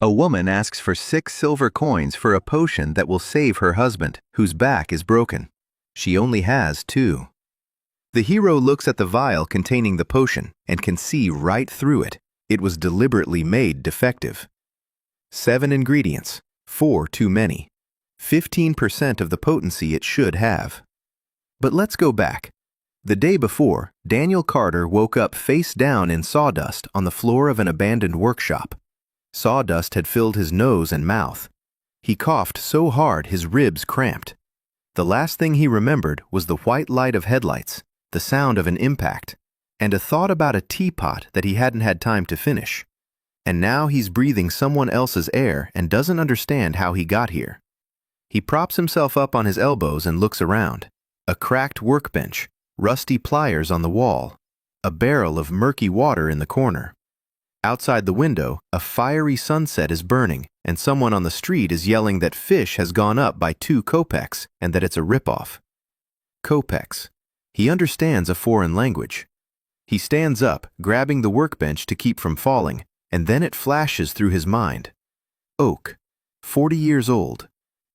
A woman asks for 6 silver coins for a potion that will save her husband, whose back is broken. She only has 2. The hero looks at the vial containing the potion and can see right through it. It was deliberately made defective. 7 ingredients, 4 too many. 15% of the potency it should have. But let's go back. The day before, Daniel Carter woke up face down in sawdust on the floor of an abandoned workshop. Sawdust had filled his nose and mouth. He coughed so hard his ribs cramped. The last thing he remembered was the white light of headlights, the sound of an impact, and a thought about a teapot that he hadn't had time to finish. And now he's breathing someone else's air and doesn't understand how he got here. He props himself up on his elbows and looks around. A cracked workbench, rusty pliers on the wall, a barrel of murky water in the corner. Outside the window, a fiery sunset is burning, and someone on the street is yelling that fish has gone up by 2 kopecks and that it's a ripoff. Kopecks. He understands a foreign language. He stands up, grabbing the workbench to keep from falling, and then it flashes through his mind. Oak, 40 years old.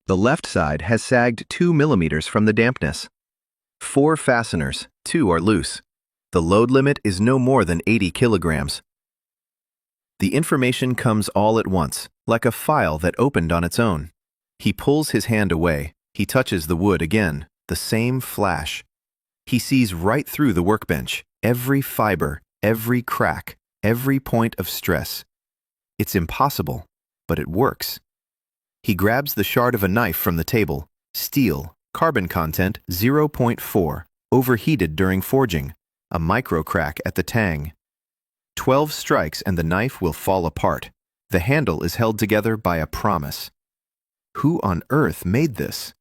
The left side has sagged 2 millimeters from the dampness. 4 fasteners, 2 are loose. The load limit is no more than 80 kilograms. The information comes all at once, like a file that opened on its own. He pulls his hand away. He touches the wood again, the same flash. He sees right through the workbench, every fiber, every crack, every point of stress. It's impossible, but it works. He grabs the shard of a knife from the table. Steel, carbon content 0.4, overheated during forging, a micro crack at the tang. 12 strikes and the knife will fall apart. The handle is held together by a promise. Who on earth made this?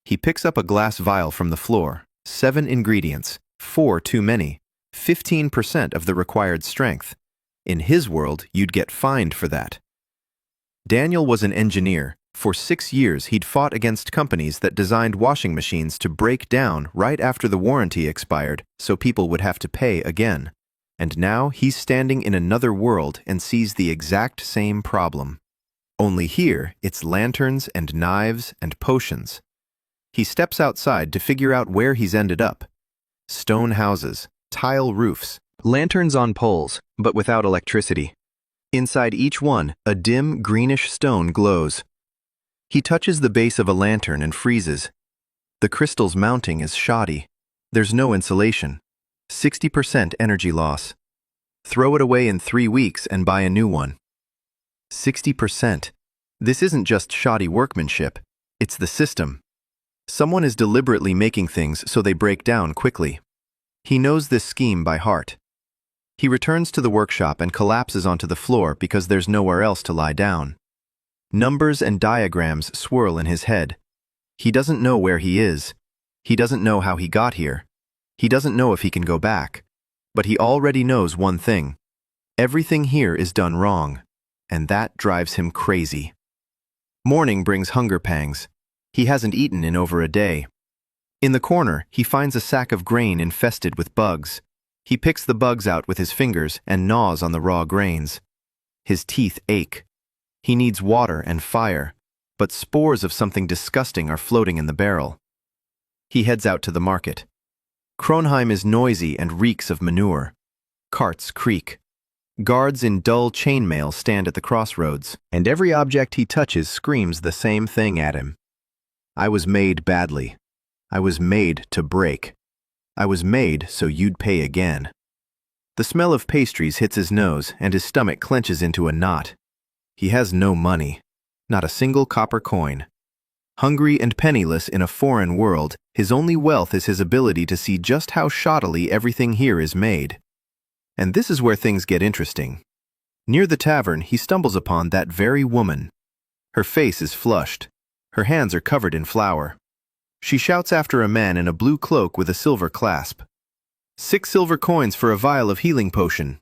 He picks up a glass vial from the floor. 7 ingredients, 4 too many, 15% of the required strength. In his world, you'd get fined for that. Daniel was an engineer. For 6 years, he'd fought against companies that designed washing machines to break down right after the warranty expired, so people would have to pay again. And now he's standing in another world and sees the exact same problem. Only here, it's lanterns and knives and potions. He steps outside to figure out where he's ended up. Stone houses, tile roofs, lanterns on poles, but without electricity. Inside each one, a dim greenish stone glows. He touches the base of a lantern and freezes. The crystal's mounting is shoddy. There's no insulation. 60% energy loss. Throw it away in 3 weeks and buy a new one. 60%. This isn't just shoddy workmanship. It's the system. Someone is deliberately making things so they break down quickly. He knows this scheme by heart. He returns to the workshop and collapses onto the floor because there's nowhere else to lie down. Numbers and diagrams swirl in his head. He doesn't know where he is. He doesn't know how he got here. He doesn't know if he can go back. But he already knows one thing. Everything here is done wrong, and that drives him crazy. Morning brings hunger pangs. He hasn't eaten in over a day. In the corner, he finds a sack of grain infested with bugs. He picks the bugs out with his fingers and gnaws on the raw grains. His teeth ache. He needs water and fire, but spores of something disgusting are floating in the barrel. He heads out to the market. Kronheim is noisy and reeks of manure. Carts creak. Guards in dull chainmail stand at the crossroads, and every object he touches screams the same thing at him. I was made badly. I was made to break. I was made so you'd pay again. The smell of pastries hits his nose, and his stomach clenches into a knot. He has no money, not a single copper coin. Hungry and penniless in a foreign world, his only wealth is his ability to see just how shoddily everything here is made. And this is where things get interesting. Near the tavern, he stumbles upon that very woman. Her face is flushed. Her hands are covered in flour. She shouts after a man in a blue cloak with a silver clasp. 6 silver coins for a vial of healing potion.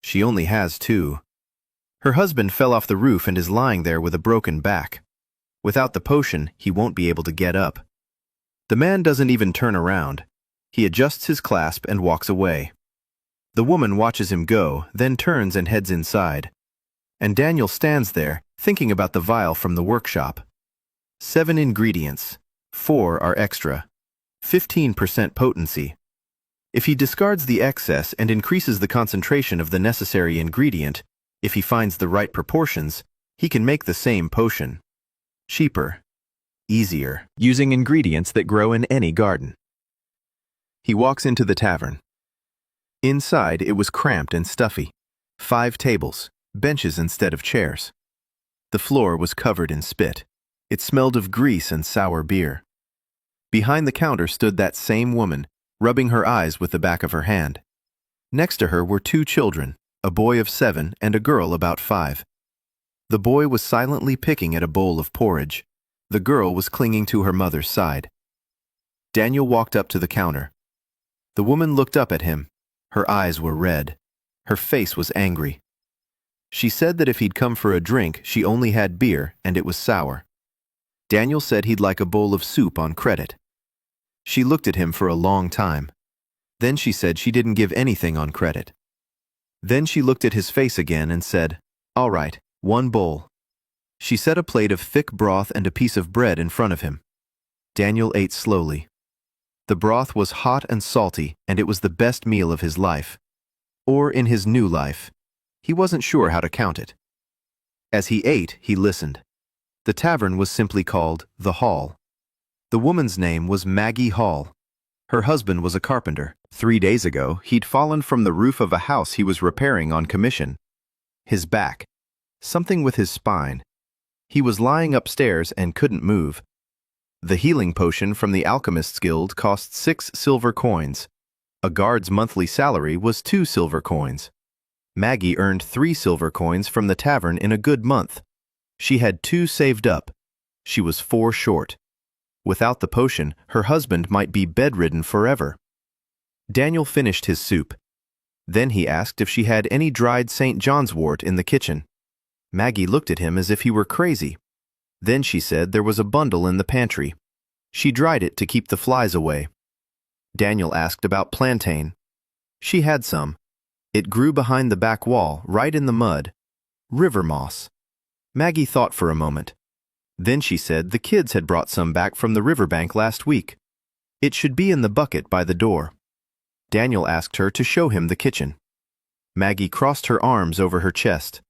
She only has 2. Her husband fell off the roof and is lying there with a broken back. Without the potion, he won't be able to get up. The man doesn't even turn around. He adjusts his clasp and walks away. The woman watches him go, then turns and heads inside. and Daniel stands there, thinking about the vial from the workshop. 7 ingredients, 4 are extra, 15% potency. If he discards the excess and increases the concentration of the necessary ingredient, if he finds the right proportions, he can make the same potion. Cheaper, easier, using ingredients that grow in any garden. He walks into the tavern. Inside, it was cramped and stuffy. 5 tables, benches instead of chairs. The floor was covered in spit. It smelled of grease and sour beer. Behind the counter stood that same woman, rubbing her eyes with the back of her hand. Next to her were 2 children, a boy of 7 and a girl about 5. The boy was silently picking at a bowl of porridge. The girl was clinging to her mother's side. Daniel walked up to the counter. The woman looked up at him. Her eyes were red. Her face was angry. She said that if he'd come for a drink, she only had beer, and it was sour. Daniel said he'd like a bowl of soup on credit. She looked at him for a long time. Then she said she didn't give anything on credit. Then she looked at his face again and said, "All right, 1 bowl." She set a plate of thick broth and a piece of bread in front of him. Daniel ate slowly. The broth was hot and salty, and it was the best meal of his life. Or in his new life. He wasn't sure how to count it. As he ate, he listened. The tavern was simply called The Hall. The woman's name was Maggie Hall. Her husband was a carpenter. 3 days ago, he'd fallen from the roof of a house he was repairing on commission. His back. Something with his spine. He was lying upstairs and couldn't move. The healing potion from the Alchemist's Guild cost 6 silver coins. A guard's monthly salary was 2 silver coins. Maggie earned 3 silver coins from the tavern in a good month. She had 2 saved up. She was 4 short. Without the potion, her husband might be bedridden forever. Daniel finished his soup. Then he asked if she had any dried St. John's wort in the kitchen. Maggie looked at him as if he were crazy. Then she said there was a bundle in the pantry. She dried it to keep the flies away. Daniel asked about plantain. She had some. It grew behind the back wall, right in the mud. River moss. Maggie thought for a moment. Then she said the kids had brought some back from the riverbank last week. It should be in the bucket by the door. Daniel asked her to show him the kitchen. Maggie crossed her arms over her chest.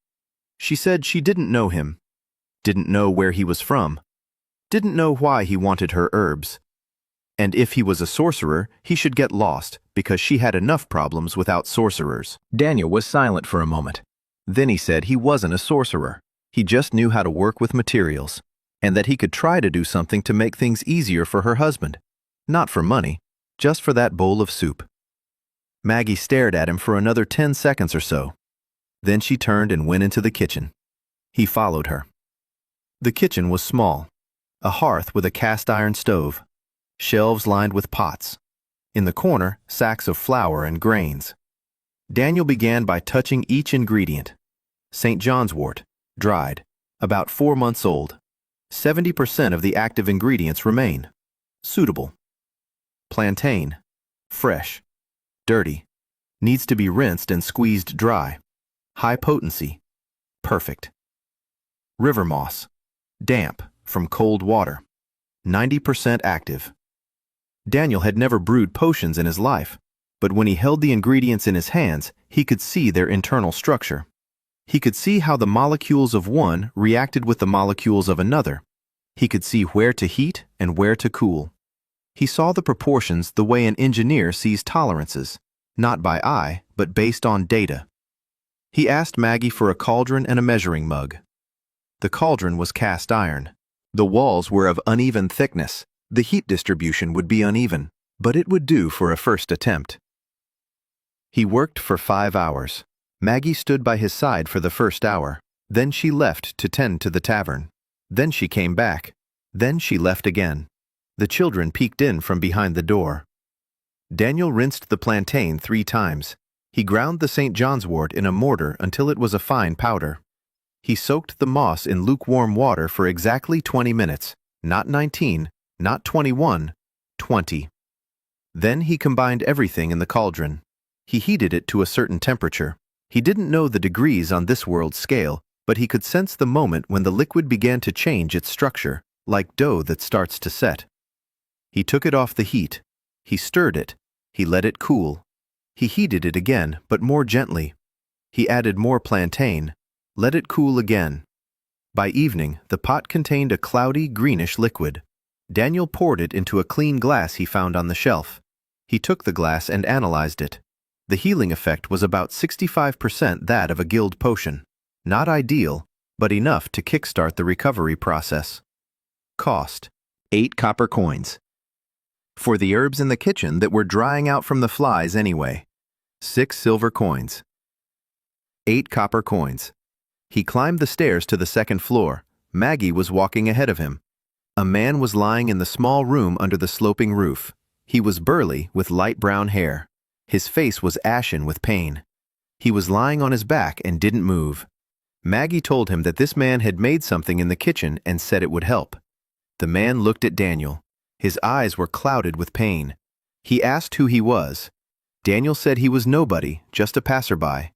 She said she didn't know him. Didn't know where he was from. Didn't know why he wanted her herbs. And if he was a sorcerer, he should get lost, because she had enough problems without sorcerers. Daniel was silent for a moment. Then he said he wasn't a sorcerer. He just knew how to work with materials, and that he could try to do something to make things easier for her husband. Not for money, just for that bowl of soup. Maggie stared at him for another 10 seconds or so. Then she turned and went into the kitchen. He followed her. The kitchen was small. A hearth with a cast-iron stove. Shelves lined with pots. In the corner, sacks of flour and grains. Daniel began by touching each ingredient. St. John's wort, dried, about 4 months old. 70% of the active ingredients remain. Suitable. Plantain, fresh. Dirty. Needs to be rinsed and squeezed dry. High potency. Perfect. River moss. Damp, from cold water. 90% active. Daniel had never brewed potions in his life, but when he held the ingredients in his hands, he could see their internal structure. He could see how the molecules of one reacted with the molecules of another. He could see where to heat and where to cool. He saw the proportions the way an engineer sees tolerances, not by eye, but based on data. He asked Maggie for a cauldron and a measuring mug. The cauldron was cast iron. The walls were of uneven thickness. The heat distribution would be uneven, but it would do for a first attempt. He worked for 5 hours. Maggie stood by his side for the first hour. Then she left to tend to the tavern. Then she came back. Then she left again. The children peeked in from behind the door. Daniel rinsed the plantain 3 times. He ground the St. John's wort in a mortar until it was a fine powder. He soaked the moss in lukewarm water for exactly 20 minutes, not 19, not 21, 20. Then he combined everything in the cauldron. He heated it to a certain temperature. He didn't know the degrees on this world's scale, but he could sense the moment when the liquid began to change its structure, like dough that starts to set. He took it off the heat. He stirred it. He let it cool. He heated it again, but more gently. He added more plantain. Let it cool again. By evening, the pot contained a cloudy, greenish liquid. Daniel poured it into a clean glass he found on the shelf. He took the glass and analyzed it. The healing effect was about 65% that of a guild potion. Not ideal, but enough to kickstart the recovery process. Cost: 8 copper coins. For the herbs in the kitchen that were drying out from the flies anyway. 6 silver coins. 8 copper coins. He climbed the stairs to the second floor. Maggie was walking ahead of him. A man was lying in the small room under the sloping roof. He was burly, with light brown hair. His face was ashen with pain. He was lying on his back and didn't move. Maggie told him that this man had made something in the kitchen and said it would help. The man looked at Daniel. His eyes were clouded with pain. He asked who he was. Daniel said he was nobody, just a passerby.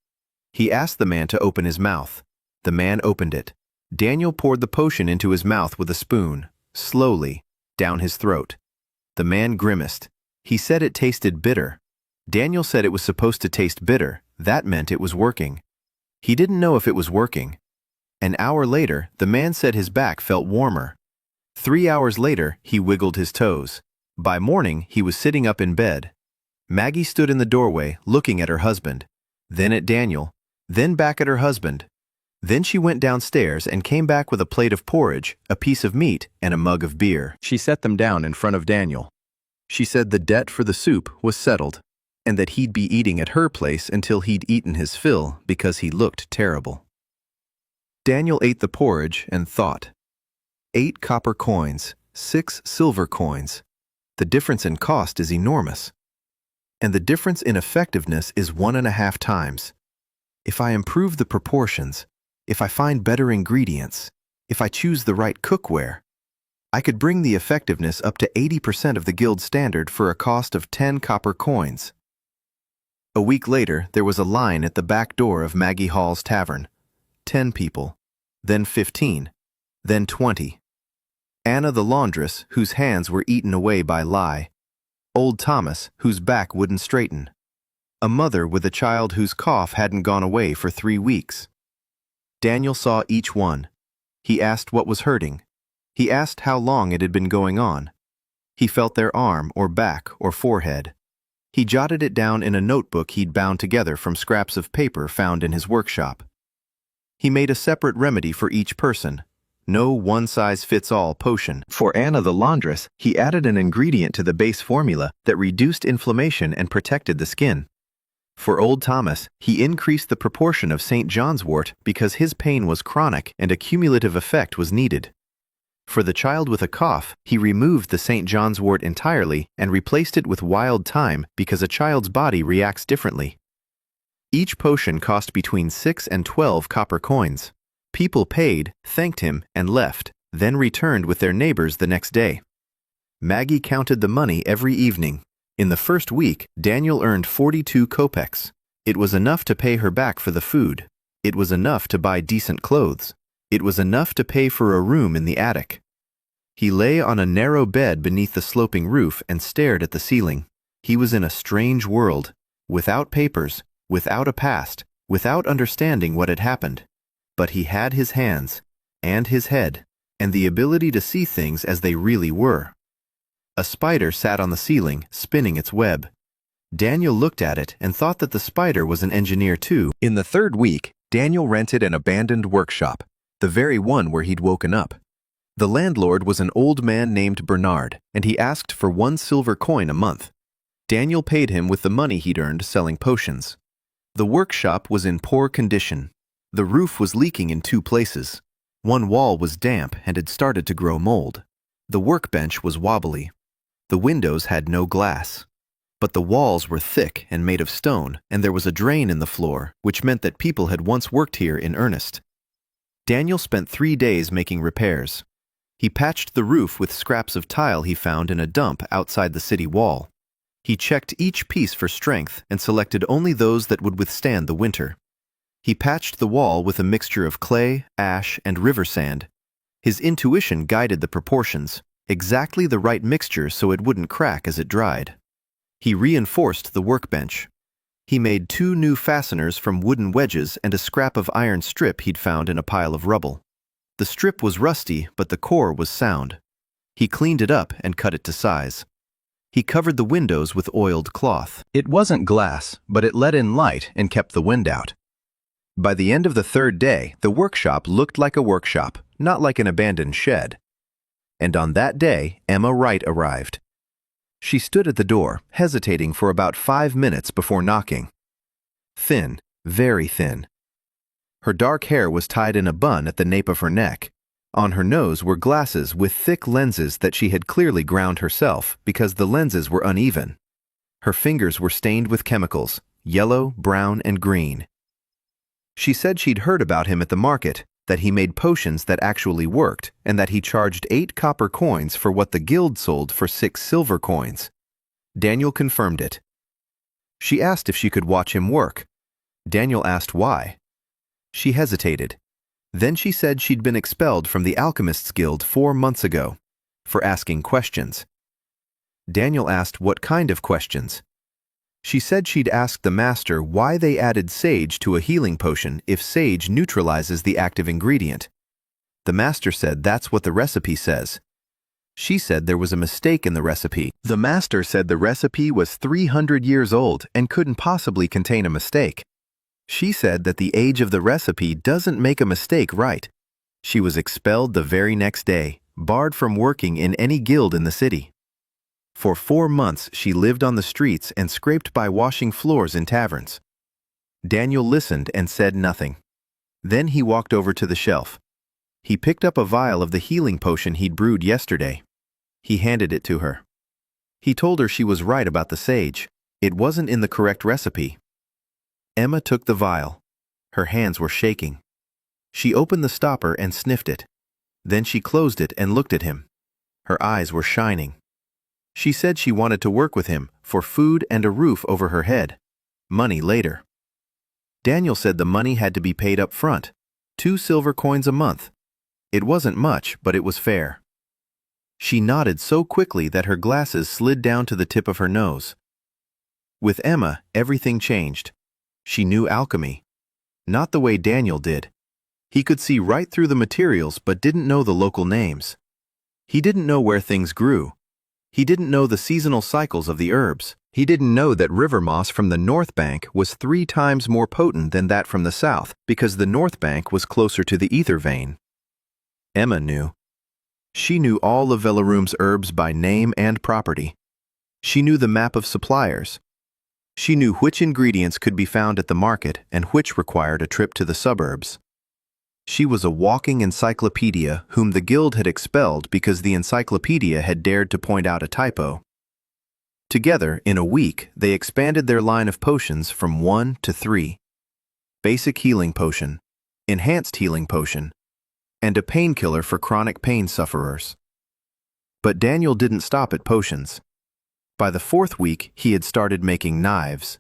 He asked the man to open his mouth. The man opened it. Daniel poured the potion into his mouth with a spoon, slowly, down his throat. The man grimaced. He said it tasted bitter. Daniel said it was supposed to taste bitter. That meant it was working. He didn't know if it was working. An hour later, the man said his back felt warmer. 3 hours later, he wiggled his toes. By morning, he was sitting up in bed. Maggie stood in the doorway, looking at her husband, then at Daniel, then back at her husband. Then she went downstairs and came back with a plate of porridge, a piece of meat, and a mug of beer. She set them down in front of Daniel. She said the debt for the soup was settled, and that he'd be eating at her place until he'd eaten his fill because he looked terrible. Daniel ate the porridge and thought. 8 copper coins, 6 silver coins. The difference in cost is enormous. And the difference in effectiveness is 1.5 times. If I improve the proportions, if I find better ingredients, if I choose the right cookware, I could bring the effectiveness up to 80% of the guild standard for a cost of 10 copper coins. A week later, there was a line at the back door of Maggie Hall's tavern. 10 people, then 15, then 20. Anna the laundress, whose hands were eaten away by lye. Old Thomas, whose back wouldn't straighten. A mother with a child whose cough hadn't gone away for 3 weeks. Daniel saw each one. He asked what was hurting. He asked how long it had been going on. He felt their arm or back or forehead. He jotted it down in a notebook he'd bound together from scraps of paper found in his workshop. He made a separate remedy for each person. No one-size-fits-all potion. For Anna the laundress, he added an ingredient to the base formula that reduced inflammation and protected the skin. For old Thomas, he increased the proportion of St. John's wort because his pain was chronic and a cumulative effect was needed. For the child with a cough, he removed the St. John's wort entirely and replaced it with wild thyme because a child's body reacts differently. Each potion cost between 6 and 12 copper coins. People paid, thanked him, and left, then returned with their neighbors the next day. Maggie counted the money every evening. In the first week, Daniel earned 42 kopecks. It was enough to pay her back for the food. It was enough to buy decent clothes. It was enough to pay for a room in the attic. He lay on a narrow bed beneath the sloping roof and stared at the ceiling. He was in a strange world, without papers, without a past, without understanding what had happened. But he had his hands, and his head, and the ability to see things as they really were. A spider sat on the ceiling, spinning its web. Daniel looked at it and thought that the spider was an engineer too. In the third week, Daniel rented an abandoned workshop, the very one where he'd woken up. The landlord was an old man named Bernard, and he asked for 1 silver coin a month. Daniel paid him with the money he'd earned selling potions. The workshop was in poor condition. The roof was leaking in 2 places. One wall was damp and had started to grow mold. The workbench was wobbly. The windows had no glass. But the walls were thick and made of stone, and there was a drain in the floor, which meant that people had once worked here in earnest. Daniel spent 3 days making repairs. He patched the roof with scraps of tile he found in a dump outside the city wall. He checked each piece for strength and selected only those that would withstand the winter. He patched the wall with a mixture of clay, ash, and river sand. His intuition guided the proportions, exactly the right mixture so it wouldn't crack as it dried. He reinforced the workbench. He made 2 new fasteners from wooden wedges and a scrap of iron strip he'd found in a pile of rubble. The strip was rusty, but the core was sound. He cleaned it up and cut it to size. He covered the windows with oiled cloth. It wasn't glass, but it let in light and kept the wind out. By the end of the 3rd day, the workshop looked like a workshop, not like an abandoned shed. And on that day, Emma Wright arrived. She stood at the door, hesitating for about 5 minutes before knocking. Thin, very thin. Her dark hair was tied in a bun at the nape of her neck. On her nose were glasses with thick lenses that she had clearly ground herself because the lenses were uneven. Her fingers were stained with chemicals, yellow, brown, and green. She said she'd heard about him at the market, that he made potions that actually worked, and that he charged 8 copper coins for what the guild sold for 6 silver coins. Daniel confirmed it. She asked if she could watch him work. Daniel asked why. She hesitated. Then she said she'd been expelled from the Alchemists Guild 4 months ago, for asking questions. Daniel asked what kind of questions. She said she'd asked the master why they added sage to a healing potion if sage neutralizes the active ingredient. The master said that's what the recipe says. She said there was a mistake in the recipe. The master said the recipe was 300 years old and couldn't possibly contain a mistake. She said that the age of the recipe doesn't make a mistake right. She was expelled the very next day, barred from working in any guild in the city. For 4 months, she lived on the streets and scraped by washing floors in taverns. Daniel listened and said nothing. Then he walked over to the shelf. He picked up a vial of the healing potion he'd brewed yesterday. He handed it to her. He told her she was right about the sage. It wasn't in the correct recipe. Emma took the vial. Her hands were shaking. She opened the stopper and sniffed it. Then she closed it and looked at him. Her eyes were shining. She said she wanted to work with him for food and a roof over her head. Money later. Daniel said the money had to be paid up front, 2 silver coins a month. It wasn't much, but it was fair. She nodded so quickly that her glasses slid down to the tip of her nose. With Emma, everything changed. She knew alchemy. Not the way Daniel did. He could see right through the materials but didn't know the local names. He didn't know where things grew. He didn't know the seasonal cycles of the herbs. He didn't know that river moss from the north bank was 3 times more potent than that from the south because the north bank was closer to the ether vein. Emma knew. She knew all of Velaroom's herbs by name and property. She knew the map of suppliers. She knew which ingredients could be found at the market and which required a trip to the suburbs. She was a walking encyclopedia whom the guild had expelled because the encyclopedia had dared to point out a typo. Together, in a week, they expanded their line of potions from 1 to 3. Basic healing potion, enhanced healing potion, and a painkiller for chronic pain sufferers. But Daniel didn't stop at potions. By the 4th week, he had started making knives.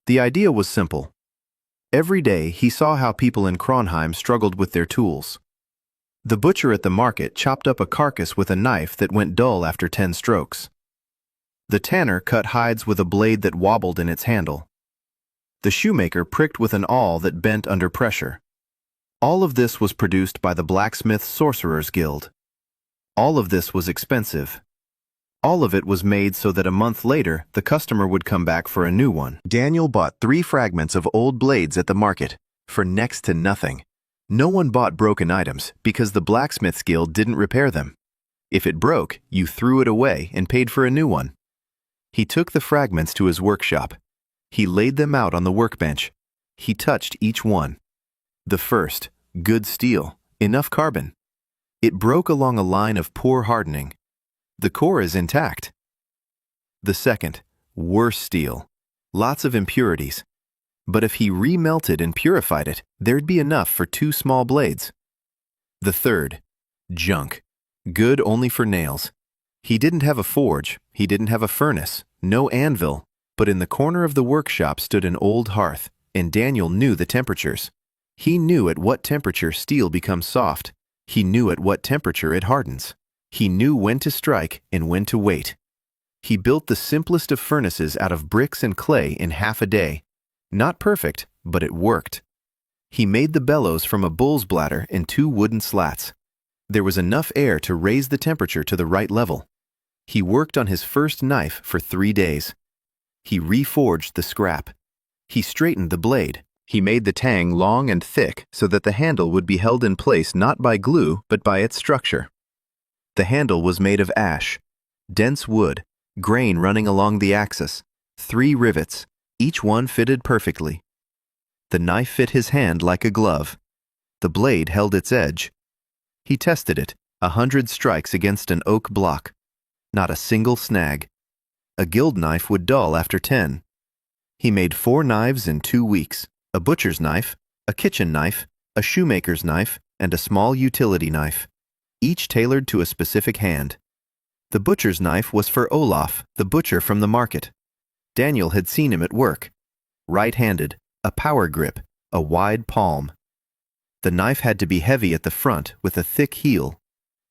The idea was simple. Every day, he saw how people in Kronheim struggled with their tools. The butcher at the market chopped up a carcass with a knife that went dull after 10 strokes. The tanner cut hides with a blade that wobbled in its handle. The shoemaker pricked with an awl that bent under pressure. All of this was produced by the Blacksmith Sorcerers Guild. All of this was expensive. All of it was made so that a month later, the customer would come back for a new one. Daniel bought 3 fragments of old blades at the market, for next to nothing. No one bought broken items because the Blacksmiths Guild didn't repair them. If it broke, you threw it away and paid for a new one. He took the fragments to his workshop. He laid them out on the workbench. He touched each one. The first, good steel, enough carbon. It broke along a line of poor hardening. The core is intact. The second, worse steel, lots of impurities. But if he remelted and purified it, there'd be enough for 2 small blades. The third, junk, good only for nails. He didn't have a forge, he didn't have a furnace, no anvil, but in the corner of the workshop stood an old hearth, and Daniel knew the temperatures. He knew at what temperature steel becomes soft. He knew at what temperature it hardens. He knew when to strike and when to wait. He built the simplest of furnaces out of bricks and clay in half a day. Not perfect, but it worked. He made the bellows from a bull's bladder and 2 wooden slats. There was enough air to raise the temperature to the right level. He worked on his first knife for 3 days. He reforged the scrap. He straightened the blade. He made the tang long and thick so that the handle would be held in place not by glue but by its structure. The handle was made of ash, dense wood, grain running along the axis, 3 rivets, each one fitted perfectly. The knife fit his hand like a glove. The blade held its edge. He tested it, 100 strikes against an oak block. Not a single snag. A guild knife would dull after 10. He made 4 knives in 2 weeks, a butcher's knife, a kitchen knife, a shoemaker's knife, and a small utility knife, each tailored to a specific hand. The butcher's knife was for Olaf, the butcher from the market. Daniel had seen him at work. Right-handed, a power grip, a wide palm. The knife had to be heavy at the front with a thick heel.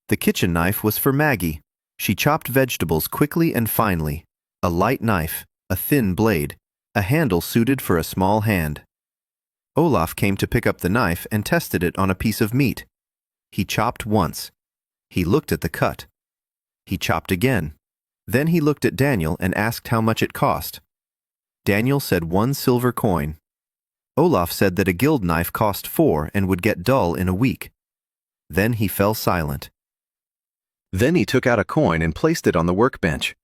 The kitchen knife was for Maggie. She chopped vegetables quickly and finely. A light knife, a thin blade, a handle suited for a small hand. Olaf came to pick up the knife and tested it on a piece of meat. He chopped once. He looked at the cut. He chopped again. Then he looked at Daniel and asked how much it cost. Daniel said 1 silver coin. Olaf said that a guild knife cost 4 and would get dull in a week. Then he fell silent. Then he took out a coin and placed it on the workbench.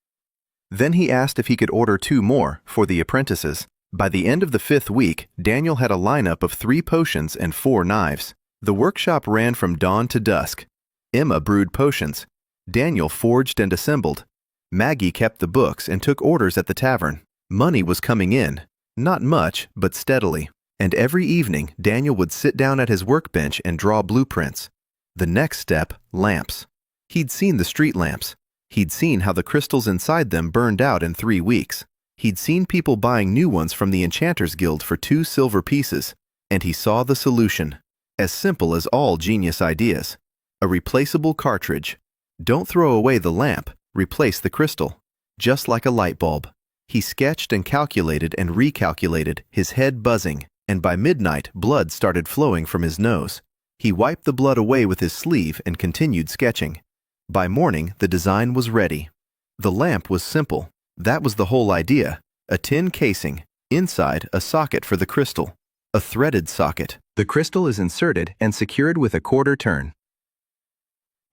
Then he asked if he could order 2 more for the apprentices. By the end of the 5th week, Daniel had a lineup of 3 potions and 4 knives. The workshop ran from dawn to dusk. Emma brewed potions. Daniel forged and assembled. Maggie kept the books and took orders at the tavern. Money was coming in, not much, but steadily. And every evening, Daniel would sit down at his workbench and draw blueprints. The next step, lamps. He'd seen the street lamps. He'd seen how the crystals inside them burned out in 3 weeks. He'd seen people buying new ones from the Enchanters Guild for 2 silver pieces. And he saw the solution. As simple as all genius ideas. A replaceable cartridge. Don't throw away the lamp, replace the crystal. Just like a light bulb. He sketched and calculated and recalculated, his head buzzing, and by midnight blood started flowing from his nose. He wiped the blood away with his sleeve and continued sketching. By morning, the design was ready. The lamp was simple. That was the whole idea. A tin casing, inside a socket for the crystal. A threaded socket. The crystal is inserted and secured with a quarter turn.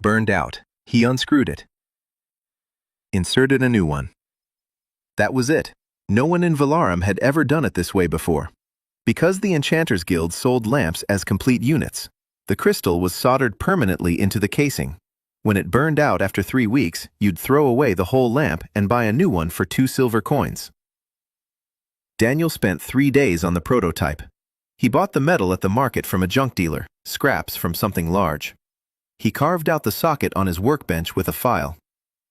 Burned out. He unscrewed it. Inserted a new one. That was it. No one in Valarum had ever done it this way before. Because the Enchanters Guild sold lamps as complete units, the crystal was soldered permanently into the casing. When it burned out after 3 weeks, you'd throw away the whole lamp and buy a new one for 2 silver coins. Daniel spent 3 days on the prototype. He bought the metal at the market from a junk dealer, scraps from something large. He carved out the socket on his workbench with a file.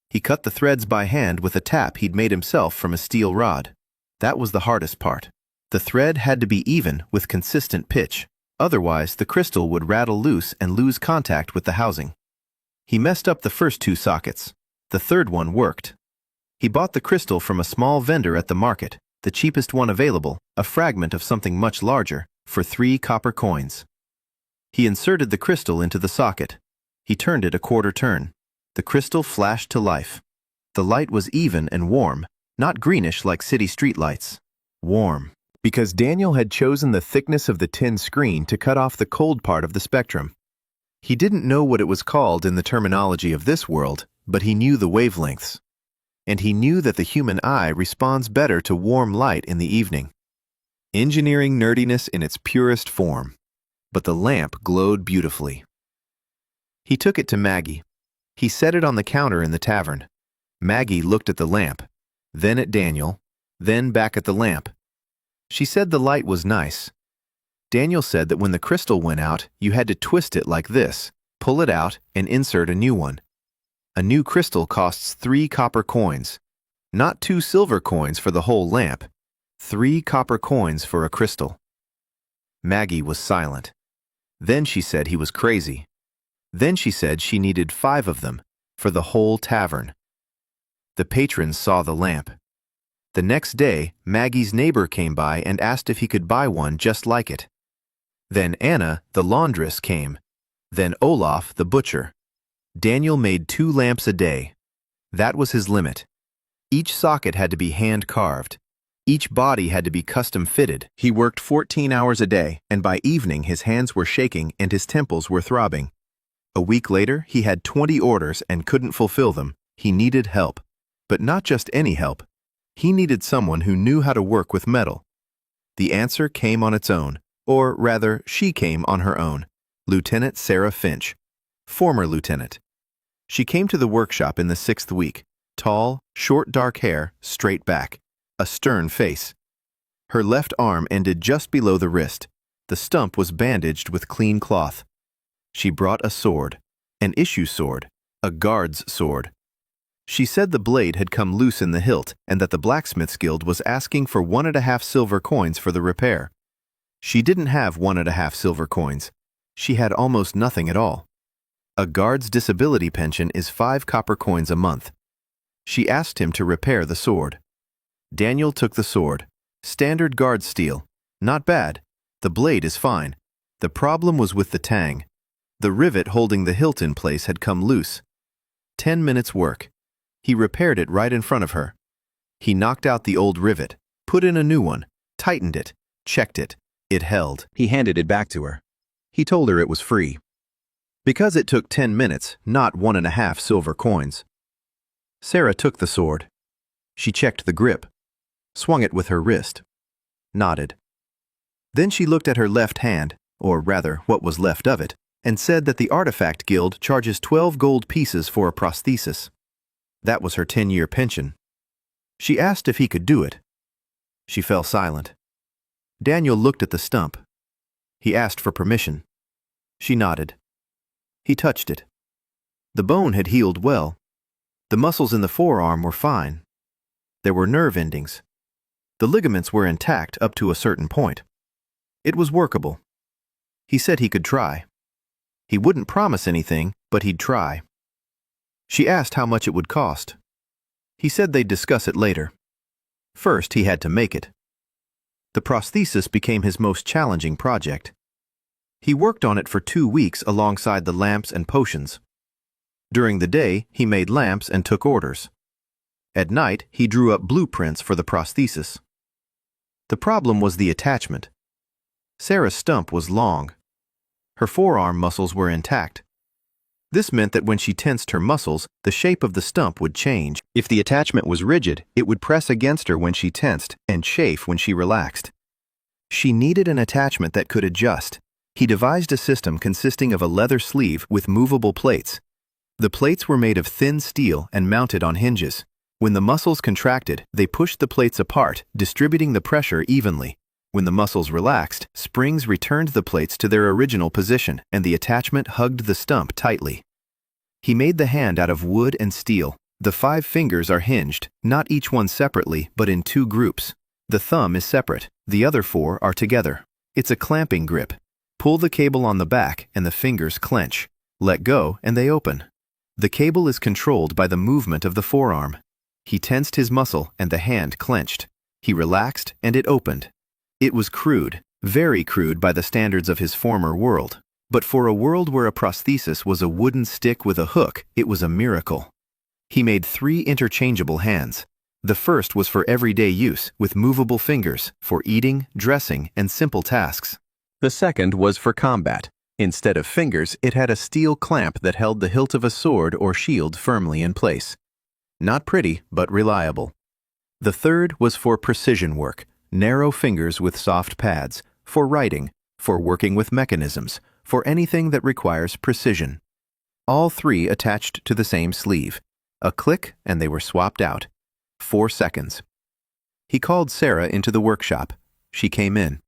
He cut the threads by hand with a tap he'd made himself from a steel rod. That was the hardest part. The thread had to be even with consistent pitch. Otherwise, the crystal would rattle loose and lose contact with the housing. He messed up the first 2 sockets. The third one worked. He bought the crystal from a small vendor at the market, the cheapest one available, a fragment of something much larger, for 3 copper coins. He inserted the crystal into the socket. He turned it a quarter turn. The crystal flashed to life. The light was even and warm, not greenish like city streetlights. Warm. Because Daniel had chosen the thickness of the tin screen to cut off the cold part of the spectrum. He didn't know what it was called in the terminology of this world, but he knew the wavelengths. And he knew that the human eye responds better to warm light in the evening. Engineering nerdiness in its purest form. But the lamp glowed beautifully. He took it to Maggie. He set it on the counter in the tavern. Maggie looked at the lamp, then at Daniel, then back at the lamp. She said the light was nice. Daniel said that when the crystal went out, you had to twist it like this, pull it out, and insert a new one. A new crystal costs 3 copper coins. Not 2 silver coins for the whole lamp. 3 copper coins for a crystal. Maggie was silent. Then she said he was crazy. Then she said she needed 5 of them, for the whole tavern. The patrons saw the lamp. The next day, Maggie's neighbor came by and asked if he could buy one just like it. Then Anna, the laundress, came. Then Olaf, the butcher. Daniel made 2 lamps a day. That was his limit. Each socket had to be hand-carved. Each body had to be custom-fitted. He worked 14 hours a day, and by evening his hands were shaking and his temples were throbbing. A week later, he had 20 orders and couldn't fulfill them. He needed help. But not just any help. He needed someone who knew how to work with metal. The answer came on its own, or rather, she came on her own. Lieutenant Sarah Finch, former lieutenant. She came to the workshop in the 6th week, tall, short dark hair, straight back, a stern face. Her left arm ended just below the wrist. The stump was bandaged with clean cloth. She brought a sword, an issue sword, a guard's sword. She said the blade had come loose in the hilt and that the blacksmith's guild was asking for 1.5 silver coins for the repair. She didn't have 1.5 silver coins. She had almost nothing at all. A guard's disability pension is 5 copper coins a month. She asked him to repair the sword. Daniel took the sword. Standard guard steel. Not bad. The blade is fine. The problem was with the tang. The rivet holding the hilt in place had come loose. 10 minutes work. He repaired it right in front of her. He knocked out the old rivet, put in a new one, tightened it, checked it. It held. He handed it back to her. He told her it was free. Because it took 10 minutes, not 1.5 silver coins. Sarah took the sword. She checked the grip, swung it with her wrist, nodded. Then she looked at her left hand, or rather what was left of it, and said that the Artifact Guild charges 12 gold pieces for a prosthesis. That was her 10-year pension. She asked if he could do it. She fell silent. Daniel looked at the stump. He asked for permission. She nodded. He touched it. The bone had healed well. The muscles in the forearm were fine. There were nerve endings. The ligaments were intact up to a certain point. It was workable. He said he could try. He wouldn't promise anything, but he'd try. She asked how much it would cost. He said they'd discuss it later. First, he had to make it. The prosthesis became his most challenging project. He worked on it for 2 weeks alongside the lamps and potions. During the day, he made lamps and took orders. At night, he drew up blueprints for the prosthesis. The problem was the attachment. Sarah's stump was long. Her forearm muscles were intact. This meant that when she tensed her muscles, the shape of the stump would change. If the attachment was rigid, it would press against her when she tensed and chafe when she relaxed. She needed an attachment that could adjust. He devised a system consisting of a leather sleeve with movable plates. The plates were made of thin steel and mounted on hinges. When the muscles contracted, they pushed the plates apart, distributing the pressure evenly. When the muscles relaxed, springs returned the plates to their original position, and the attachment hugged the stump tightly. He made the hand out of wood and steel. The 5 fingers are hinged, not each one separately, but in 2 groups. The thumb is separate, the other 4 are together. It's a clamping grip. Pull the cable on the back, and the fingers clench. Let go, and they open. The cable is controlled by the movement of the forearm. He tensed his muscle, and the hand clenched. He relaxed, and it opened. It was crude, very crude by the standards of his former world. But for a world where a prosthesis was a wooden stick with a hook, it was a miracle. He made 3 interchangeable hands. The first was for everyday use, with movable fingers, for eating, dressing, and simple tasks. The second was for combat. Instead of fingers, it had a steel clamp that held the hilt of a sword or shield firmly in place. Not pretty, but reliable. The third was for precision work. Narrow fingers with soft pads, for writing, for working with mechanisms, for anything that requires precision. All 3 attached to the same sleeve. A click and they were swapped out. 4 seconds. He called Sarah into the workshop. She came in.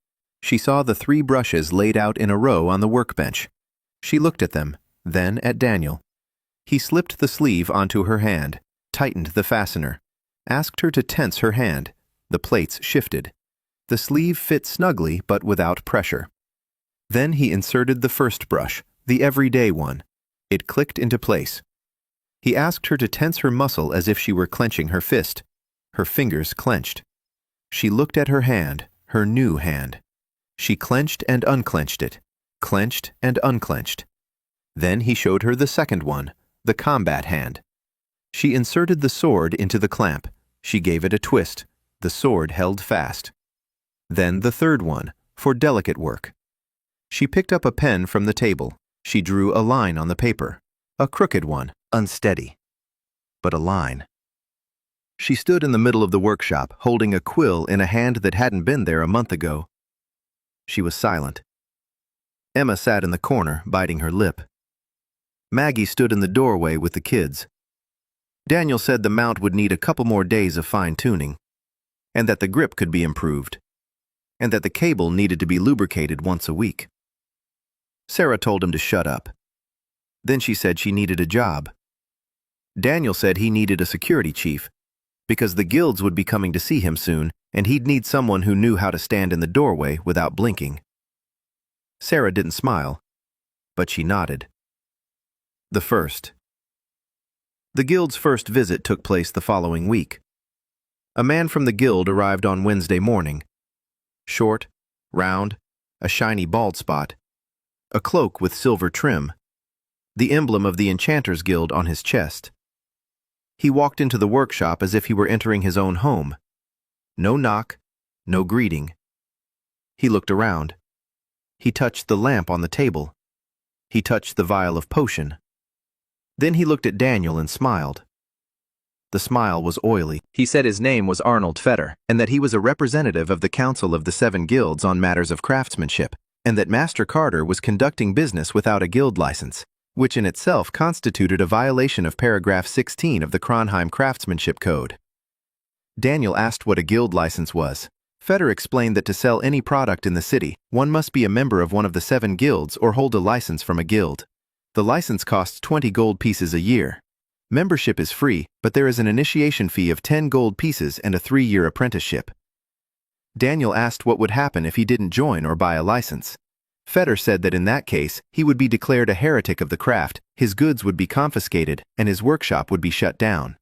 She saw the 3 brushes laid out in a row on the workbench. She looked at them, then at Daniel. He slipped the sleeve onto her hand, tightened the fastener, asked her to tense her hand. The plates shifted. The sleeve fit snugly but without pressure. Then he inserted the first brush, the everyday one. It clicked into place. He asked her to tense her muscle as if she were clenching her fist. Her fingers clenched. She looked at her hand, her new hand. She clenched and unclenched it, clenched and unclenched. Then he showed her the second one, the combat hand. She inserted the sword into the clamp. She gave it a twist. The sword held fast. Then the third one, for delicate work. She picked up a pen from the table. She drew a line on the paper, a crooked one, unsteady, but a line. She stood in the middle of the workshop, holding a quill in a hand that hadn't been there a month ago. She was silent. Emma sat in the corner, biting her lip. Maggie stood in the doorway with the kids. Daniel said the mount would need a couple more days of fine-tuning, and that the grip could be improved, and that the cable needed to be lubricated once a week. Sarah told him to shut up. Then she said she needed a job. Daniel said he needed a security chief, because the guilds would be coming to see him soon, and he'd need someone who knew how to stand in the doorway without blinking. Sarah didn't smile, but she nodded. The guild's first visit took place the following week. A man from the guild arrived on Wednesday morning. Short, round, a shiny bald spot, a cloak with silver trim, the emblem of the Enchanters Guild on his chest. He walked into the workshop as if he were entering his own home. No knock, no greeting. He looked around. He touched the lamp on the table. He touched the vial of potion. Then he looked at Daniel and smiled. The smile was oily. He said his name was Arnold Fetter, and that he was a representative of the Council of the Seven Guilds on matters of craftsmanship, and that Master Carter was conducting business without a guild license, which in itself constituted a violation of paragraph 16 of the Kronheim Craftsmanship Code. Daniel asked what a guild license was. Fetter explained that to sell any product in the city, one must be a member of one of the 7 guilds or hold a license from a guild. The license costs 20 gold pieces a year. Membership is free, but there is an initiation fee of 10 gold pieces and a 3-year apprenticeship. Daniel asked what would happen if he didn't join or buy a license. Fetter said that in that case, he would be declared a heretic of the craft, his goods would be confiscated, and his workshop would be shut down.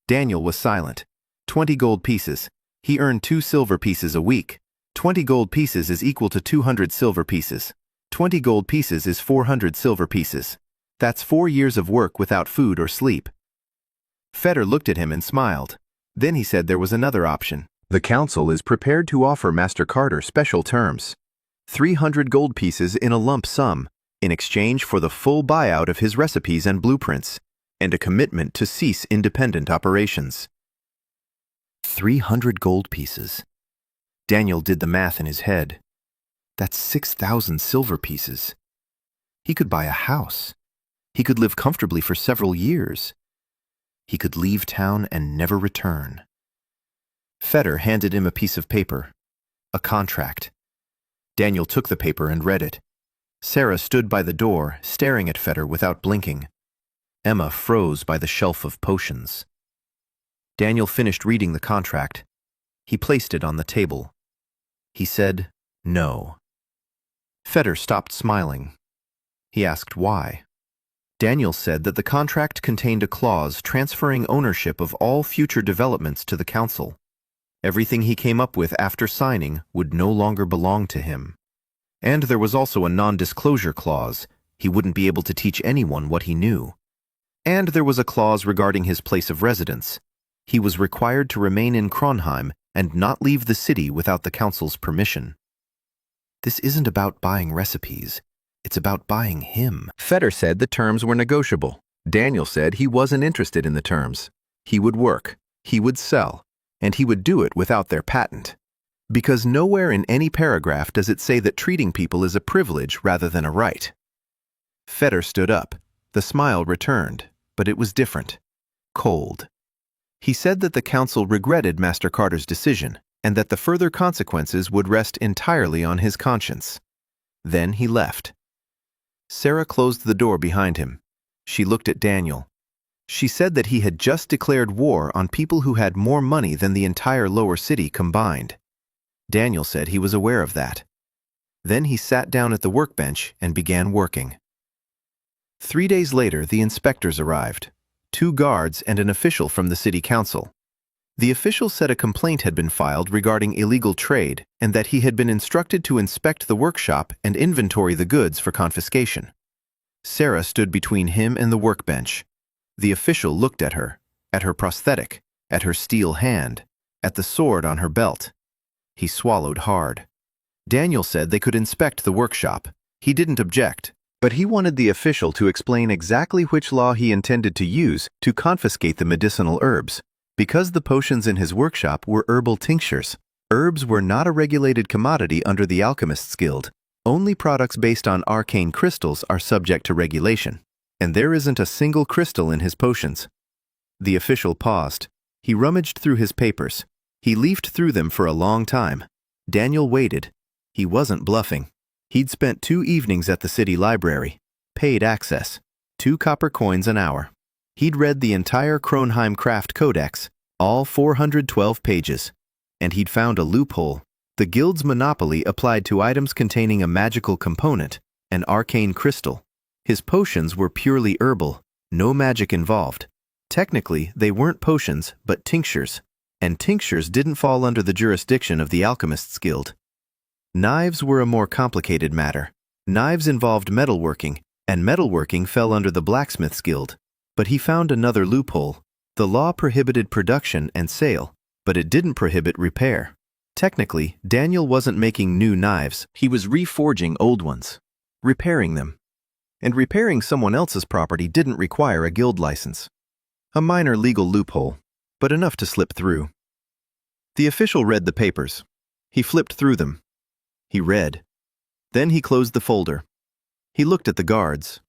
Daniel was silent. 20 gold pieces. He earned 2 silver pieces a week. 20 gold pieces is equal to 200 silver pieces. 20 gold pieces is 400 silver pieces. That's 4 years of work without food or sleep. Fetter looked at him and smiled. Then he said there was another option. The council is prepared to offer Master Carter special terms. 300 gold pieces in a lump sum, in exchange for the full buyout of his recipes and blueprints, and a commitment to cease independent operations. 300 gold pieces. Daniel did the math in his head. That's 6,000 silver pieces. He could buy a house. He could live comfortably for several years. He could leave town and never return. Fetter handed him a piece of paper, a contract. Daniel took the paper and read it. Sarah stood by the door, staring at Fetter without blinking. Emma froze by the shelf of potions. Daniel finished reading the contract. He placed it on the table. He said, "No." Fetter stopped smiling. He asked why. Daniel said that the contract contained a clause transferring ownership of all future developments to the council. Everything he came up with after signing would no longer belong to him. And there was also a non-disclosure clause. He wouldn't be able to teach anyone what he knew. And there was a clause regarding his place of residence. He was required to remain in Kronheim and not leave the city without the council's permission. This isn't about buying recipes. It's about buying him. Fetter said the terms were negotiable. Daniel said he wasn't interested in the terms. He would work, he would sell, and he would do it without their patent. Because nowhere in any paragraph does it say that treating people is a privilege rather than a right. Fetter stood up. The smile returned, but it was different. Cold. He said that the council regretted Master Carter's decision, and that the further consequences would rest entirely on his conscience. Then he left. Sarah closed the door behind him. She looked at Daniel. She said that he had just declared war on people who had more money than the entire lower city combined. Daniel said he was aware of that. Then he sat down at the workbench and began working. 3 days later, the inspectors arrived, 2 guards and an official from the city council. The official said a complaint had been filed regarding illegal trade and that he had been instructed to inspect the workshop and inventory the goods for confiscation. Sarah stood between him and the workbench. The official looked at her prosthetic, at her steel hand, at the sword on her belt. He swallowed hard. Daniel said they could inspect the workshop. He didn't object, but he wanted the official to explain exactly which law he intended to use to confiscate the medicinal herbs. Because the potions in his workshop were herbal tinctures, herbs were not a regulated commodity under the Alchemists Guild. Only products based on arcane crystals are subject to regulation, and there isn't a single crystal in his potions. The official paused. He rummaged through his papers. He leafed through them for a long time. Daniel waited. He wasn't bluffing. He'd spent 2 evenings at the city library. Paid access. 2 copper coins an hour. He'd read the entire Kronheim Craft Codex, all 412 pages, and he'd found a loophole. The guild's monopoly applied to items containing a magical component, an arcane crystal. His potions were purely herbal, no magic involved. Technically, they weren't potions, but tinctures, and tinctures didn't fall under the jurisdiction of the Alchemists Guild. Knives were a more complicated matter. Knives involved metalworking, and metalworking fell under the Blacksmiths Guild. But he found another loophole. The law prohibited production and sale, but it didn't prohibit repair. Technically, Daniel wasn't making new knives, he was reforging old ones, repairing them. And repairing someone else's property didn't require a guild license. A minor legal loophole, but enough to slip through. The official read the papers. He flipped through them. He read. Then he closed the folder. He looked at the guards.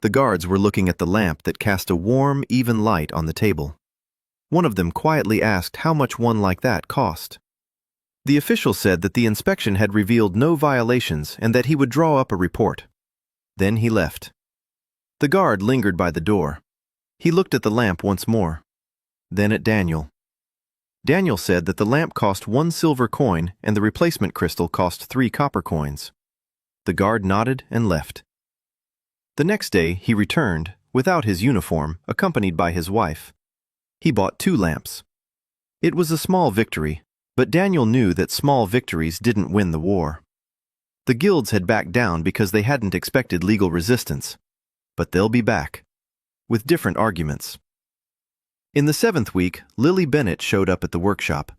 The guards were looking at the lamp that cast a warm, even light on the table. One of them quietly asked how much one like that cost. The official said that the inspection had revealed no violations and that he would draw up a report. Then he left. The guard lingered by the door. He looked at the lamp once more. Then at Daniel. Daniel said that the lamp cost 1 silver coin and the replacement crystal cost 3 copper coins. The guard nodded and left. The next day, he returned, without his uniform, accompanied by his wife. He bought 2 lamps. It was a small victory, but Daniel knew that small victories didn't win the war. The guilds had backed down because they hadn't expected legal resistance. But they'll be back, with different arguments. In the 7th week, Lily Bennett showed up at the workshop.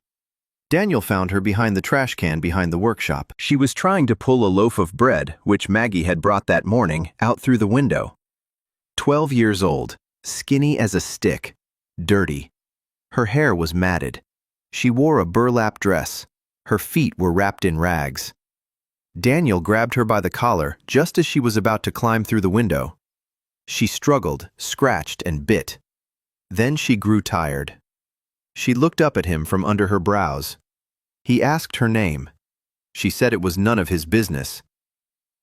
Daniel found her behind the trash can behind the workshop. She was trying to pull a loaf of bread, which Maggie had brought that morning, out through the window. 12 years old, skinny as a stick, dirty. Her hair was matted. She wore a burlap dress. Her feet were wrapped in rags. Daniel grabbed her by the collar just as she was about to climb through the window. She struggled, scratched, and bit. Then she grew tired. She looked up at him from under her brows. He asked her name. She said it was none of his business.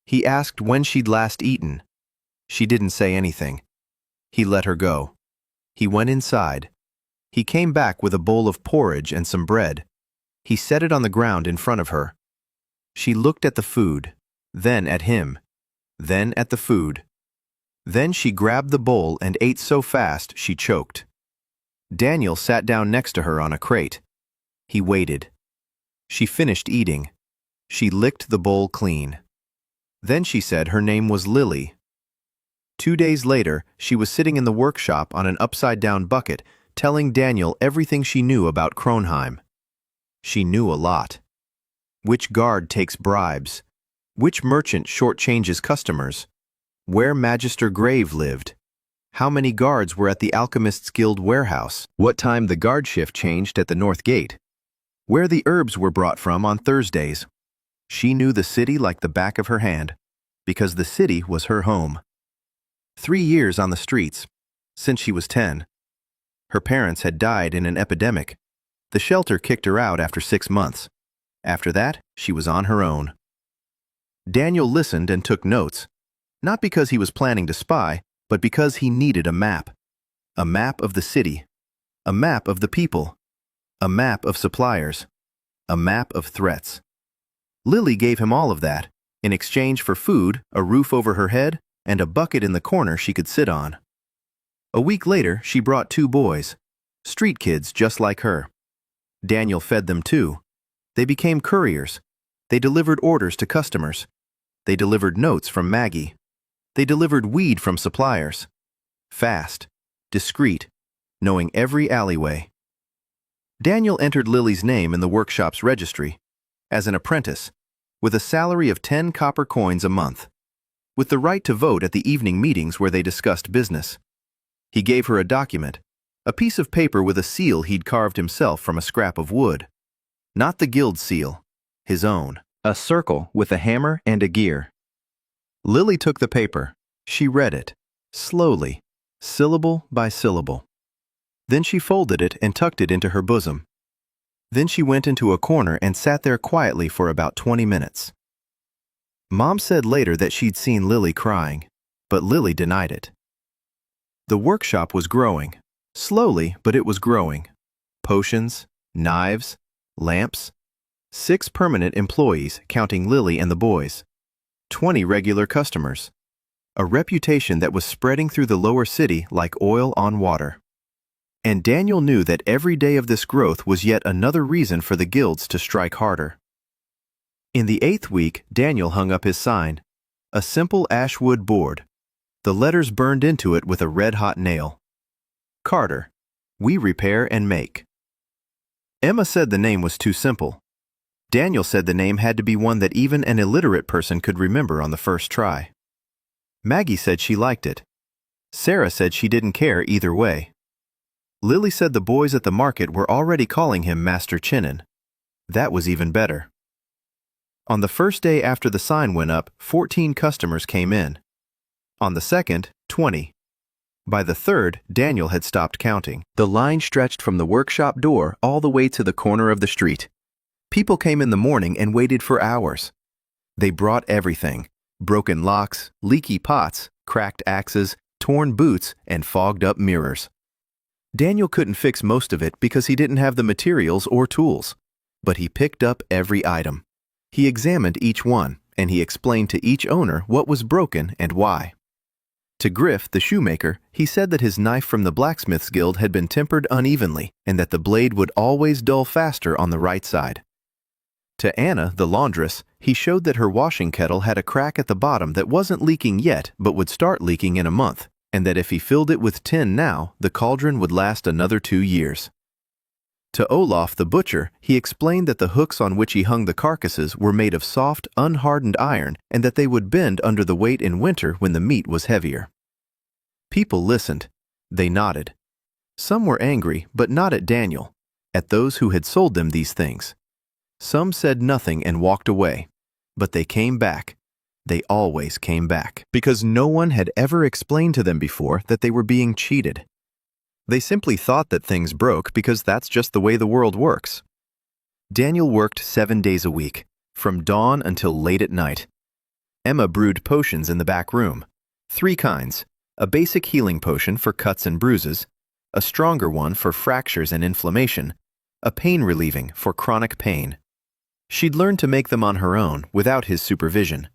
He asked when she'd last eaten. She didn't say anything. He let her go. He went inside. He came back with a bowl of porridge and some bread. He set it on the ground in front of her. She looked at the food, then at him, then at the food. Then she grabbed the bowl and ate so fast she choked. Daniel sat down next to her on a crate. He waited. She finished eating. She licked the bowl clean. Then she said her name was Lily. 2 days later, she was sitting in the workshop on an upside-down bucket, telling Daniel everything she knew about Kronheim. She knew a lot. Which guard takes bribes? Which merchant shortchanges customers? Where Magister Grave lived? How many guards were at the Alchemists Guild warehouse? What time the guard shift changed at the North Gate? Where the herbs were brought from on Thursdays? She knew the city like the back of her hand, because the city was her home. 3 years on the streets, since she was 10. Her parents had died in an epidemic. The shelter kicked her out after 6 months. After that, she was on her own. Daniel listened and took notes, not because he was planning to spy, but because he needed a map. A map of the city. A map of the people. A map of suppliers. A map of threats. Lily gave him all of that, in exchange for food, a roof over her head, and a bucket in the corner she could sit on. A week later, she brought 2 boys, street kids just like her. Daniel fed them too. They became couriers. They delivered orders to customers. They delivered notes from Maggie. They delivered weed from suppliers. Fast, discreet, knowing every alleyway. Daniel entered Lily's name in the workshop's registry as an apprentice, with a salary of 10 copper coins a month, with the right to vote at the evening meetings where they discussed business. He gave her a document, a piece of paper with a seal he'd carved himself from a scrap of wood. Not the guild seal, his own. A circle with a hammer and a gear. Lily took the paper. She read it, slowly, syllable by syllable. Then she folded it and tucked it into her bosom. Then she went into a corner and sat there quietly for about 20 minutes. Mom said later that she'd seen Lily crying, but Lily denied it. The workshop was growing. Slowly, but it was growing. Potions, knives, lamps. 6 permanent employees, counting Lily and the boys. 20 regular customers. A reputation that was spreading through the lower city like oil on water. And Daniel knew that every day of this growth was yet another reason for the guilds to strike harder. In the 8th week, Daniel hung up his sign, a simple ash wood board, the letters burned into it with a red-hot nail. Carter, we repair and make. Emma said the name was too simple. Daniel said the name had to be one that even an illiterate person could remember on the first try. Maggie said she liked it. Sarah said she didn't care either way. Lily said the boys at the market were already calling him Master Chinin. That was even better. On the first day after the sign went up, 14 customers came in. On the second, 20. By the third, Daniel had stopped counting. The line stretched from the workshop door all the way to the corner of the street. People came in the morning and waited for hours. They brought everything: broken locks, leaky pots, cracked axes, torn boots, and fogged-up mirrors. Daniel couldn't fix most of it because he didn't have the materials or tools. But he picked up every item. He examined each one, and he explained to each owner what was broken and why. To Griff, the shoemaker, he said that his knife from the blacksmith's guild had been tempered unevenly and that the blade would always dull faster on the right side. To Anna, the laundress, he showed that her washing kettle had a crack at the bottom that wasn't leaking yet but would start leaking in a month, and that if he filled it with tin now, the cauldron would last another 2 years. To Olaf, the butcher, he explained that the hooks on which he hung the carcasses were made of soft, unhardened iron and that they would bend under the weight in winter when the meat was heavier. People listened. They nodded. Some were angry, but not at Daniel, at those who had sold them these things. Some said nothing and walked away, but they came back. They always came back, because no one had ever explained to them before that they were being cheated. They simply thought that things broke because that's just the way the world works. Daniel worked 7 days a week, from dawn until late at night. Emma brewed potions in the back room. 3 kinds: a basic healing potion for cuts and bruises, a stronger one for fractures and inflammation, a pain-relieving for chronic pain. She'd learned to make them on her own without his supervision.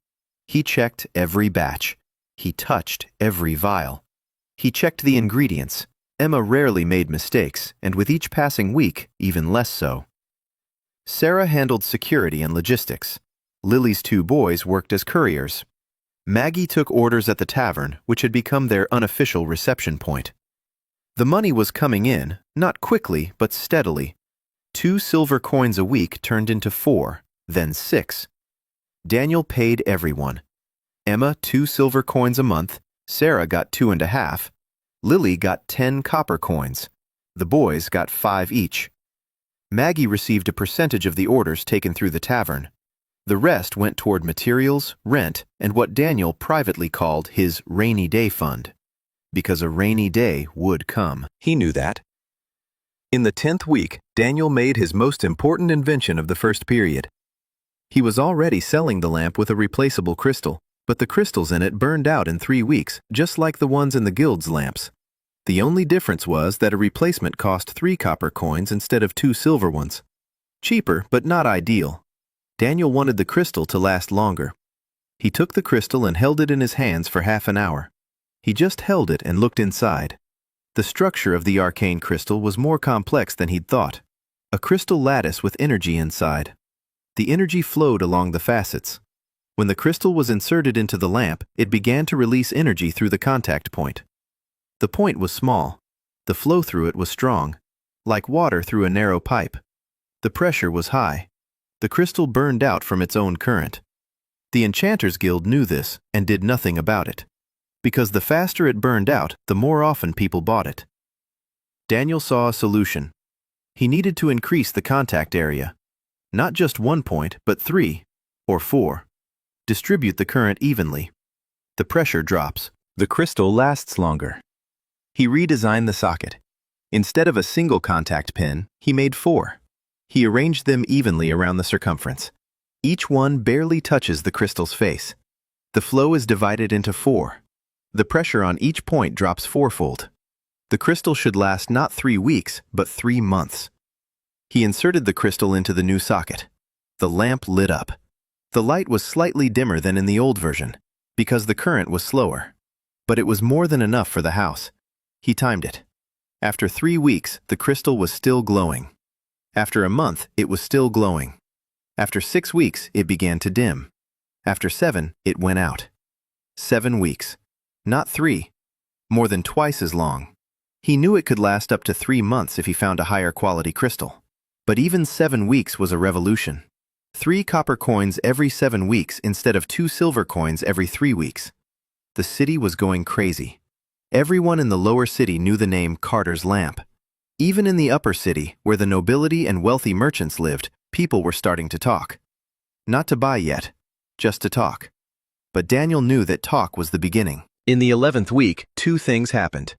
He checked every batch. He touched every vial. He checked the ingredients. Emma rarely made mistakes, and with each passing week, even less so. Sarah handled security and logistics. Lily's 2 boys worked as couriers. Maggie took orders at the tavern, which had become their unofficial reception point. The money was coming in, not quickly, but steadily. 2 silver coins a week turned into 4, then 6. Daniel paid everyone. Emma 2 silver coins a month, Sarah got 2.5, Lily got 10 copper coins. The boys got 5 each. Maggie received a percentage of the orders taken through the tavern. The rest went toward materials, rent, and what Daniel privately called his rainy day fund. Because a rainy day would come. He knew that. In the 10th week, Daniel made his most important invention of the first period. He was already selling the lamp with a replaceable crystal, but the crystals in it burned out in 3 weeks, just like the ones in the guild's lamps. The only difference was that a replacement cost 3 copper coins instead of 2 silver ones. Cheaper, but not ideal. Daniel wanted the crystal to last longer. He took the crystal and held it in his hands for half an hour. He just held it and looked inside. The structure of the arcane crystal was more complex than he'd thought. A crystal lattice with energy inside. The energy flowed along the facets. When the crystal was inserted into the lamp, it began to release energy through the contact point. The point was small. The flow through it was strong, like water through a narrow pipe. The pressure was high. The crystal burned out from its own current. The Enchanters Guild knew this and did nothing about it. Because the faster it burned out, the more often people bought it. Daniel saw a solution. He needed to increase the contact area. Not just 1 point, but 3 or 4. Distribute the current evenly. The pressure drops. The crystal lasts longer. He redesigned the socket. Instead of a single contact pin, he made 4. He arranged them evenly around the circumference. Each one barely touches the crystal's face. The flow is divided into 4. The pressure on each point drops 4-fold. The crystal should last not 3 weeks, but 3 months. He inserted the crystal into the new socket. The lamp lit up. The light was slightly dimmer than in the old version, because the current was slower. But it was more than enough for the house. He timed it. After 3 weeks, the crystal was still glowing. After a month, it was still glowing. After 6 weeks, it began to dim. After 7, it went out. 7 weeks. Not 3. More than twice as long. He knew it could last up to 3 months if he found a higher quality crystal. But even 7 weeks was a revolution. 3 copper coins every 7 weeks instead of 2 silver coins every 3 weeks. The city was going crazy. Everyone in the lower city knew the name Carter's Lamp. Even in the upper city, where the nobility and wealthy merchants lived, people were starting to talk. Not to buy yet, just to talk. But Daniel knew that talk was the beginning. In the 11th week, 2 things happened.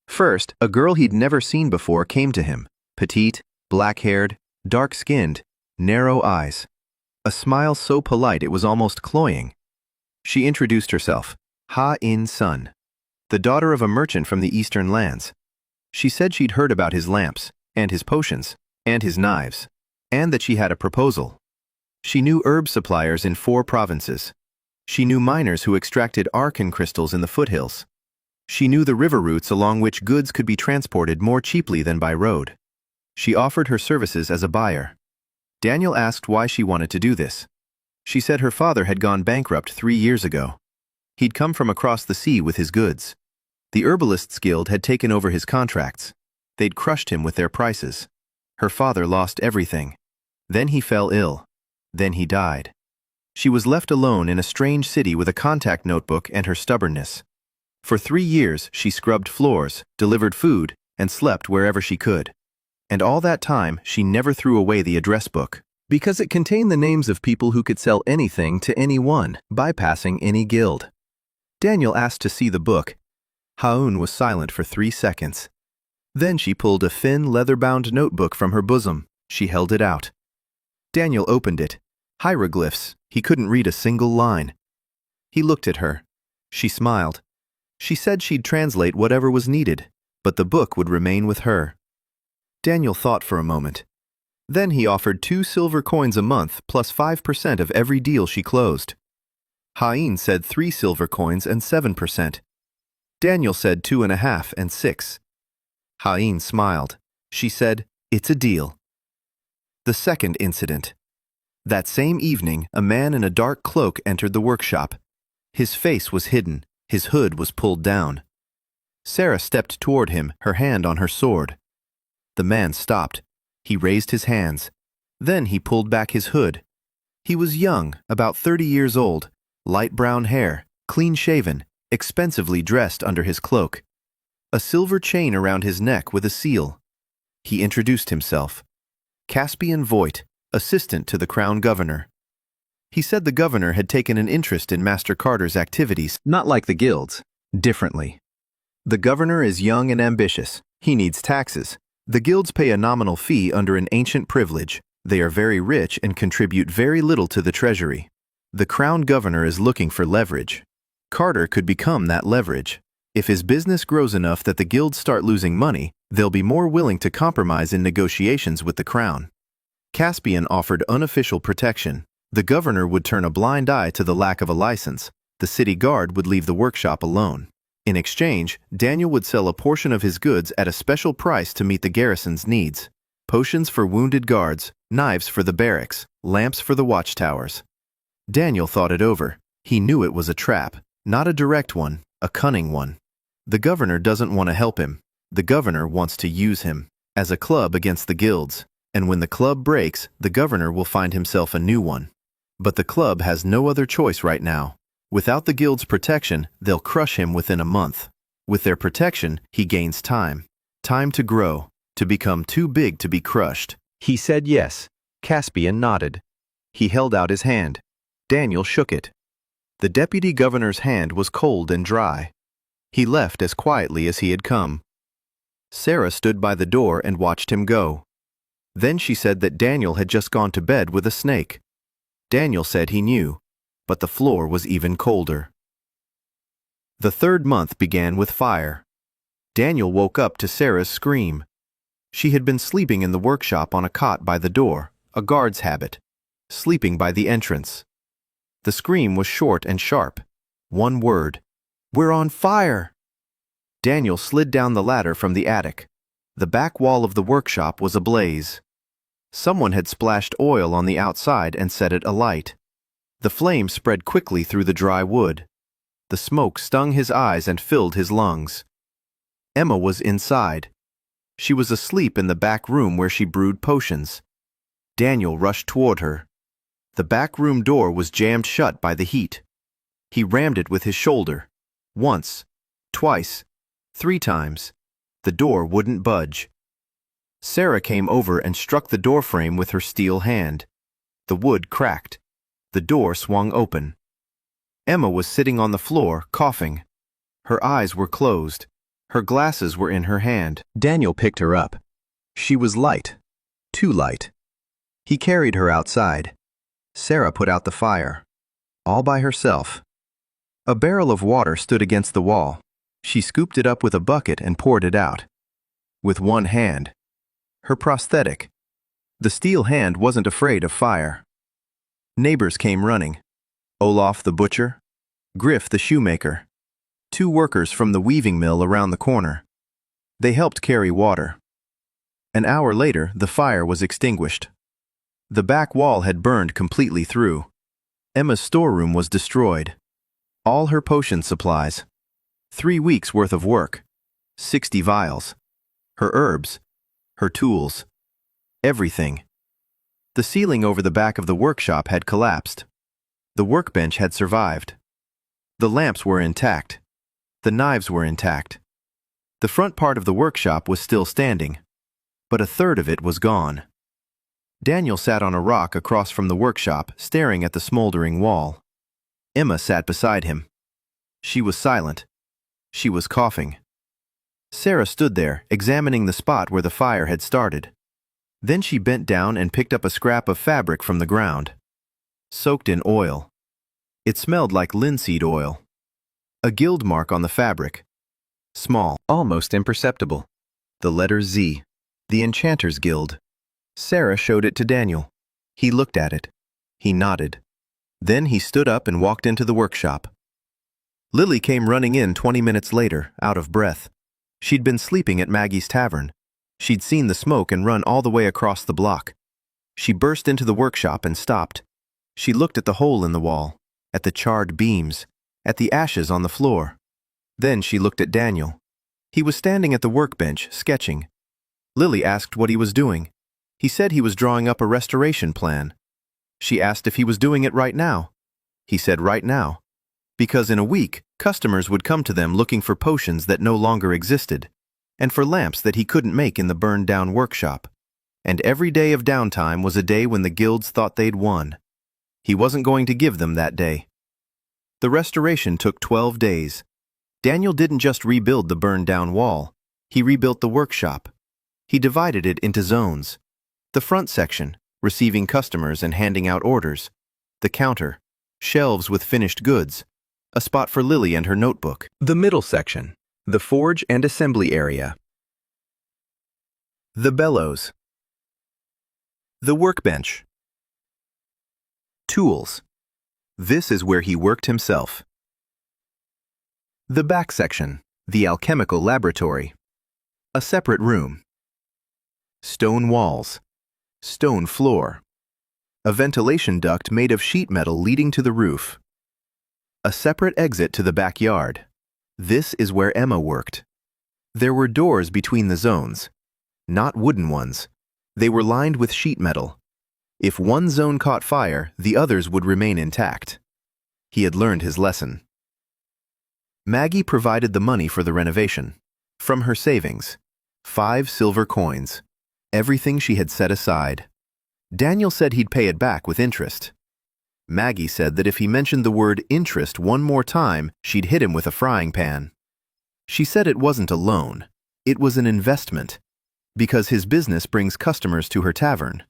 First, a girl he'd never seen before came to him. Petite, black-haired, dark-skinned, narrow eyes. A smile so polite it was almost cloying. She introduced herself, Ha-In Sun, the daughter of a merchant from the eastern lands. She said she'd heard about his lamps, and his potions, and his knives, and that she had a proposal. She knew herb suppliers in 4 provinces. She knew miners who extracted arcane crystals in the foothills. She knew the river routes along which goods could be transported more cheaply than by road. She offered her services as a buyer. Daniel asked why she wanted to do this. She said her father had gone bankrupt 3 years ago. He'd come from across the sea with his goods. The Herbalists Guild had taken over his contracts. They'd crushed him with their prices. Her father lost everything. Then he fell ill. Then he died. She was left alone in a strange city with a contact notebook and her stubbornness. For 3 years, she scrubbed floors, delivered food, and slept wherever she could. And all that time, she never threw away the address book, because it contained the names of people who could sell anything to anyone, bypassing any guild. Daniel asked to see the book. Ha-Un was silent for 3 seconds. Then she pulled a thin, leather-bound notebook from her bosom. She held it out. Daniel opened it. Hieroglyphs. He couldn't read a single line. He looked at her. She smiled. She said she'd translate whatever was needed, but the book would remain with her. Daniel thought for a moment. Then he offered 2 silver coins a month plus 5% of every deal she closed. Ha-In said 3 silver coins and 7%. Daniel said 2.5 and 6. Ha-In smiled. She said, "It's a deal." The second incident. That same evening, a man in a dark cloak entered the workshop. His face was hidden. His hood was pulled down. Sarah stepped toward him, her hand on her sword. The man stopped. He raised his hands. Then he pulled back his hood. He was young, about 30 years old, light brown hair, clean-shaven, expensively dressed under his cloak. A silver chain around his neck with a seal. He introduced himself. Caspian Voigt, assistant to the Crown Governor. He said the governor had taken an interest in Master Carter's activities, not like the guilds, differently. The governor is young and ambitious. He needs taxes. The guilds pay a nominal fee under an ancient privilege. They are very rich and contribute very little to the treasury. The Crown Governor is looking for leverage. Carter could become that leverage. If his business grows enough that the guilds start losing money, they'll be more willing to compromise in negotiations with the Crown. Caspian offered unofficial protection. The governor would turn a blind eye to the lack of a license. The city guard would leave the workshop alone. In exchange, Daniel would sell a portion of his goods at a special price to meet the garrison's needs. Potions for wounded guards, knives for the barracks, lamps for the watchtowers. Daniel thought it over. He knew it was a trap, not a direct one, a cunning one. The governor doesn't want to help him. The governor wants to use him as a club against the guilds. And when the club breaks, the governor will find himself a new one. But the club has no other choice right now. Without the guild's protection, they'll crush him within a month. With their protection, he gains time. Time to grow, to become too big to be crushed. He said yes. Caspian nodded. He held out his hand. Daniel shook it. The deputy governor's hand was cold and dry. He left as quietly as he had come. Sarah stood by the door and watched him go. Then she said that Daniel had just gone to bed with a snake. Daniel said he knew, but the floor was even colder. The third month began with fire. Daniel woke up to Sarah's scream. She had been sleeping in the workshop on a cot by the door, a guard's habit, sleeping by the entrance. The scream was short and sharp. One word. "We're on fire!" Daniel slid down the ladder from the attic. The back wall of the workshop was ablaze. Someone had splashed oil on the outside and set it alight. The flame spread quickly through the dry wood. The smoke stung his eyes and filled his lungs. Emma was inside. She was asleep in the back room where she brewed potions. Daniel rushed toward her. The back room door was jammed shut by the heat. He rammed it with his shoulder. Once, twice, 3 times. The door wouldn't budge. Sarah came over and struck the doorframe with her steel hand. The wood cracked. The door swung open. Emma was sitting on the floor, coughing. Her eyes were closed. Her glasses were in her hand. Daniel picked her up. She was light. Too light. He carried her outside. Sarah put out the fire. All by herself. A barrel of water stood against the wall. She scooped it up with a bucket and poured it out. With one hand. Her prosthetic. The steel hand wasn't afraid of fire. Neighbors came running. Olaf the butcher. Griff the shoemaker. 2 workers from the weaving mill around the corner. They helped carry water. An hour later, the fire was extinguished. The back wall had burned completely through. Emma's storeroom was destroyed. All her potion supplies. 3 weeks' worth of work. 60 vials. Her herbs. Her tools. Everything. The ceiling over the back of the workshop had collapsed. The workbench had survived. The lamps were intact. The knives were intact. The front part of the workshop was still standing, but a third of it was gone. Daniel sat on a rock across from the workshop, staring at the smoldering wall. Emma sat beside him. She was silent. She was coughing. Sarah stood there, examining the spot where the fire had started. Then she bent down and picked up a scrap of fabric from the ground. Soaked in oil. It smelled like linseed oil. A guild mark on the fabric. Small, almost imperceptible. The letter Z. The Enchanters Guild. Sarah showed it to Daniel. He looked at it. He nodded. Then he stood up and walked into the workshop. Lily came running in 20 minutes later, out of breath. She'd been sleeping at Maggie's tavern. She'd seen the smoke and run all the way across the block. She burst into the workshop and stopped. She looked at the hole in the wall, at the charred beams, at the ashes on the floor. Then she looked at Daniel. He was standing at the workbench, sketching. Lily asked what he was doing. He said he was drawing up a restoration plan. She asked if he was doing it right now. He said right now. Because in a week, customers would come to them looking for potions that no longer existed, and for lamps that he couldn't make in the burned-down workshop. And every day of downtime was a day when the guilds thought they'd won. He wasn't going to give them that day. The restoration took 12 days. Daniel didn't just rebuild the burned-down wall. He rebuilt the workshop. He divided it into zones. The front section, receiving customers and handing out orders. The counter, shelves with finished goods. A spot for Lily and her notebook. The middle section, the forge and assembly area. The bellows. The workbench. Tools. This is where he worked himself. The back section, the alchemical laboratory. A separate room. Stone walls. Stone floor. A ventilation duct made of sheet metal leading to the roof. A separate exit to the backyard. This is where Emma worked. There were doors between the zones. Not wooden ones. They were lined with sheet metal. If one zone caught fire, the others would remain intact. He had learned his lesson. Maggie provided the money for the renovation. From her savings. 5 silver coins. Everything she had set aside. Daniel said he'd pay it back with interest. Maggie said that if he mentioned the word interest one more time, she'd hit him with a frying pan. She said it wasn't a loan. It was an investment. Because his business brings customers to her tavern.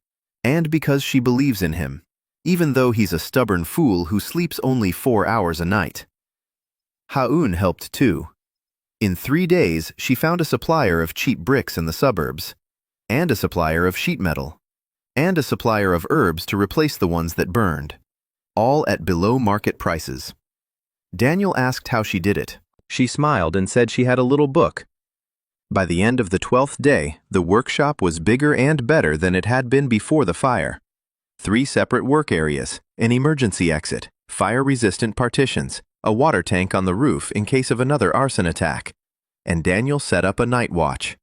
And because she believes in him, even though he's a stubborn fool who sleeps only 4 hours a night. Ha-eun helped too. In 3 days, she found a supplier of cheap bricks in the suburbs, and a supplier of sheet metal, and a supplier of herbs to replace the ones that burned, all at below market prices. Daniel asked how she did it. She smiled and said she had a little book. By the end of the 12th day, the workshop was bigger and better than it had been before the fire. 3 separate work areas, an emergency exit, fire-resistant partitions, a water tank on the roof in case of another arson attack, and Daniel set up a night watch.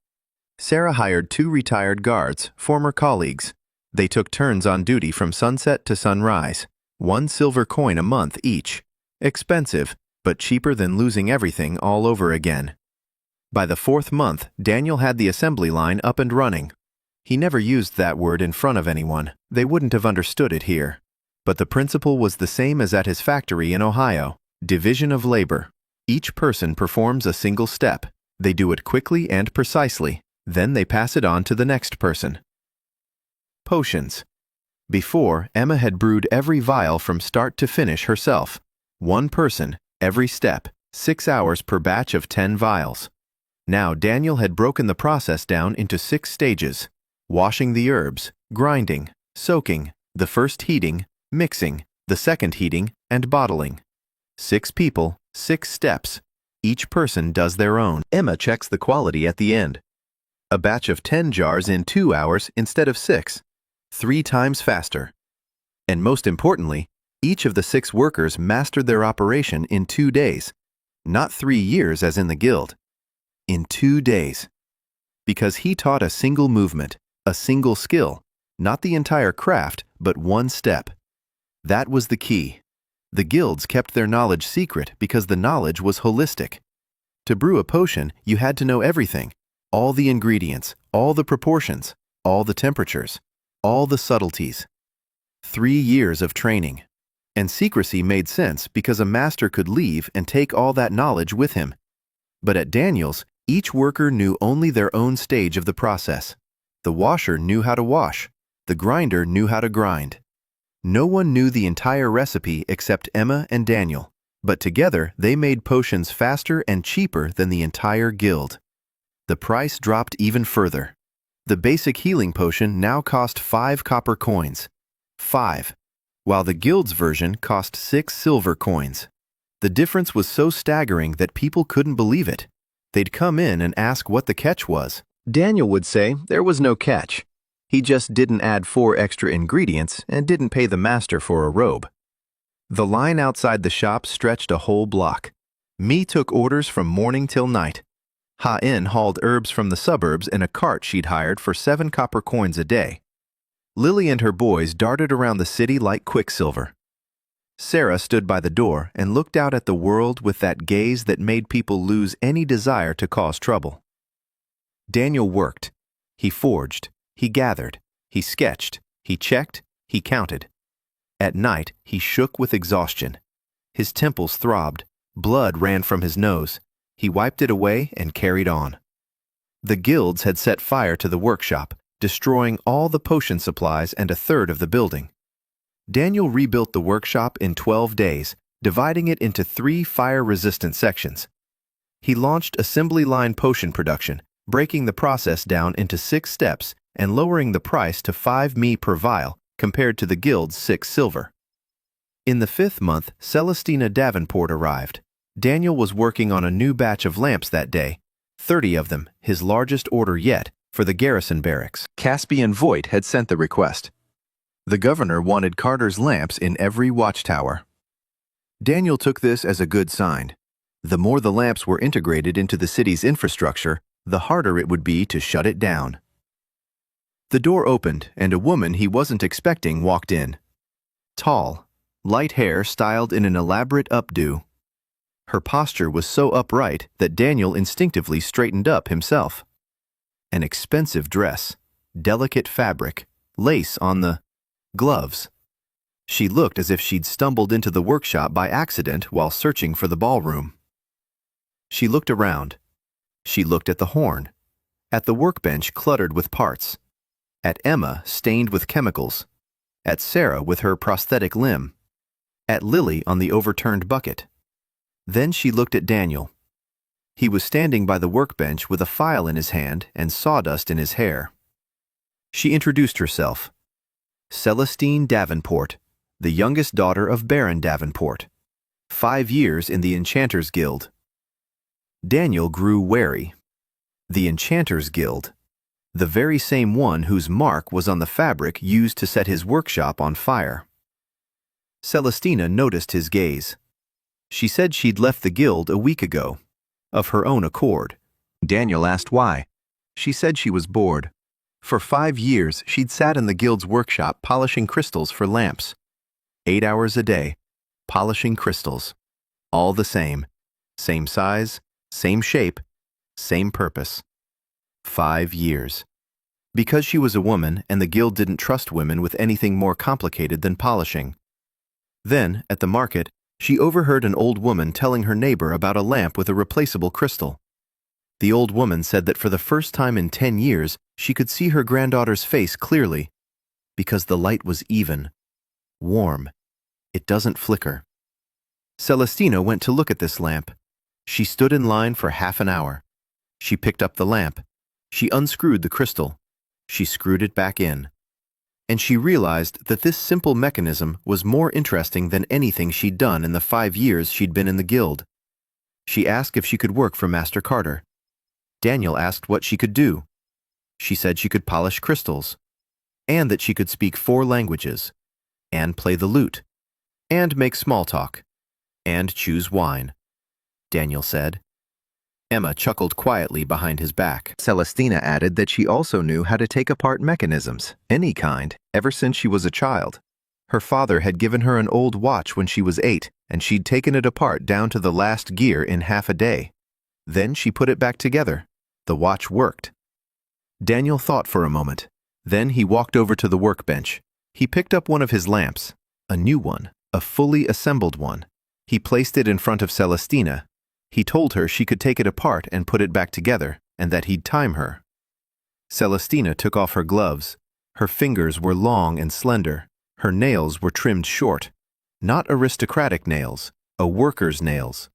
Sarah hired 2 retired guards, former colleagues. They took turns on duty from sunset to sunrise, 1 silver coin a month each. Expensive, but cheaper than losing everything all over again. By the 4th month, Daniel had the assembly line up and running. He never used that word in front of anyone. They wouldn't have understood it here. But the principle was the same as at his factory in Ohio. Division of labor. Each person performs a single step. They do it quickly and precisely. Then they pass it on to the next person. Potions. Before, Emma had brewed every vial from start to finish herself. 1 person, every step, 6 hours per batch of 10 vials. Now Daniel had broken the process down into 6 stages. Washing the herbs, grinding, soaking, the first heating, mixing, the second heating, and bottling. 6 people, 6 steps. Each person does their own. Emma checks the quality at the end. A batch of 10 jars in 2 hours instead of 6. 3 times faster. And most importantly, each of the 6 workers mastered their operation in 2 days. Not 3 years as in the guild. In 2 days. Because he taught a single movement, a single skill, not the entire craft, but 1 step. That was the key. The guilds kept their knowledge secret because the knowledge was holistic. To brew a potion, you had to know everything. All the ingredients, all the proportions, all the temperatures, all the subtleties. 3 years of training. And secrecy made sense because a master could leave and take all that knowledge with him. But at Daniel's, each worker knew only their own stage of the process. The washer knew how to wash. The grinder knew how to grind. No one knew the entire recipe except Emma and Daniel, but together they made potions faster and cheaper than the entire guild. The price dropped even further. The basic healing potion now cost 5 copper coins. 5. While the guild's version cost 6 silver coins. The difference was so staggering that people couldn't believe it. They'd come in and ask what the catch was. Daniel would say there was no catch. He just didn't add 4 extra ingredients and didn't pay the master for a robe. The line outside the shop stretched a whole block. Mi took orders from morning till night. Ha-in hauled herbs from the suburbs in a cart she'd hired for 7 copper coins a day. Lily and her boys darted around the city like quicksilver. Sarah stood by the door and looked out at the world with that gaze that made people lose any desire to cause trouble. Daniel worked. He forged. He gathered. He sketched. He checked. He counted. At night, he shook with exhaustion. His temples throbbed. Blood ran from his nose. He wiped it away and carried on. The guilds had set fire to the workshop, destroying all the potion supplies and a third of the building. Daniel rebuilt the workshop in 12 days, dividing it into 3 fire-resistant sections. He launched assembly line potion production, breaking the process down into 6 steps and lowering the price to 5 mi per vial compared to the guild's 6 silver. In the 5th month, Celestina Davenport arrived. Daniel was working on a new batch of lamps that day, 30 of them, his largest order yet, for the garrison barracks. Caspian Voigt had sent the request. The governor wanted Carter's lamps in every watchtower. Daniel took this as a good sign. The more the lamps were integrated into the city's infrastructure, the harder it would be to shut it down. The door opened, and a woman he wasn't expecting walked in. Tall, light hair styled in an elaborate updo. Her posture was so upright that Daniel instinctively straightened up himself. An expensive dress, delicate fabric, lace on the gloves. She looked as if she'd stumbled into the workshop by accident while searching for the ballroom. She looked around. She looked at the horn, at the workbench cluttered with parts, at Emma stained with chemicals, at Sarah with her prosthetic limb, at Lily on the overturned bucket. Then she looked at Daniel. He was standing by the workbench with a file in his hand and sawdust in his hair. She introduced herself. Celestine Davenport, the youngest daughter of Baron Davenport. 5 years in the Enchanters Guild. Daniel grew wary. The Enchanters Guild. The very same one whose mark was on the fabric used to set his workshop on fire. Celestina noticed his gaze. She said she'd left the guild a week ago, of her own accord. Daniel asked why. She said she was bored. For 5 years, she'd sat in the guild's workshop polishing crystals for lamps. 8 hours a day, polishing crystals. All the same. Same size, same shape, same purpose. 5 years. Because she was a woman and the guild didn't trust women with anything more complicated than polishing. Then, at the market, she overheard an old woman telling her neighbor about a lamp with a replaceable crystal. The old woman said that for the first time in 10 years, she could see her granddaughter's face clearly, because the light was even, warm. It doesn't flicker. Celestina went to look at this lamp. She stood in line for half an hour. She picked up the lamp. She unscrewed the crystal. She screwed it back in. And she realized that this simple mechanism was more interesting than anything she'd done in the 5 years she'd been in the guild. She asked if she could work for Master Carter. Daniel asked what she could do. She said she could polish crystals, and that she could speak 4 languages, and play the lute, and make small talk, and choose wine. Daniel said. Emma chuckled quietly behind his back. Celestina added that she also knew how to take apart mechanisms, any kind, ever since she was a child. Her father had given her an old watch when she was 8, and she'd taken it apart down to the last gear in half a day. Then she put it back together. The watch worked. Daniel thought for a moment. Then he walked over to the workbench. He picked up one of his lamps, a new one, a fully assembled one. He placed it in front of Celestina. He told her she could take it apart and put it back together, and that he'd time her. Celestina took off her gloves. Her fingers were long and slender. Her nails were trimmed short. Not aristocratic nails, a worker's nails.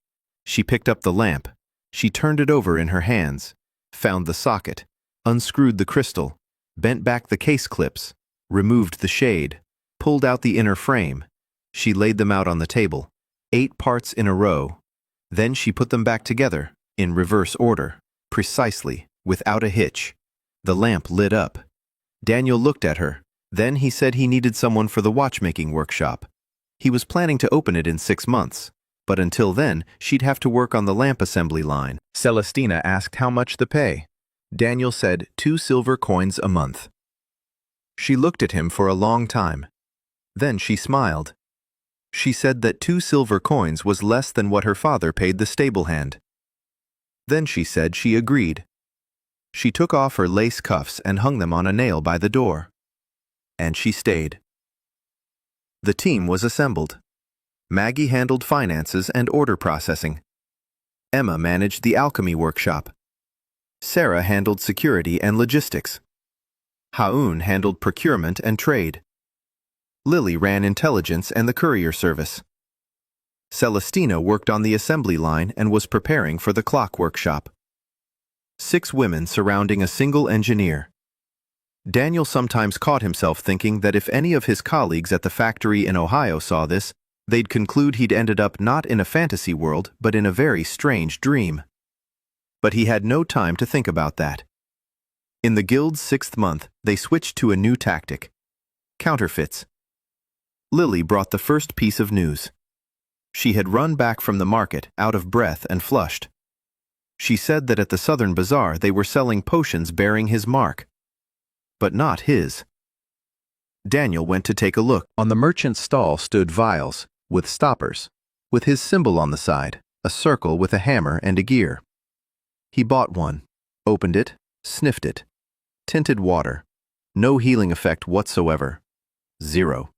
She picked up the lamp. She turned it over in her hands, found the socket, unscrewed the crystal, bent back the case clips, removed the shade, pulled out the inner frame. She laid them out on the table, 8 parts in a row. Then she put them back together, in reverse order, precisely, without a hitch. The lamp lit up. Daniel looked at her. Then he said he needed someone for the watchmaking workshop. He was planning to open it in 6 months, but until then, she'd have to work on the lamp assembly line. Celestina asked how much the pay. Daniel said 2 silver coins a month. She looked at him for a long time. Then she smiled. She said that 2 silver coins was less than what her father paid the stable hand. Then she said she agreed. She took off her lace cuffs and hung them on a nail by the door. And she stayed. The team was assembled. Maggie handled finances and order processing. Emma managed the alchemy workshop. Sarah handled security and logistics. Haun handled procurement and trade. Lily ran intelligence and the courier service. Celestina worked on the assembly line and was preparing for the clock workshop. 6 women surrounding a single engineer. Daniel sometimes caught himself thinking that if any of his colleagues at the factory in Ohio saw this, They'd conclude he'd ended up not in a fantasy world, but in a very strange dream. But he had no time to think about that. In the guild's 6th month, they switched to a new tactic: counterfeits. Lily brought the first piece of news. She had run back from the market, out of breath and flushed. She said that at the Southern Bazaar they were selling potions bearing his mark. But not his. Daniel went to take a look. On the merchant's stall stood vials, with stoppers, with his symbol on the side, a circle with a hammer and a gear. He bought one, opened it, sniffed it. Tinted water. No healing effect whatsoever. 0.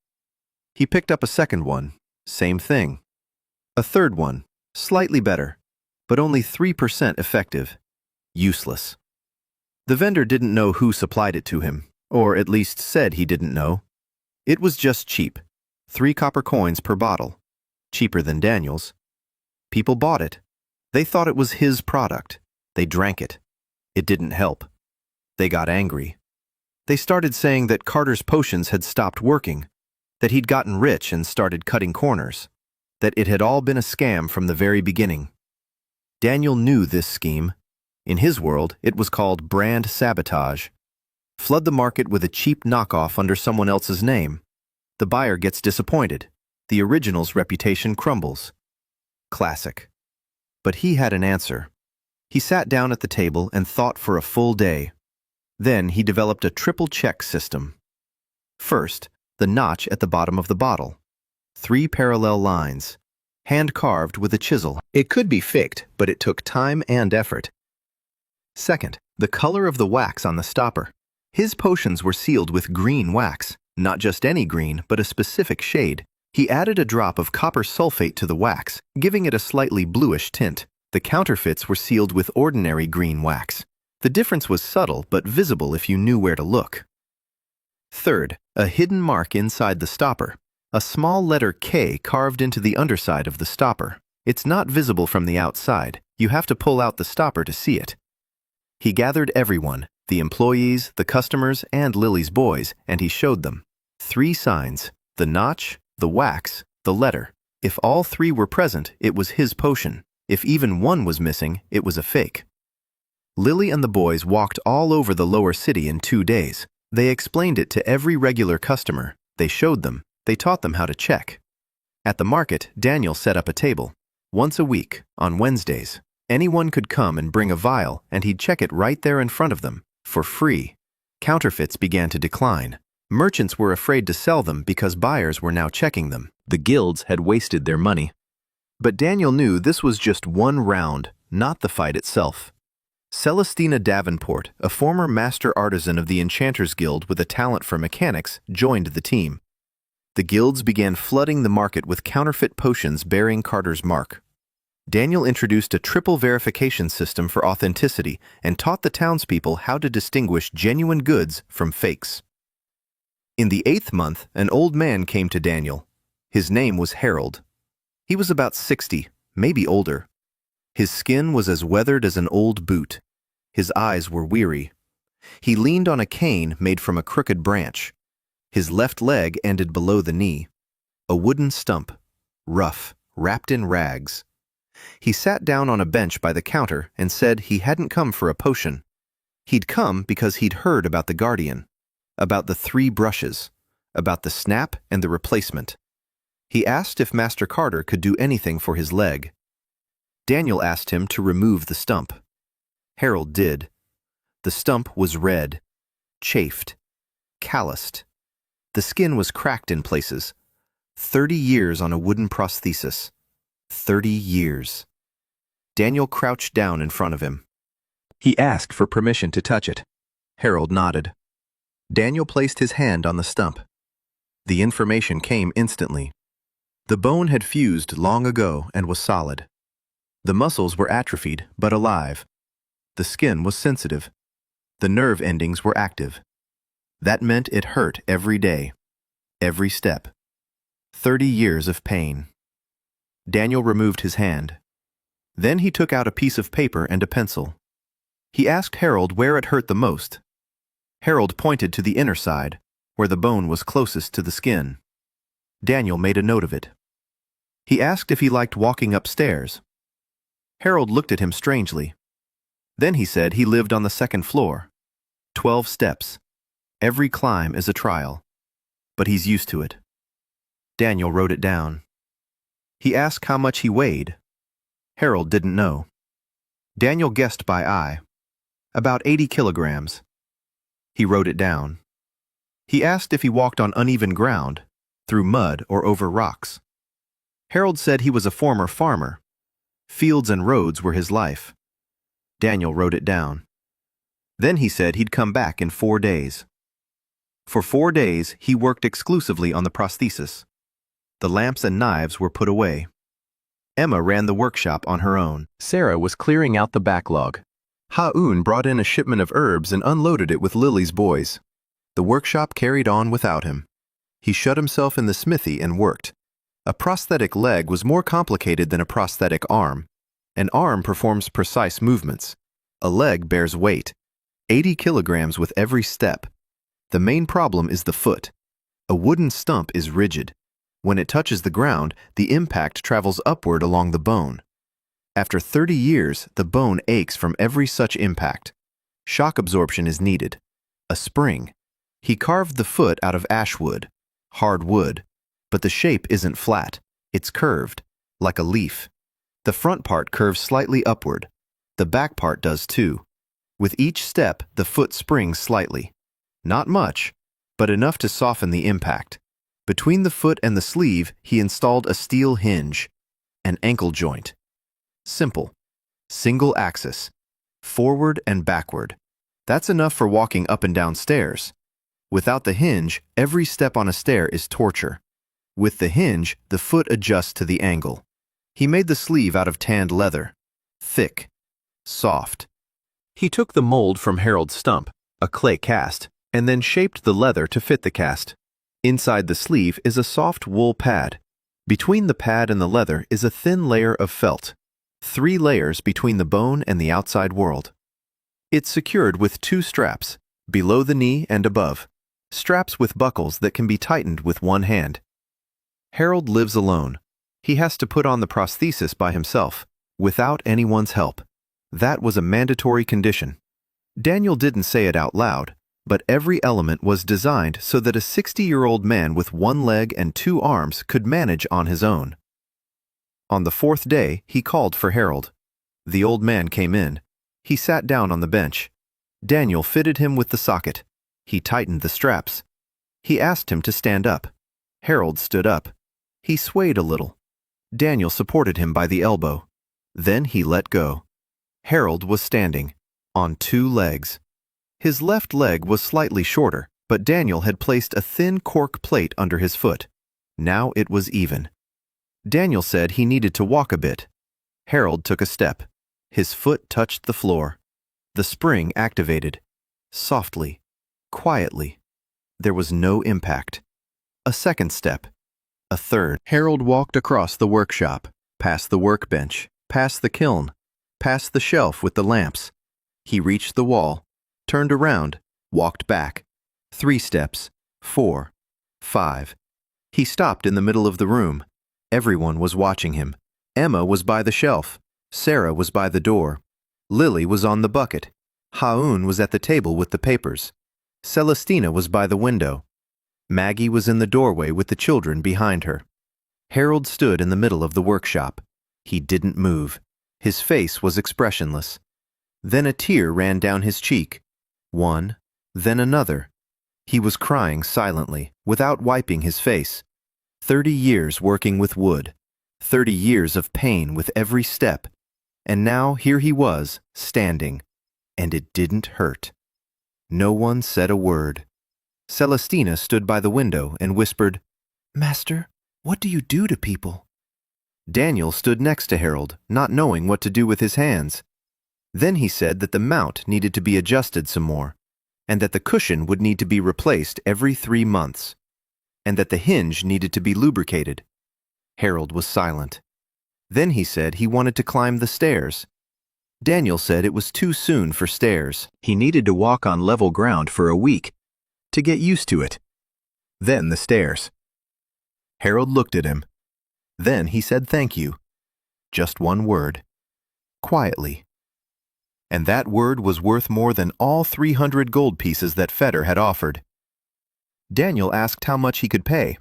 He picked up a second one. Same thing. A third one. Slightly better, but only 3% effective. Useless. The vendor didn't know who supplied it to him, or at least said he didn't know. It was just cheap. 3 copper coins per bottle. Cheaper than Daniel's. People bought it. They thought it was his product. They drank it. It didn't help. They got angry. They started saying that Carter's potions had stopped working, that he'd gotten rich and started cutting corners, that it had all been a scam from the very beginning. Daniel knew this scheme. In his world, it was called brand sabotage. Flood the market with a cheap knockoff under someone else's name. The buyer gets disappointed. The original's reputation crumbles. Classic. But he had an answer. He sat down at the table and thought for a full day. Then he developed a triple check system. First, the notch at the bottom of the bottle. 3 parallel lines, hand-carved with a chisel. It could be faked, but it took time and effort. Second, the color of the wax on the stopper. His potions were sealed with green wax, not just any green, but a specific shade. He added a drop of copper sulfate to the wax, giving it a slightly bluish tint. The counterfeits were sealed with ordinary green wax. The difference was subtle but visible if you knew where to look. Third, a hidden mark inside the stopper. A small letter K carved into the underside of the stopper. It's not visible from the outside. You have to pull out the stopper to see it. He gathered everyone, the employees, the customers, and Lily's boys, and he showed them. 3 signs: the notch, the wax, the letter. If all 3 were present, it was his potion. If even one was missing, it was a fake. Lily and the boys walked all over the lower city in 2 days. They explained it to every regular customer. They showed them. They taught them how to check. At the market, Daniel set up a table. Once a week, on Wednesdays, anyone could come and bring a vial, and he'd check it right there in front of them, for free. Counterfeits began to decline. Merchants were afraid to sell them because buyers were now checking them. The guilds had wasted their money. But Daniel knew this was just one round, not the fight itself. Celestina Davenport, a former master artisan of the Enchanters Guild with a talent for mechanics, joined the team. The guilds began flooding the market with counterfeit potions bearing Carter's mark. Daniel introduced a triple verification system for authenticity and taught the townspeople how to distinguish genuine goods from fakes. In the 8th month, an old man came to Daniel. His name was Harold. He was about 60, maybe older. His skin was as weathered as an old boot. His eyes were weary. He leaned on a cane made from a crooked branch. His left leg ended below the knee. A wooden stump, rough, wrapped in rags. He sat down on a bench by the counter and said he hadn't come for a potion. He'd come because he'd heard about the Guardian, about the 3 brushes, about the snap and the replacement. He asked if Master Carter could do anything for his leg. Daniel asked him to remove the stump. Harold did. The stump was red, chafed, calloused. The skin was cracked in places. 30 years on a wooden prosthesis. 30 years. Daniel crouched down in front of him. He asked for permission to touch it. Harold nodded. Daniel placed his hand on the stump. The information came instantly. The bone had fused long ago and was solid. The muscles were atrophied, but alive. The skin was sensitive. The nerve endings were active. That meant it hurt every day, every step. 30 years of pain. Daniel removed his hand. Then he took out a piece of paper and a pencil. He asked Harold where it hurt the most. Harold pointed to the inner side, where the bone was closest to the skin. Daniel made a note of it. He asked if he liked walking upstairs. Harold looked at him strangely. Then he said he lived on the second floor. 12 steps. Every climb is a trial. But he's used to it. Daniel wrote it down. He asked how much he weighed. Harold didn't know. Daniel guessed by eye. About 80 kilograms. He wrote it down. He asked if he walked on uneven ground, through mud or over rocks. Harold said he was a former farmer. Fields and roads were his life. Daniel wrote it down. Then he said he'd come back in 4 days. For 4 days, he worked exclusively on the prosthesis. The lamps and knives were put away. Emma ran the workshop on her own. Sarah was clearing out the backlog. Ha-un brought in a shipment of herbs and unloaded it with Lily's boys. The workshop carried on without him. He shut himself in the smithy and worked. A prosthetic leg was more complicated than a prosthetic arm. An arm performs precise movements. A leg bears weight, 80 kilograms with every step. The main problem is the foot. A wooden stump is rigid. When it touches the ground, the impact travels upward along the bone. After 30 years, the bone aches from every such impact. Shock absorption is needed. A spring. He carved the foot out of ash wood, hard wood, but the shape isn't flat. It's curved, like a leaf. The front part curves slightly upward. The back part does too. With each step, the foot springs slightly. Not much, but enough to soften the impact. Between the foot and the sleeve, he installed a steel hinge, an ankle joint. Simple. Single axis. Forward and backward. That's enough for walking up and down stairs. Without the hinge, every step on a stair is torture. With the hinge, the foot adjusts to the angle. He made the sleeve out of tanned leather. Thick. Soft. He took the mold from Harold's stump, a clay cast, and then shaped the leather to fit the cast. Inside the sleeve is a soft wool pad. Between the pad and the leather is a thin layer of felt. 3 layers between the bone and the outside world. It's secured with 2 straps, below the knee and above. Straps with buckles that can be tightened with one hand. Harold lives alone. He has to put on the prosthesis by himself, without anyone's help. That was a mandatory condition. Daniel didn't say it out loud, but every element was designed so that a 60-year-old man with 1 leg and 2 arms could manage on his own. On the 4th day, he called for Harold. The old man came in. He sat down on the bench. Daniel fitted him with the socket. He tightened the straps. He asked him to stand up. Harold stood up. He swayed a little. Daniel supported him by the elbow. Then he let go. Harold was standing, on 2 legs. His left leg was slightly shorter, but Daniel had placed a thin cork plate under his foot. Now it was even. Daniel said he needed to walk a bit. Harold took a step. His foot touched the floor. The spring activated. Softly, quietly. There was no impact. A second step. A third. Harold walked across the workshop, past the workbench, past the kiln, past the shelf with the lamps. He reached the wall, turned around, walked back. 3 steps, 4, 5. He stopped in the middle of the room. Everyone was watching him. Emma was by the shelf. Sarah was by the door. Lily was on the bucket. Ha-un was at the table with the papers. Celestina was by the window. Maggie was in the doorway with the children behind her. Harold stood in the middle of the workshop. He didn't move. His face was expressionless. Then a tear ran down his cheek. One, then another. He was crying silently, without wiping his face. 30 years working with wood. 30 years of pain with every step. And now here he was, standing. And it didn't hurt. No one said a word. Celestina stood by the window and whispered, "Master, what do you do to people?" Daniel stood next to Harold, not knowing what to do with his hands. Then he said that the mount needed to be adjusted some more, and that the cushion would need to be replaced every 3 months, and that the hinge needed to be lubricated. Harold was silent. Then he said he wanted to climb the stairs. Daniel said it was too soon for stairs. He needed to walk on level ground for a week, to get used to it. Then the stairs. Harold looked at him. Then he said thank you. Just one word. Quietly. And that word was worth more than all 300 gold pieces that Feder had offered. Daniel asked how much he could pay.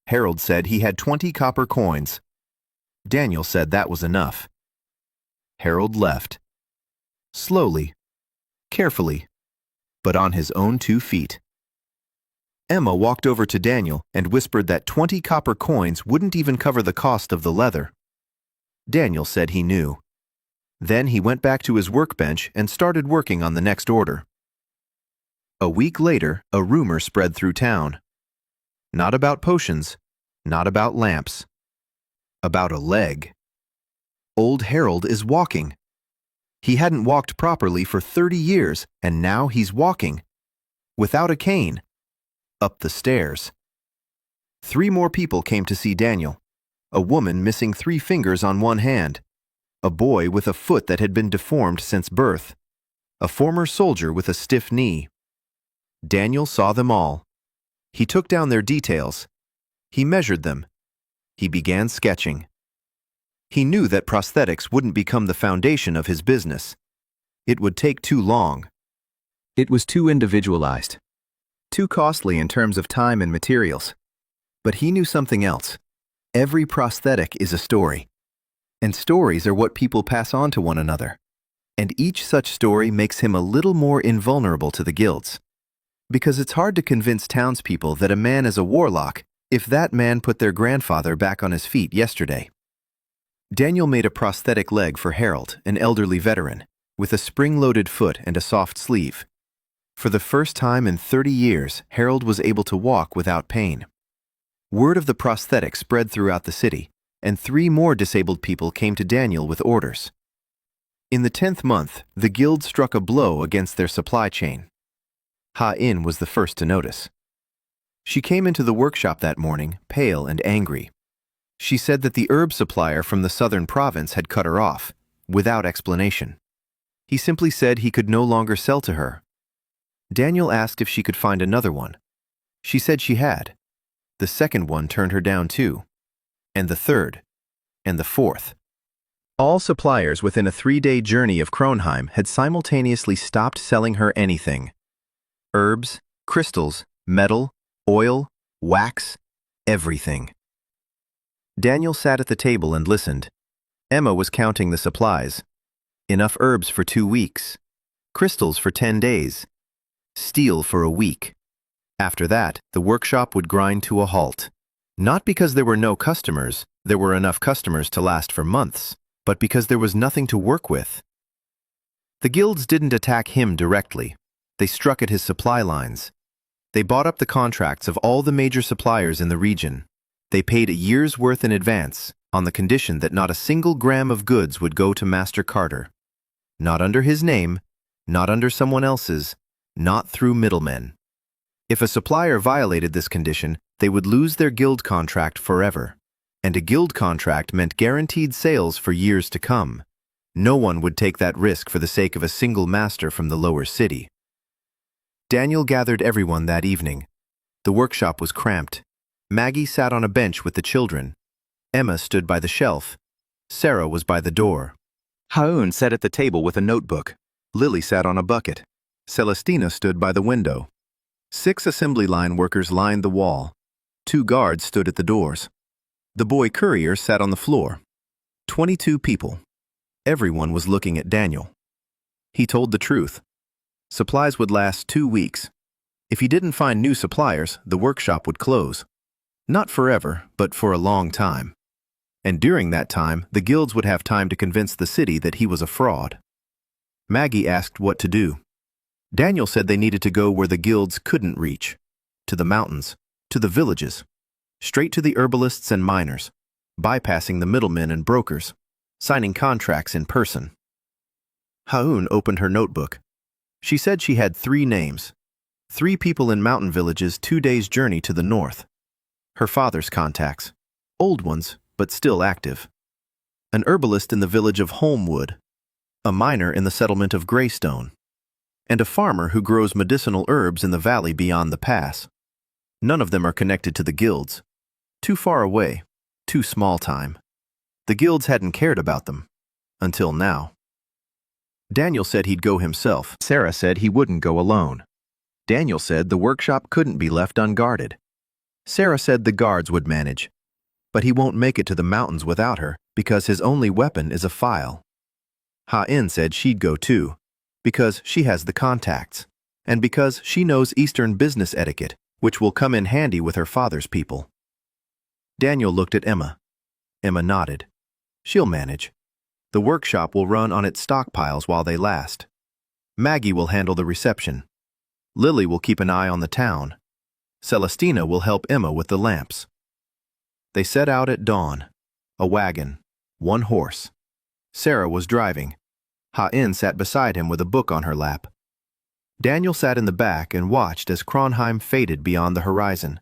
Harold said he had 20 copper coins. Daniel said that was enough. Harold left. Slowly, carefully, but on his own 2 feet. Emma walked over to Daniel and whispered that 20 copper coins wouldn't even cover the cost of the leather. Daniel said he knew. Then he went back to his workbench and started working on the next order. A week later, a rumor spread through town. Not about potions, not about lamps. About a leg. Old Harold is walking. He hadn't walked properly for 30 years, and now he's walking. Without a cane. Up the stairs. 3 more people came to see Daniel. A woman missing 3 fingers on one hand. A boy with a foot that had been deformed since birth. A former soldier with a stiff knee. Daniel saw them all. He took down their details. He measured them. He began sketching. He knew that prosthetics wouldn't become the foundation of his business. It would take too long. It was too individualized. Too costly in terms of time and materials. But he knew something else. Every prosthetic is a story. And stories are what people pass on to one another. And each such story makes him a little more invulnerable to the guilds. Because it's hard to convince townspeople that a man is a warlock if that man put their grandfather back on his feet yesterday. Daniel made a prosthetic leg for Harold, an elderly veteran, with a spring-loaded foot and a soft sleeve. For the first time in 30 years, Harold was able to walk without pain. Word of the prosthetic spread throughout the city, and 3 more disabled people came to Daniel with orders. In the 10th month, the guild struck a blow against their supply chain. Ha-In was the first to notice. She came into the workshop that morning, pale and angry. She said that the herb supplier from the southern province had cut her off, without explanation. He simply said he could no longer sell to her. Daniel asked if she could find another one. She said she had. The second one turned her down too. And the third. And the fourth. All suppliers within a 3-day journey of Kronheim had simultaneously stopped selling her anything. Herbs, crystals, metal, oil, wax, everything. Daniel sat at the table and listened. Emma was counting the supplies. Enough herbs for 2 weeks. Crystals for 10 days. Steel for a week. After that, the workshop would grind to a halt. Not because there were no customers, there were enough customers to last for months, but because there was nothing to work with. The guilds didn't attack him directly. They struck at his supply lines. They bought up the contracts of all the major suppliers in the region. They paid a year's worth in advance, on the condition that not a single gram of goods would go to Master Carter. Not under his name, not under someone else's, not through middlemen. If a supplier violated this condition, they would lose their guild contract forever. And a guild contract meant guaranteed sales for years to come. No one would take that risk for the sake of a single master from the lower city. Daniel gathered everyone that evening. The workshop was cramped. Maggie sat on a bench with the children. Emma stood by the shelf. Sarah was by the door. Ha-In sat at the table with a notebook. Lily sat on a bucket. Celestina stood by the window. 6 assembly line workers lined the wall. 2 guards stood at the doors. The boy courier sat on the floor. 22 people. Everyone was looking at Daniel. He told the truth. Supplies would last 2 weeks. If he didn't find new suppliers, the workshop would close. Not forever, but for a long time. And during that time, the guilds would have time to convince the city that he was a fraud. Maggie asked what to do. Daniel said they needed to go where the guilds couldn't reach. To the mountains, to the villages, straight to the herbalists and miners, bypassing the middlemen and brokers, signing contracts in person. Ha-In opened her notebook. She said she had 3 names. 3 people in mountain villages 2 days' journey to the north. Her father's contacts. Old ones, but still active. An herbalist in the village of Holmwood. A miner in the settlement of Greystone. And a farmer who grows medicinal herbs in the valley beyond the pass. None of them are connected to the guilds. Too far away. too small time. The guilds hadn't cared about them. Until now. Daniel said he'd go himself. Sarah said he wouldn't go alone. Daniel said the workshop couldn't be left unguarded. Sarah said the guards would manage. But he won't make it to the mountains without her because his only weapon is a file. Ha-In said she'd go too, because she has the contacts, and because she knows Eastern business etiquette, which will come in handy with her father's people. Daniel looked at Emma. Emma nodded. She'll manage. The workshop will run on its stockpiles while they last. Maggie will handle the reception. Lily will keep an eye on the town. Celestina will help Emma with the lamps. They set out at dawn. A wagon, one horse. Sarah was driving. Ha-In sat beside him with a book on her lap. Daniel sat in the back and watched as Kronheim faded beyond the horizon.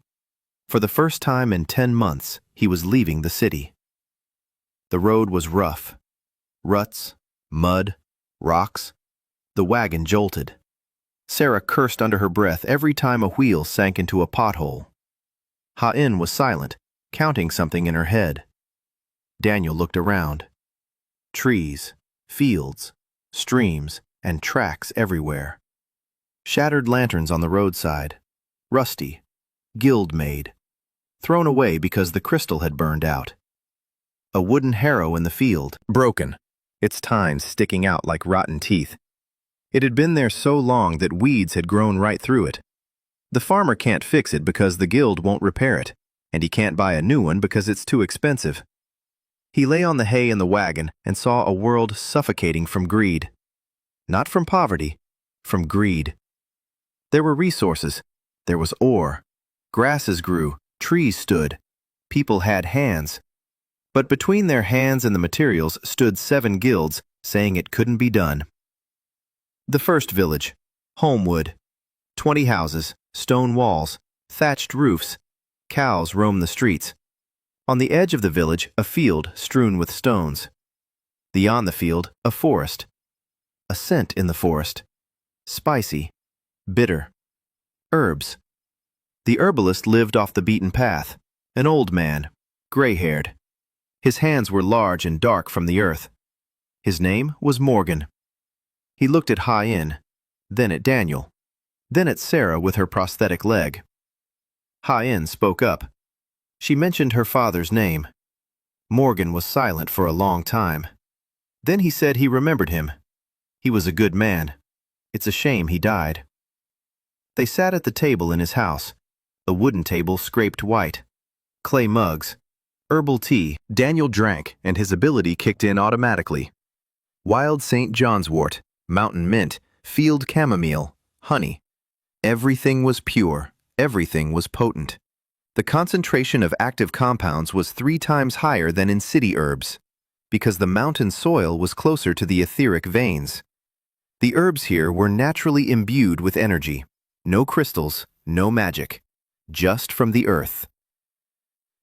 For the first time in 10 months, he was leaving the city. The road was rough. Ruts, mud, rocks. The wagon jolted. Sarah cursed under her breath every time a wheel sank into a pothole. Ha-In was silent, counting something in her head. Daniel looked around. Trees, fields, streams, and tracks everywhere. Shattered lanterns on the roadside. Rusty, guild-made. Thrown away because the crystal had burned out. A wooden harrow in the field, broken, its tines sticking out like rotten teeth. It had been there so long that weeds had grown right through it. The farmer can't fix it because the guild won't repair it, and he can't buy a new one because it's too expensive. He lay on the hay in the wagon and saw a world suffocating from greed. Not from poverty, from greed. There were resources. There was ore. Grasses grew, trees stood. People had hands. But between their hands and the materials stood 7 guilds saying it couldn't be done. The first village, Homewood. 20 houses, stone walls, thatched roofs. Cows roam the streets. On the edge of the village, a field strewn with stones. Beyond the field, a forest. A scent in the forest. Spicy. Bitter. Herbs. The herbalist lived off the beaten path. An old man, gray-haired. His hands were large and dark from the earth. His name was Morgan. He looked at Ha-In, then at Daniel, then at Sarah with her prosthetic leg. Ha-In spoke up. She mentioned her father's name. Morgan was silent for a long time. Then he said he remembered him. He was a good man. It's a shame he died. They sat at the table in his house, a wooden table scraped white. Clay mugs. Herbal tea. Daniel drank, and his ability kicked in automatically. Wild St. John's wort, mountain mint, field chamomile, honey. Everything was pure. Everything was potent. The concentration of active compounds was 3 times higher than in city herbs, because the mountain soil was closer to the etheric veins. The herbs here were naturally imbued with energy. No crystals, no magic. Just from the earth.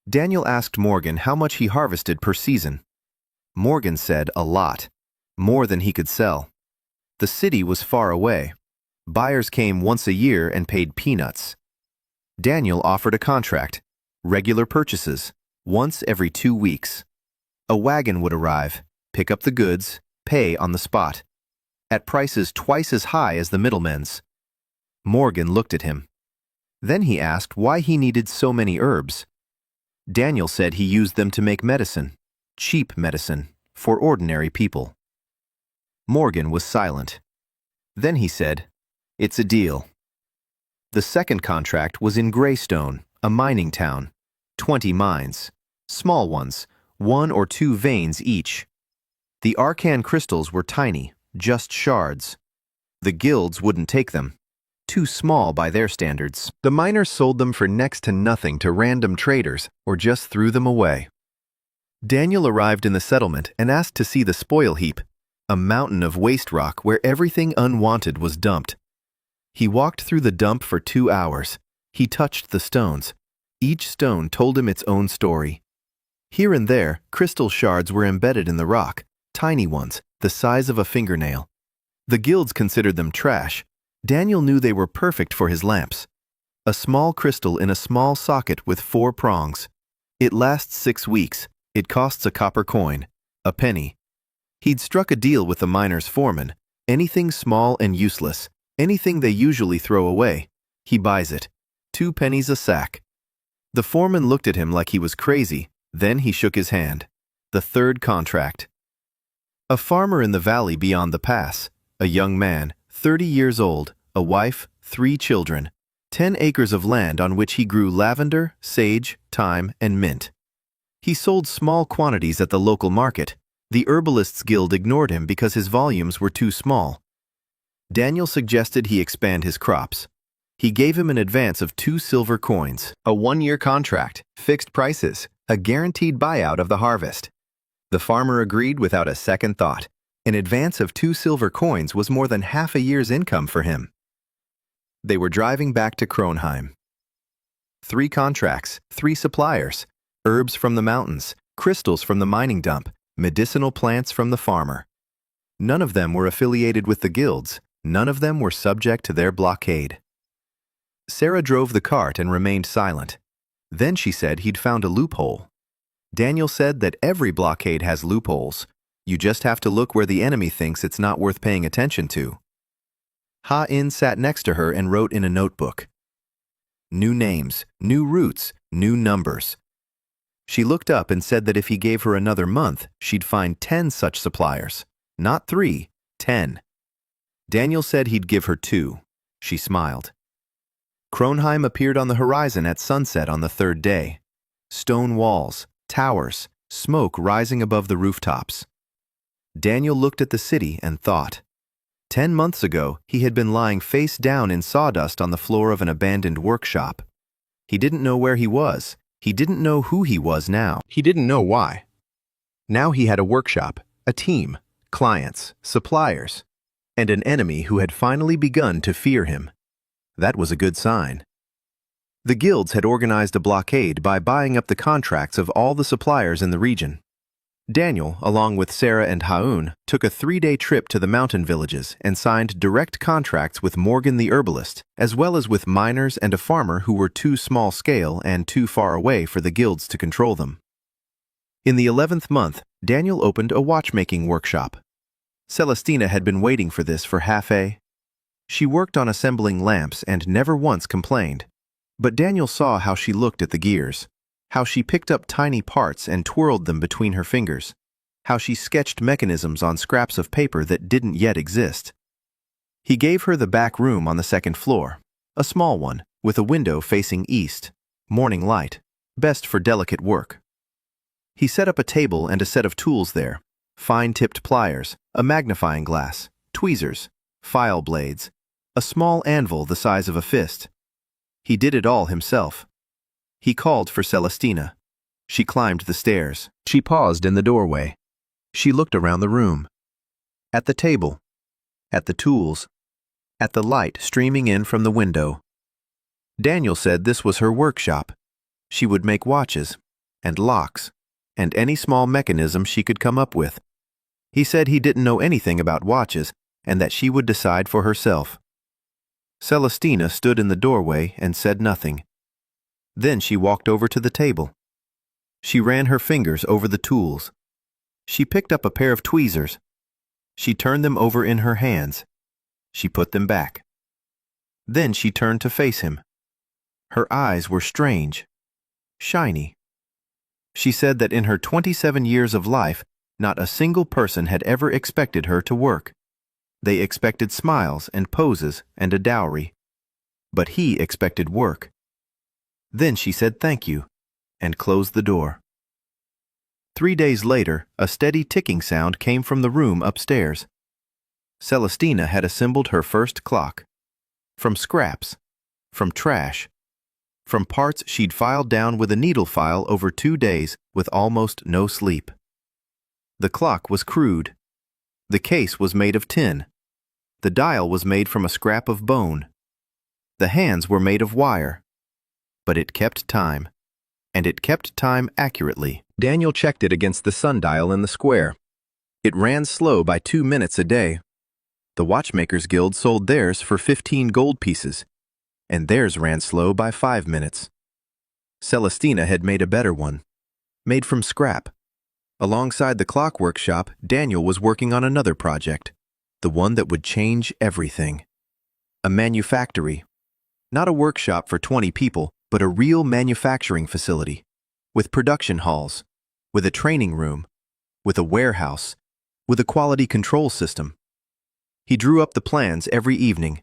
Daniel asked Morgan how much he harvested per season. Morgan said a lot, more than he could sell. The city was far away. Buyers came once a year and paid peanuts. Daniel offered a contract, regular purchases, once every 2 weeks. A wagon would arrive, pick up the goods, pay on the spot, at prices twice as high as the middlemen's. Morgan looked at him. Then he asked why he needed so many herbs. Daniel said he used them to make medicine, cheap medicine, for ordinary people. Morgan was silent. Then he said, "It's a deal." The second contract was in Greystone, a mining town. 20 mines, small ones, 1 or 2 veins each. The Arcan crystals were tiny, just shards. The guilds wouldn't take them. Too small by their standards. The miners sold them for next to nothing to random traders or just threw them away. Daniel arrived in the settlement and asked to see the spoil heap, a mountain of waste rock where everything unwanted was dumped. He walked through the dump for 2 hours. He touched the stones. Each stone told him its own story. Here and there, crystal shards were embedded in the rock, tiny ones, the size of a fingernail. The guilds considered them trash. Daniel knew they were perfect for his lamps. A small crystal in a small socket with 4 prongs. It lasts 6 weeks. It costs a copper coin, a penny. He'd struck a deal with the miner's foreman. Anything small and useless, anything they usually throw away, he buys it. 2 pennies a sack. The foreman looked at him like he was crazy, then he shook his hand. The third contract. A farmer in the valley beyond the pass, a young man, 30 years old, a wife, 3 children, 10 acres of land on which he grew lavender, sage, thyme, and mint. He sold small quantities at the local market. The Herbalists Guild ignored him because his volumes were too small. Daniel suggested he expand his crops. He gave him an advance of 2 silver coins, a 1-year contract, fixed prices, a guaranteed buyout of the harvest. The farmer agreed without a second thought. An advance of 2 silver coins was more than half a year's income for him. They were driving back to Kronheim. 3 contracts, 3 suppliers, herbs from the mountains, crystals from the mining dump, medicinal plants from the farmer. None of them were affiliated with the guilds. None of them were subject to their blockade. Sarah drove the cart and remained silent. Then she said he'd found a loophole. Daniel said that every blockade has loopholes. You just have to look where the enemy thinks it's not worth paying attention to. Ha-In sat next to her and wrote in a notebook. New names, new routes, new numbers. She looked up and said that if he gave her another month, she'd find 10 such suppliers. Not 3, 10. Daniel said he'd give her 2. She smiled. Kronheim appeared on the horizon at sunset on the 3rd day. Stone walls, towers, smoke rising above the rooftops. Daniel looked at the city and thought. 10 months ago, he had been lying face down in sawdust on the floor of an abandoned workshop. He didn't know where he was. He didn't know who he was now. He didn't know why. Now he had a workshop, a team, clients, suppliers, and an enemy who had finally begun to fear him. That was a good sign. The guilds had organized a blockade by buying up the contracts of all the suppliers in the region. Daniel, along with Sarah and Ha-Un, took a 3-day trip to the mountain villages and signed direct contracts with Morgan the herbalist, as well as with miners and a farmer who were too small-scale and too far away for the guilds to control them. In the 11th month, Daniel opened a watchmaking workshop. Celestina had been waiting for this for half a. She worked on assembling lamps and never once complained. But Daniel saw how she looked at the gears, how she picked up tiny parts and twirled them between her fingers, how she sketched mechanisms on scraps of paper that didn't yet exist. He gave her the back room on the 2nd floor, a small one, with a window facing east, morning light, best for delicate work. He set up a table and a set of tools there, fine-tipped pliers, a magnifying glass, tweezers, file blades, a small anvil the size of a fist. He did it all himself. He called for Celestina. She climbed the stairs. She paused in the doorway. She looked around the room. At the table. At the tools. At the light streaming in from the window. Daniel said this was her workshop. She would make watches, and locks, and any small mechanism she could come up with. He said he didn't know anything about watches, and that she would decide for herself. Celestina stood in the doorway and said nothing. Then she walked over to the table. She ran her fingers over the tools. She picked up a pair of tweezers. She turned them over in her hands. She put them back. Then she turned to face him. Her eyes were strange, shiny. She said that in her 27 years of life, not a single person had ever expected her to work. They expected smiles and poses and a dowry. But he expected work. Then she said thank you, and closed the door. 3 days later, a steady ticking sound came from the room upstairs. Celestina had assembled her first clock. From scraps, from trash, from parts she'd filed down with a needle file over 2 days with almost no sleep. The clock was crude. The case was made of tin. The dial was made from a scrap of bone. The hands were made of wire. But it kept time. And it kept time accurately. Daniel checked it against the sundial in the square. It ran slow by 2 minutes a day. The Watchmakers Guild sold theirs for 15 gold pieces, and theirs ran slow by 5 minutes. Celestina had made a better one. made from scrap. Alongside the clock workshop, Daniel was working on another project, the one that would change everything. A manufactory. Not a workshop for 20 people, but a real manufacturing facility, with production halls, with a training room, with a warehouse, with a quality control system. He drew up the plans every evening.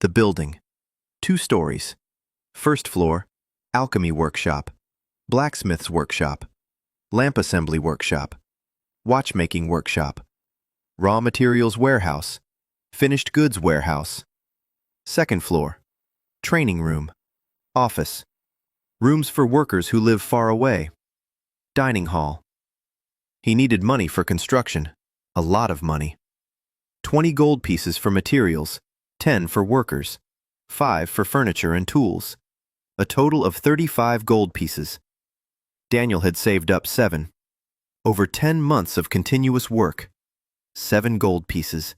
The building. 2 stories. First floor, alchemy workshop, blacksmith's workshop, lamp assembly workshop, watchmaking workshop, raw materials warehouse, finished goods warehouse. Second floor, training room, office, rooms for workers who live far away, dining hall. He needed money for construction, a lot of money. 20 gold pieces for materials, 10 for workers, 5 for furniture and tools. A total of 35 gold pieces. Daniel had saved up 7. Over 10 months of continuous work. 7 gold pieces.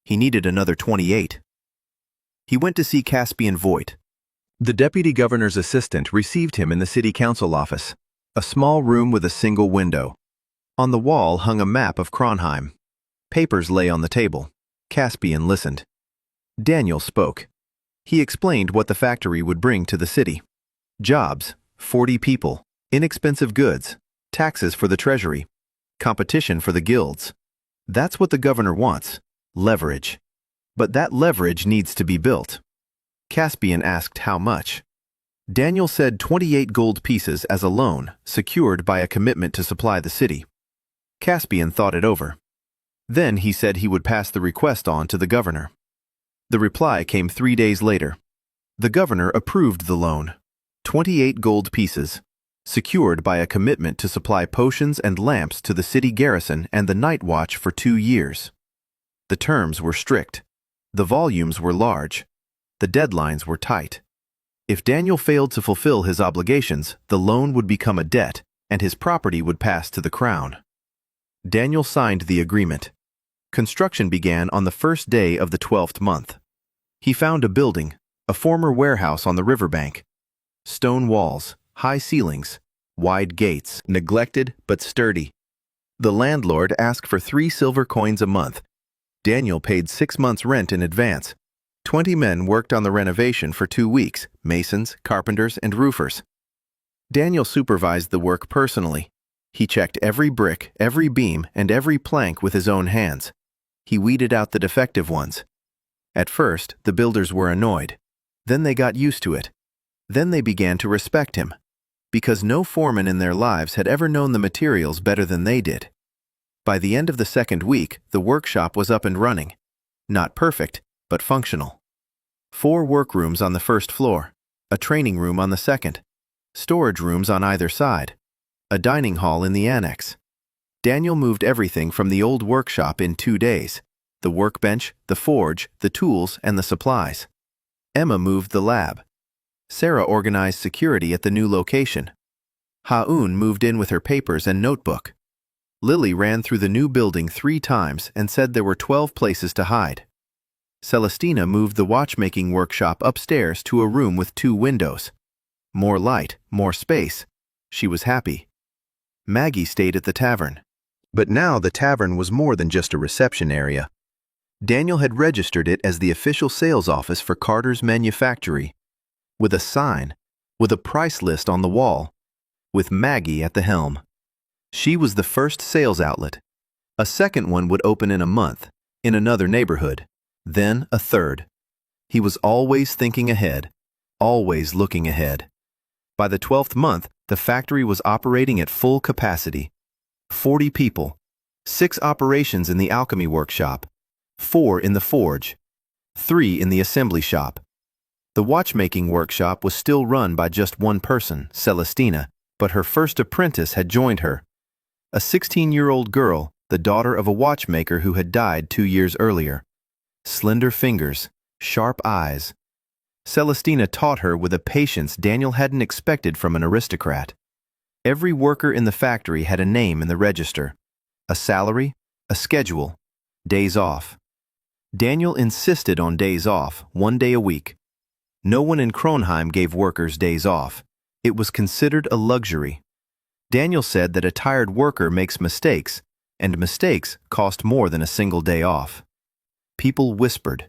He needed another 28. He went to see Caspian Voigt. The deputy governor's assistant received him in the city council office, a small room with a single window. On the wall hung a map of Kronheim. Papers lay on the table. Caspian listened. Daniel spoke. He explained what the factory would bring to the city. Jobs, 40 people, inexpensive goods, taxes for the treasury, competition for the guilds. That's what the governor wants, leverage. But that leverage needs to be built. Caspian asked how much. Daniel said 28 gold pieces as a loan, secured by a commitment to supply the city. Caspian thought it over. Then he said he would pass the request on to the governor. The reply came 3 days later. The governor approved the loan, 28 gold pieces, secured by a commitment to supply potions and lamps to the city garrison and the night watch for 2 years. The terms were strict. The volumes were large. The deadlines were tight. If Daniel failed to fulfill his obligations, the loan would become a debt, and his property would pass to the crown. Daniel signed the agreement. Construction began on the first day of the 12th month. He found a building, a former warehouse on the riverbank. Stone walls, high ceilings, wide gates, neglected but sturdy. The landlord asked for 3 silver coins a month. Daniel paid 6 months' rent in advance. 20 men worked on the renovation for 2 weeks, masons, carpenters, and roofers. Daniel supervised the work personally. He checked every brick, every beam, and every plank with his own hands. He weeded out the defective ones. At first, the builders were annoyed. Then they got used to it. Then they began to respect him, because no foreman in their lives had ever known the materials better than they did. By the end of the 2nd week, the workshop was up and running. Not perfect, but functional. 4 workrooms on the 1st floor, a training room on the 2nd, storage rooms on either side, a dining hall in the annex. Daniel moved everything from the old workshop in 2 days: the workbench, the forge, the tools, and the supplies. Emma moved the lab. Sarah organized security at the new location. Ha-un moved in with her papers and notebook. Lily ran through the new building 3 times and said there were 12 places to hide. Celestina moved the watchmaking workshop upstairs to a room with 2 windows. More light, more space. She was happy. Maggie stayed at the tavern. But now the tavern was more than just a reception area. Daniel had registered it as the official sales office for Carter's Manufactory, with a sign, with a price list on the wall, with Maggie at the helm. She was the first sales outlet. A second one would open in a month, in another neighborhood, then a third. He was always thinking ahead, always looking ahead. By the 12th month, the factory was operating at full capacity. 40 people, 6 operations in the alchemy workshop, 4 in the forge, 3 in the assembly shop. The watchmaking workshop was still run by just one person, Celestina, but her first apprentice had joined her. A 16-year-old girl, the daughter of a watchmaker who had died 2 years earlier. Slender fingers, sharp eyes. Celestina taught her with a patience Daniel hadn't expected from an aristocrat. Every worker in the factory had a name in the register, a salary, a schedule, days off. Daniel insisted on days off, 1 day a week. No one in Kronheim gave workers days off. It was considered a luxury. Daniel said that a tired worker makes mistakes, and mistakes cost more than a single day off. People whispered.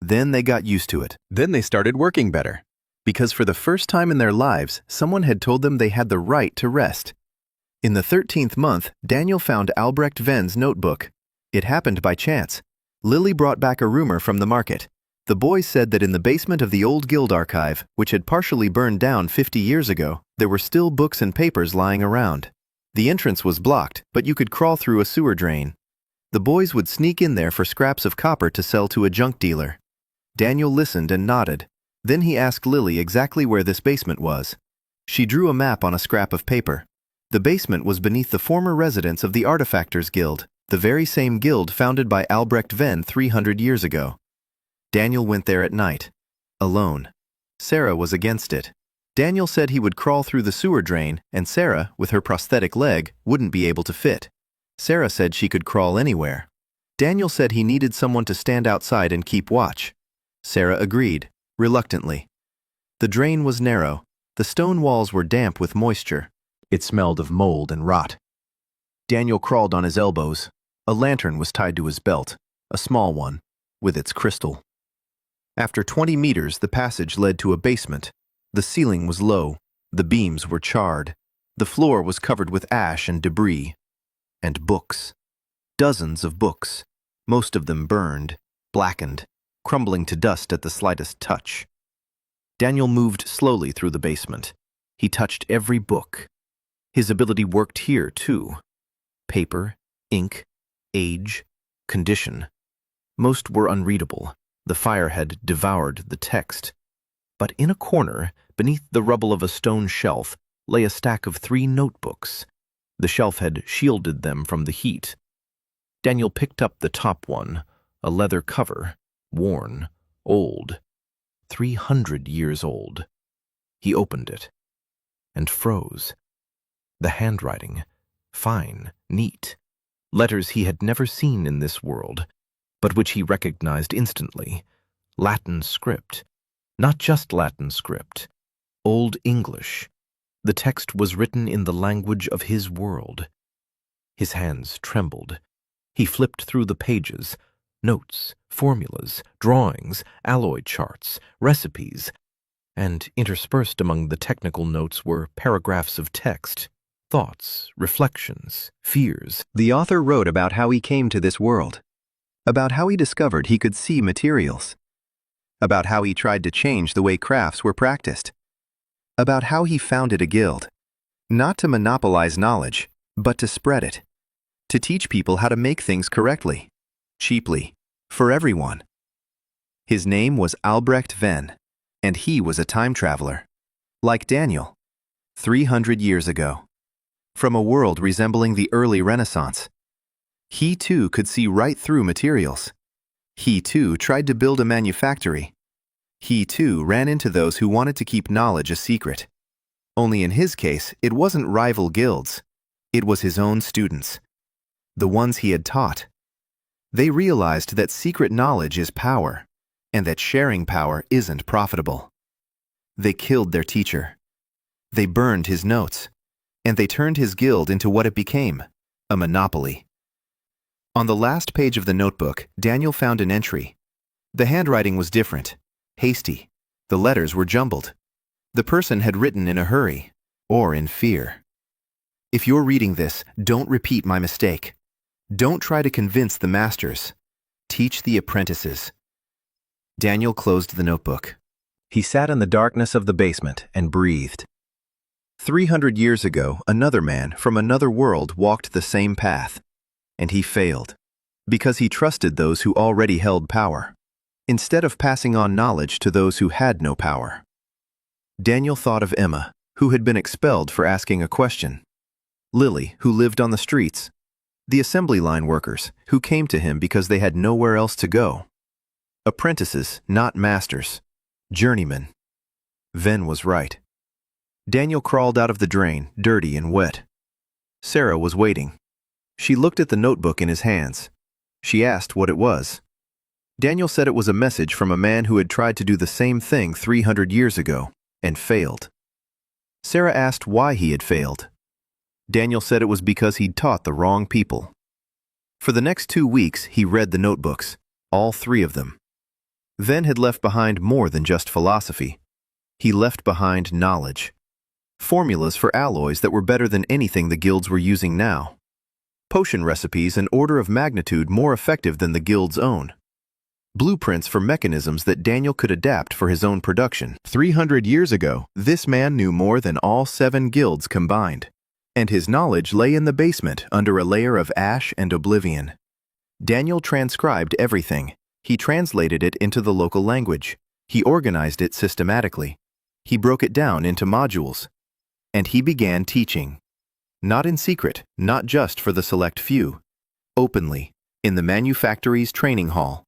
Then they got used to it. Then they started working better. Because for the first time in their lives, someone had told them they had the right to rest. In the 13th month, Daniel found Albrecht Ven's notebook. It happened by chance. Lily brought back a rumor from the market. The boys said that in the basement of the old guild archive, which had partially burned down 50 years ago, there were still books and papers lying around. The entrance was blocked, but you could crawl through a sewer drain. The boys would sneak in there for scraps of copper to sell to a junk dealer. Daniel listened and nodded. Then he asked Lily exactly where this basement was. She drew a map on a scrap of paper. The basement was beneath the former residence of the Artifactors Guild, the very same guild founded by Albrecht Venn 300 years ago. Daniel went there at night, alone. Sarah was against it. Daniel said he would crawl through the sewer drain, and Sarah, with her prosthetic leg, wouldn't be able to fit. Sarah said she could crawl anywhere. Daniel said he needed someone to stand outside and keep watch. Sarah agreed, reluctantly. The drain was narrow. The stone walls were damp with moisture. It smelled of mold and rot. Daniel crawled on his elbows. A lantern was tied to his belt, a small one, with its crystal. After 20 meters, the passage led to a basement. The ceiling was low. The beams were charred. The floor was covered with ash and debris. And books. Dozens of books, most of them burned, blackened, crumbling to dust at the slightest touch. Daniel moved slowly through the basement. He touched every book. His ability worked here, too. Paper, ink, age, condition. Most were unreadable. The fire had devoured the text. But in a corner, beneath the rubble of a stone shelf, lay a stack of 3 notebooks. The shelf had shielded them from the heat. Daniel picked up the top one, a leather cover, worn, old, 300 years old. He opened it and froze. The handwriting, fine, neat, letters he had never seen in this world, but which he recognized instantly. Latin script. Not just Latin script. Old English. The text was written in the language of his world. His hands trembled. He flipped through the pages. Notes, formulas, drawings, alloy charts, recipes, and interspersed among the technical notes were paragraphs of text, thoughts, reflections, fears. The author wrote about how he came to this world, about how he discovered he could see materials, about how he tried to change the way crafts were practiced, about how he founded a guild, not to monopolize knowledge, but to spread it, to teach people how to make things correctly, cheaply, for everyone. His name was Albrecht Venn, and he was a time traveler, like Daniel, 300 years ago, from a world resembling the early Renaissance. He too could see right through materials. He too tried to build a manufactory. He too ran into those who wanted to keep knowledge a secret. Only in his case, it wasn't rival guilds. It was his own students, the ones he had taught. They realized that secret knowledge is power, and that sharing power isn't profitable. They killed their teacher. They burned his notes, and they turned his guild into what it became, a monopoly. On the last page of the notebook, Daniel found an entry. The handwriting was different, hasty. The letters were jumbled. The person had written in a hurry, or in fear. If you're reading this, don't repeat my mistake. Don't try to convince the masters. Teach the apprentices. Daniel closed the notebook. He sat in the darkness of the basement and breathed. 300 years ago, another man from another world walked the same path. And he failed, because he trusted those who already held power, instead of passing on knowledge to those who had no power. Daniel thought of Emma, who had been expelled for asking a question, Lily, who lived on the streets, the assembly line workers, who came to him because they had nowhere else to go. Apprentices, not masters. Journeymen. Venn was right. Daniel crawled out of the drain, dirty and wet. Sarah was waiting. She looked at the notebook in his hands. She asked what it was. Daniel said it was a message from a man who had tried to do the same thing 300 years ago and failed. Sarah asked why he had failed. Daniel said it was because he'd taught the wrong people. For the next 2 weeks, he read the notebooks, all 3 of them. Then had left behind more than just philosophy. He left behind knowledge. Formulas for alloys that were better than anything the guilds were using now. Potion recipes an order of magnitude more effective than the guild's own. Blueprints for mechanisms that Daniel could adapt for his own production. 300 years ago, this man knew more than all 7 guilds combined, and his knowledge lay in the basement under a layer of ash and oblivion. Daniel transcribed everything. He translated it into the local language. He organized it systematically. He broke it down into modules. And he began teaching. Not in secret, not just for the select few. Openly, in the manufactory's training hall.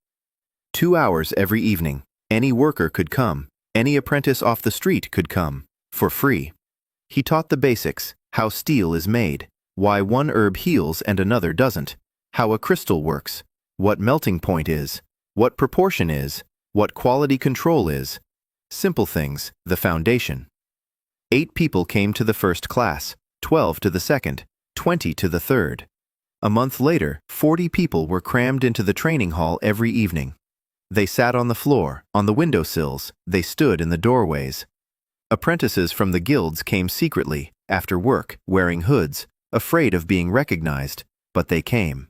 2 hours every evening. Any worker could come. Any apprentice off the street could come. For free. He taught the basics, how steel is made, why one herb heals and another doesn't, how a crystal works, what melting point is, what proportion is, what quality control is. Simple things, the foundation. 8 people came to the first class, 12 to the second, 20 to the third. A month later, 40 people were crammed into the training hall every evening. They sat on the floor, on the windowsills, they stood in the doorways. Apprentices from the guilds came secretly, after work, wearing hoods, afraid of being recognized, but they came.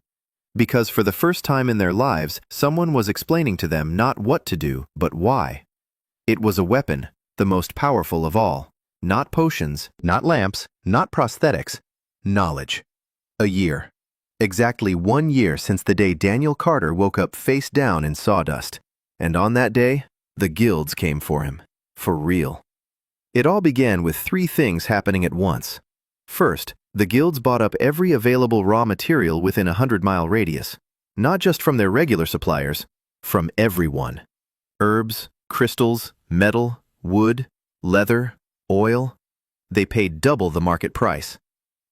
Because for the first time in their lives, someone was explaining to them not what to do, but why. It was a weapon, the most powerful of all. Not potions, not lamps, not prosthetics. Knowledge. A year. Exactly 1 year since the day Daniel Carter woke up face down in sawdust. And on that day, the guilds came for him. For real. It all began with 3 things happening at once. First, the guilds bought up every available raw material within a 100-mile radius. Not just from their regular suppliers, from everyone. Herbs, crystals, metal, wood, leather, oil. They paid double the market price.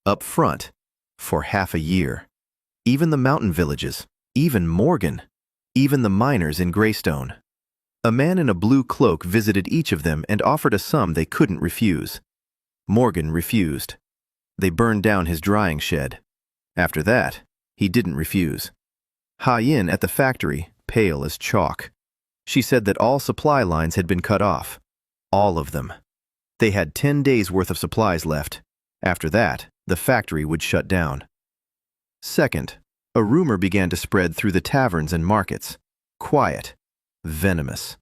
Up front. For half a year. Even the mountain villages. Even Morgan. Even the miners in Greystone. A man in a blue cloak visited each of them and offered a sum they couldn't refuse. Morgan refused. They burned down his drying shed. After that, he didn't refuse. Ha-Yin at the factory, pale as chalk. She said that all supply lines had been cut off. All of them. They had 10 days' worth of supplies left. After that, the factory would shut down. Second, a rumor began to spread through the taverns and markets. Quiet. Venomous.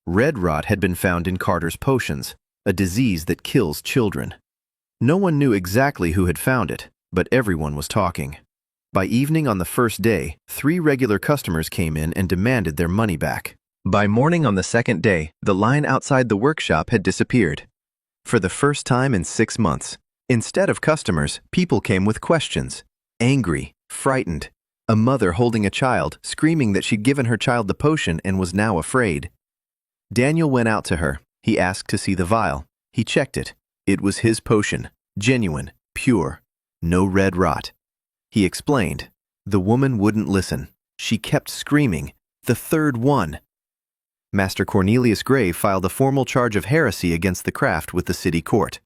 Red rot had been found in Carter's potions, a disease that kills children. No one knew exactly who had found it, but everyone was talking. By evening on the first day, 3 regular customers came in and demanded their money back. By morning on the second day, the line outside the workshop had disappeared. For the first time in 6 months, instead of customers, people came with questions. Angry, frightened. A mother holding a child, screaming that she'd given her child the potion and was now afraid. Daniel went out to her. He asked to see the vial. He checked it. It was his potion. Genuine, pure. No red rot. He explained. The woman wouldn't listen. She kept screaming. The third one. Master Cornelius Gray filed a formal charge of heresy against the craft with the city court.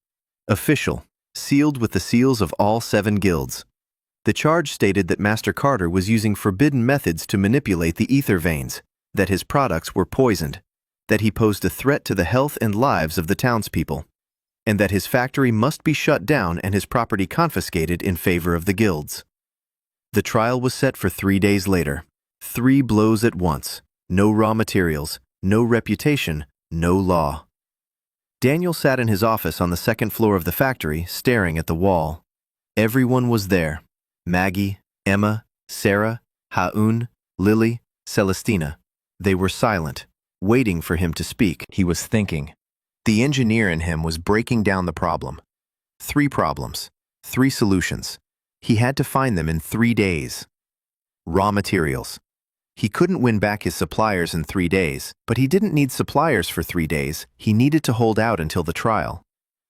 Official. Sealed with the seals of all 7 guilds. The charge stated that Master Carter was using forbidden methods to manipulate the ether veins, that his products were poisoned, that he posed a threat to the health and lives of the townspeople, and that his factory must be shut down and his property confiscated in favor of the guilds. The trial was set for 3 days later. 3 blows at once. No raw materials, no reputation, no law. Daniel sat in his office on the 2nd floor of the factory, staring at the wall. Everyone was there. Maggie, Emma, Sarah, Ha-Un, Lily, Celestina. They were silent, waiting for him to speak. He was thinking. The engineer in him was breaking down the problem. 3 problems, 3 solutions. He had to find them in 3 days. Raw materials. He couldn't win back his suppliers in 3 days, but he didn't need suppliers for 3 days. He needed to hold out until the trial.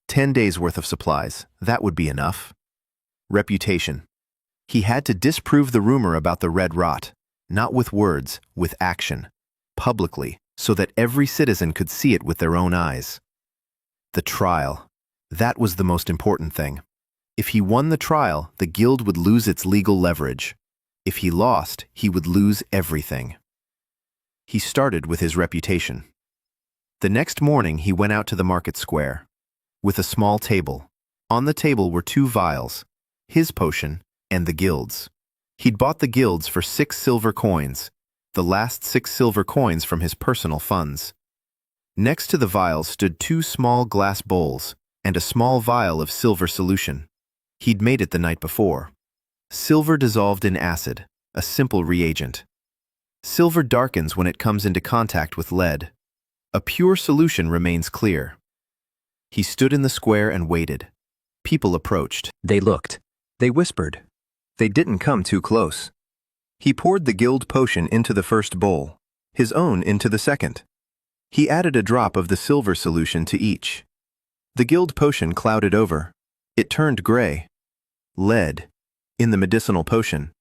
10 days' worth of supplies, that would be enough. Reputation. He had to disprove the rumor about the red rot, not with words, with action, publicly, so that every citizen could see it with their own eyes. The trial. That was the most important thing. If he won the trial, the guild would lose its legal leverage. If he lost, he would lose everything. He started with his reputation. The next morning, he went out to the market square with a small table. On the table were 2 vials, his potion and the guild's. He'd bought the guild's for 6 silver coins, the last 6 silver coins from his personal funds. Next to the vials stood 2 small glass bowls and a small vial of silver solution. He'd made it the night before. Silver dissolved in acid, a simple reagent. Silver darkens when it comes into contact with lead. A pure solution remains clear. He stood in the square and waited. People approached. They looked. They whispered. They didn't come too close. He poured the guild potion into the first bowl, his own into the second. He added a drop of the silver solution to each. The guild potion clouded over. It turned gray. Lead. In the medicinal potion.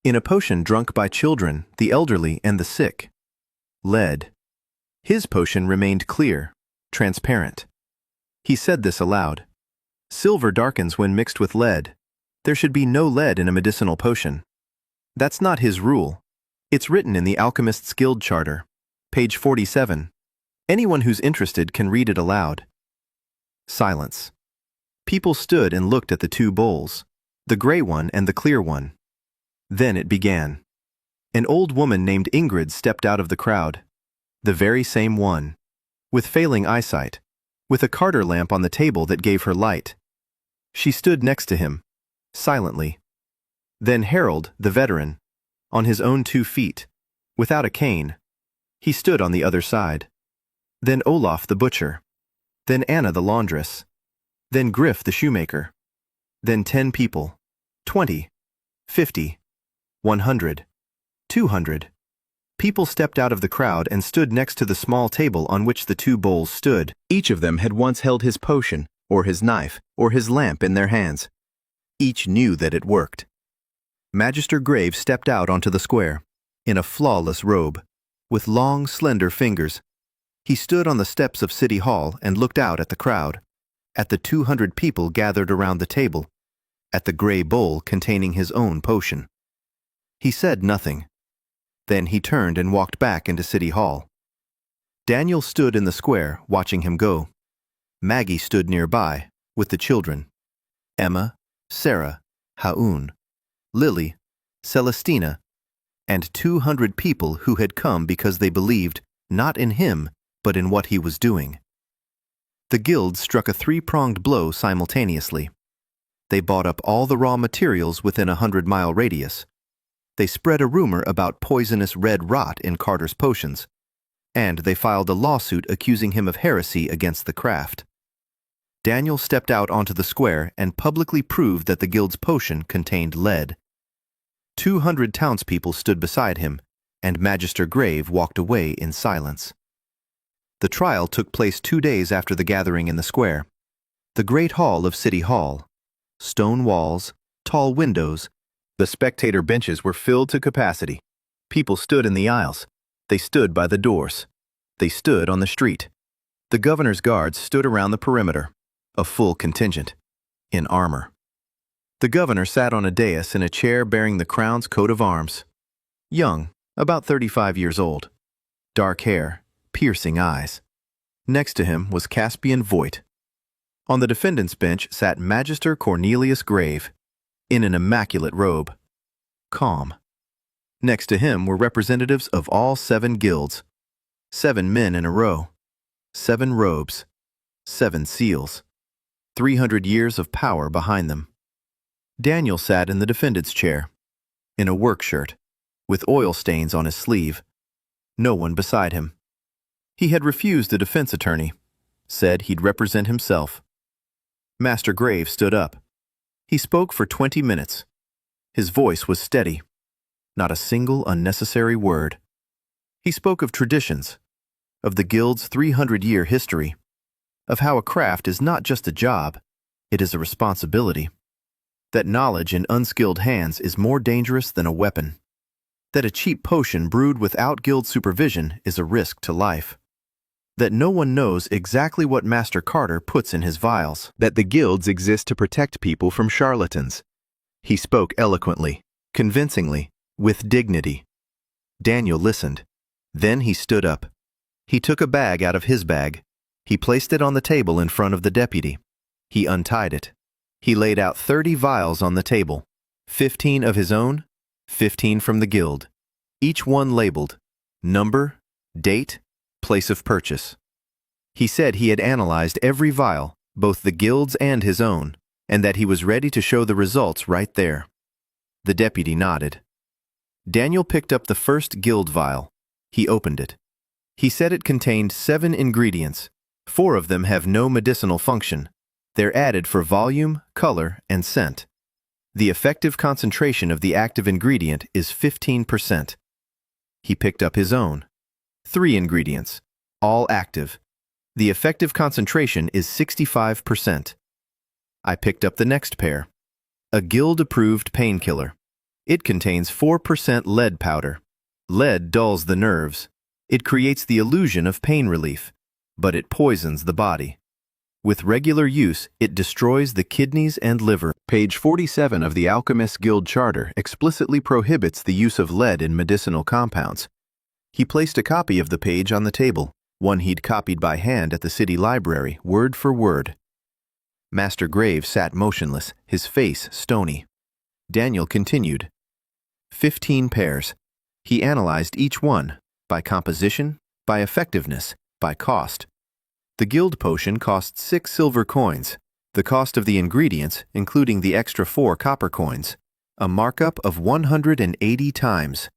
In a potion drunk by children, the elderly, and the sick. Lead. His potion remained clear, transparent. He said this aloud. Silver darkens when mixed with lead. There should be no lead in a medicinal potion. That's not his rule. It's written in the Alchemist's Guild Charter, page 47. Anyone who's interested can read it aloud. Silence. People stood and looked at the 2 bowls, the gray one and the clear one. Then it began. An old woman named Ingrid stepped out of the crowd. The very same one. With failing eyesight. With a Carter lamp on the table that gave her light. She stood next to him, silently. Then Harold, the veteran, on his own 2 feet, without a cane. He stood on the other side. Then Olaf the butcher. Then Anna the laundress. Then Griff the shoemaker. Then 10 people. 20. 50. 100. 200. People stepped out of the crowd and stood next to the small table on which the 2 bowls stood. Each of them had once held his potion, or his knife, or his lamp in their hands. Each knew that it worked. Magister Graves stepped out onto the square, in a flawless robe, with long, slender fingers. He stood on the steps of City Hall and looked out at the crowd, at the 200 people gathered around the table, at the gray bowl containing his own potion. He said nothing. Then he turned and walked back into City Hall. Daniel stood in the square, watching him go. Maggie stood nearby, with the children. Emma, Sarah, Haun, Lily, Celestina, and 200 people who had come because they believed not in him, but in what he was doing. The guild struck a 3-pronged blow simultaneously. They bought up all the raw materials within a 100-mile radius. They spread a rumor about poisonous red rot in Carter's potions, and they filed a lawsuit accusing him of heresy against the craft. Daniel stepped out onto the square and publicly proved that the guild's potion contained lead. 200 townspeople stood beside him, and Magister Grave walked away in silence. The trial took place 2 days after the gathering in the square. The great hall of City Hall. Stone walls, tall windows. The spectator benches were filled to capacity. People stood in the aisles. They stood by the doors. They stood on the street. The governor's guards stood around the perimeter, a full contingent, in armor. The governor sat on a dais in a chair bearing the crown's coat of arms. Young, about 35 years old. Dark hair, piercing eyes. Next to him was Caspian Voigt. On the defendant's bench sat Magister Cornelius Grave, in an immaculate robe. Calm. Next to him were representatives of all 7 guilds. 7 men in a row. 7 robes. 7 seals. 300 years of power behind them. Daniel sat in the defendant's chair, in a work shirt, with oil stains on his sleeve. No one beside him. He had refused a defense attorney, said he'd represent himself. Master Grave stood up. He spoke for 20 minutes. His voice was steady. Not a single unnecessary word. He spoke of traditions, of the guild's 300-year history, of how a craft is not just a job, it is a responsibility. That knowledge in unskilled hands is more dangerous than a weapon. That a cheap potion brewed without guild supervision is a risk to life. that no one knows exactly what Master Carter puts in his vials, that the guilds exist to protect people from charlatans. He spoke eloquently, convincingly, with dignity. Daniel listened. Then he stood up. He took a bag out of his bag. He placed it on the table in front of the deputy. He untied it. He laid out 30 vials on the table, 15 of his own, 15 from the guild, each one labeled number, date, place of purchase. He said he had analyzed every vial, both the guild's and his own, and that he was ready to show the results right there. The deputy nodded. Daniel picked up the first guild vial. He opened it. He said it contained 7 ingredients. 4 of them have no medicinal function. They're added for volume, color, and scent. The effective concentration of the active ingredient is 15%. He picked up his own. 3 ingredients, all active. The effective concentration is 65%. I picked up the next pair. A guild-approved painkiller. It contains 4% lead powder. Lead dulls the nerves. It creates the illusion of pain relief, but it poisons the body. With regular use, it destroys the kidneys and liver. Page 47 of the Alchemist Guild Charter explicitly prohibits the use of lead in medicinal compounds. He placed a copy of the page on the table, one he'd copied by hand at the city library, word for word. Master Graves sat motionless, his face stony. Daniel continued. 15 pairs. He analyzed each one, by composition, by effectiveness, by cost. The guild potion cost 6 silver coins, the cost of the ingredients, including the extra 4 copper coins, a markup of 180 times.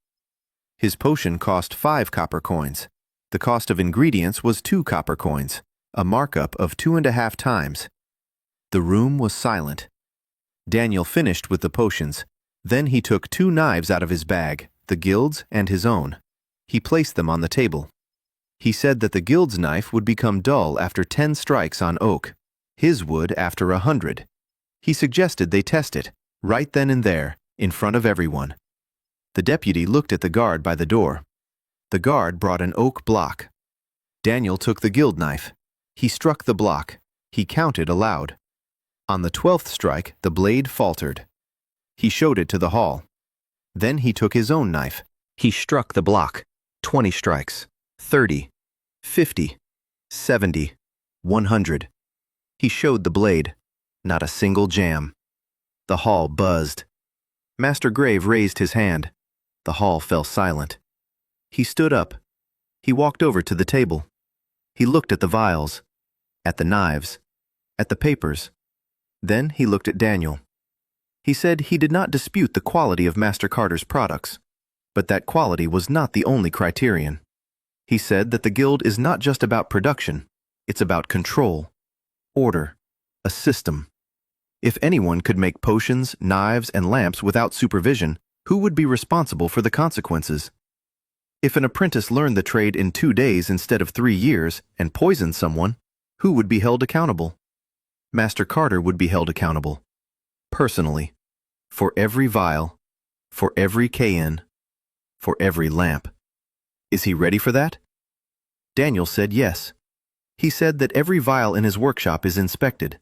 His potion cost 5 copper coins. The cost of ingredients was 2 copper coins, a markup of 2.5 times. The room was silent. Daniel finished with the potions. Then he took 2 knives out of his bag, the guild's and his own. He placed them on the table. He said that the guild's knife would become dull after 10 strikes on oak, his would after 100. He suggested they test it, right then and there, in front of everyone. The deputy looked at the guard by the door. The guard brought an oak block. Daniel took the guild knife. He struck the block. He counted aloud. On the 12th strike, the blade faltered. He showed it to the hall. Then he took his own knife. He struck the block. 20 strikes. 30, 50, 70, 100. He showed the blade. Not a single jam. The hall buzzed. Master Grave raised his hand. The hall fell silent. He stood up. He walked over to the table. He looked at the vials, at the knives, at the papers. Then he looked at Daniel. He said he did not dispute the quality of Master Carter's products, but that quality was not the only criterion. He said that the guild is not just about production, it's about control, order, a system. If anyone could make potions, knives, and lamps without supervision, who would be responsible for the consequences? If an apprentice learned the trade in 2 days instead of 3 years and poisoned someone, who would be held accountable? Master Carter would be held accountable. Personally. For every vial, for every KN, for every lamp. Is he ready for that? Daniel said yes. He said that every vial in his workshop is inspected.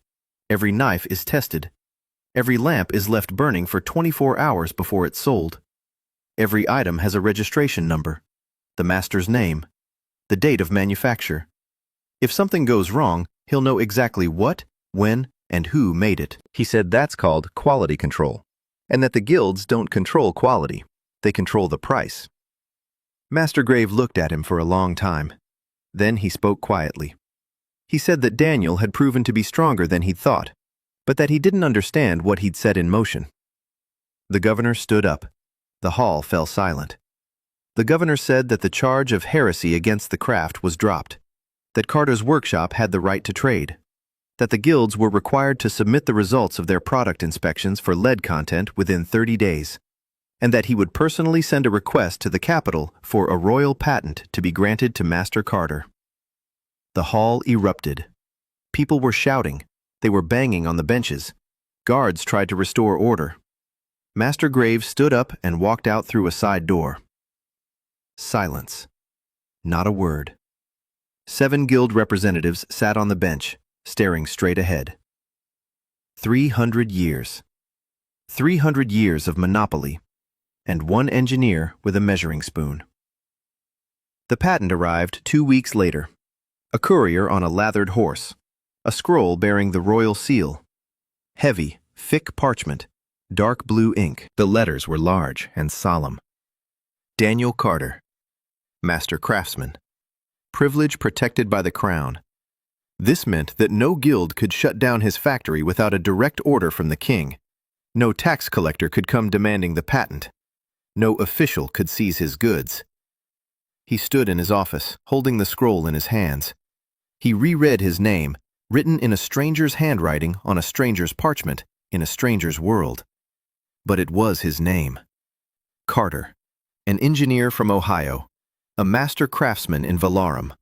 Every knife is tested. Every lamp is left burning for 24 hours before it's sold. Every item has a registration number, the master's name, the date of manufacture. If something goes wrong, he'll know exactly what, when, and who made it. He said that's called quality control, and that the guilds don't control quality, they control the price. Master Grave looked at him for a long time. Then he spoke quietly. He said that Daniel had proven to be stronger than he'd thought, but that he didn't understand what he'd set in motion. The governor stood up. The hall fell silent. The governor said that the charge of heresy against the craft was dropped, that Carter's workshop had the right to trade, that the guilds were required to submit the results of their product inspections for lead content within 30 days, and that he would personally send a request to the capital for a royal patent to be granted to Master Carter. The hall erupted. People were shouting. They were banging on the benches. Guards tried to restore order. Master Graves stood up and walked out through a side door. Silence. Not a word. 7 guild representatives sat on the bench, staring straight ahead. 300 years. 300 years of monopoly, and one engineer with a measuring spoon. The patent arrived 2 weeks later. A courier on a lathered horse, a scroll bearing the royal seal. Heavy, thick parchment, dark blue ink. The letters were large and solemn. Daniel Carter, Master Craftsman. Privilege protected by the crown. This meant that no guild could shut down his factory without a direct order from the king. No tax collector could come demanding the patent. No official could seize his goods. He stood in his office, holding the scroll in his hands. He reread his name, written in a stranger's handwriting on a stranger's parchment, in a stranger's world. But it was his name. Carter, an engineer from Ohio, a master craftsman in Valarum.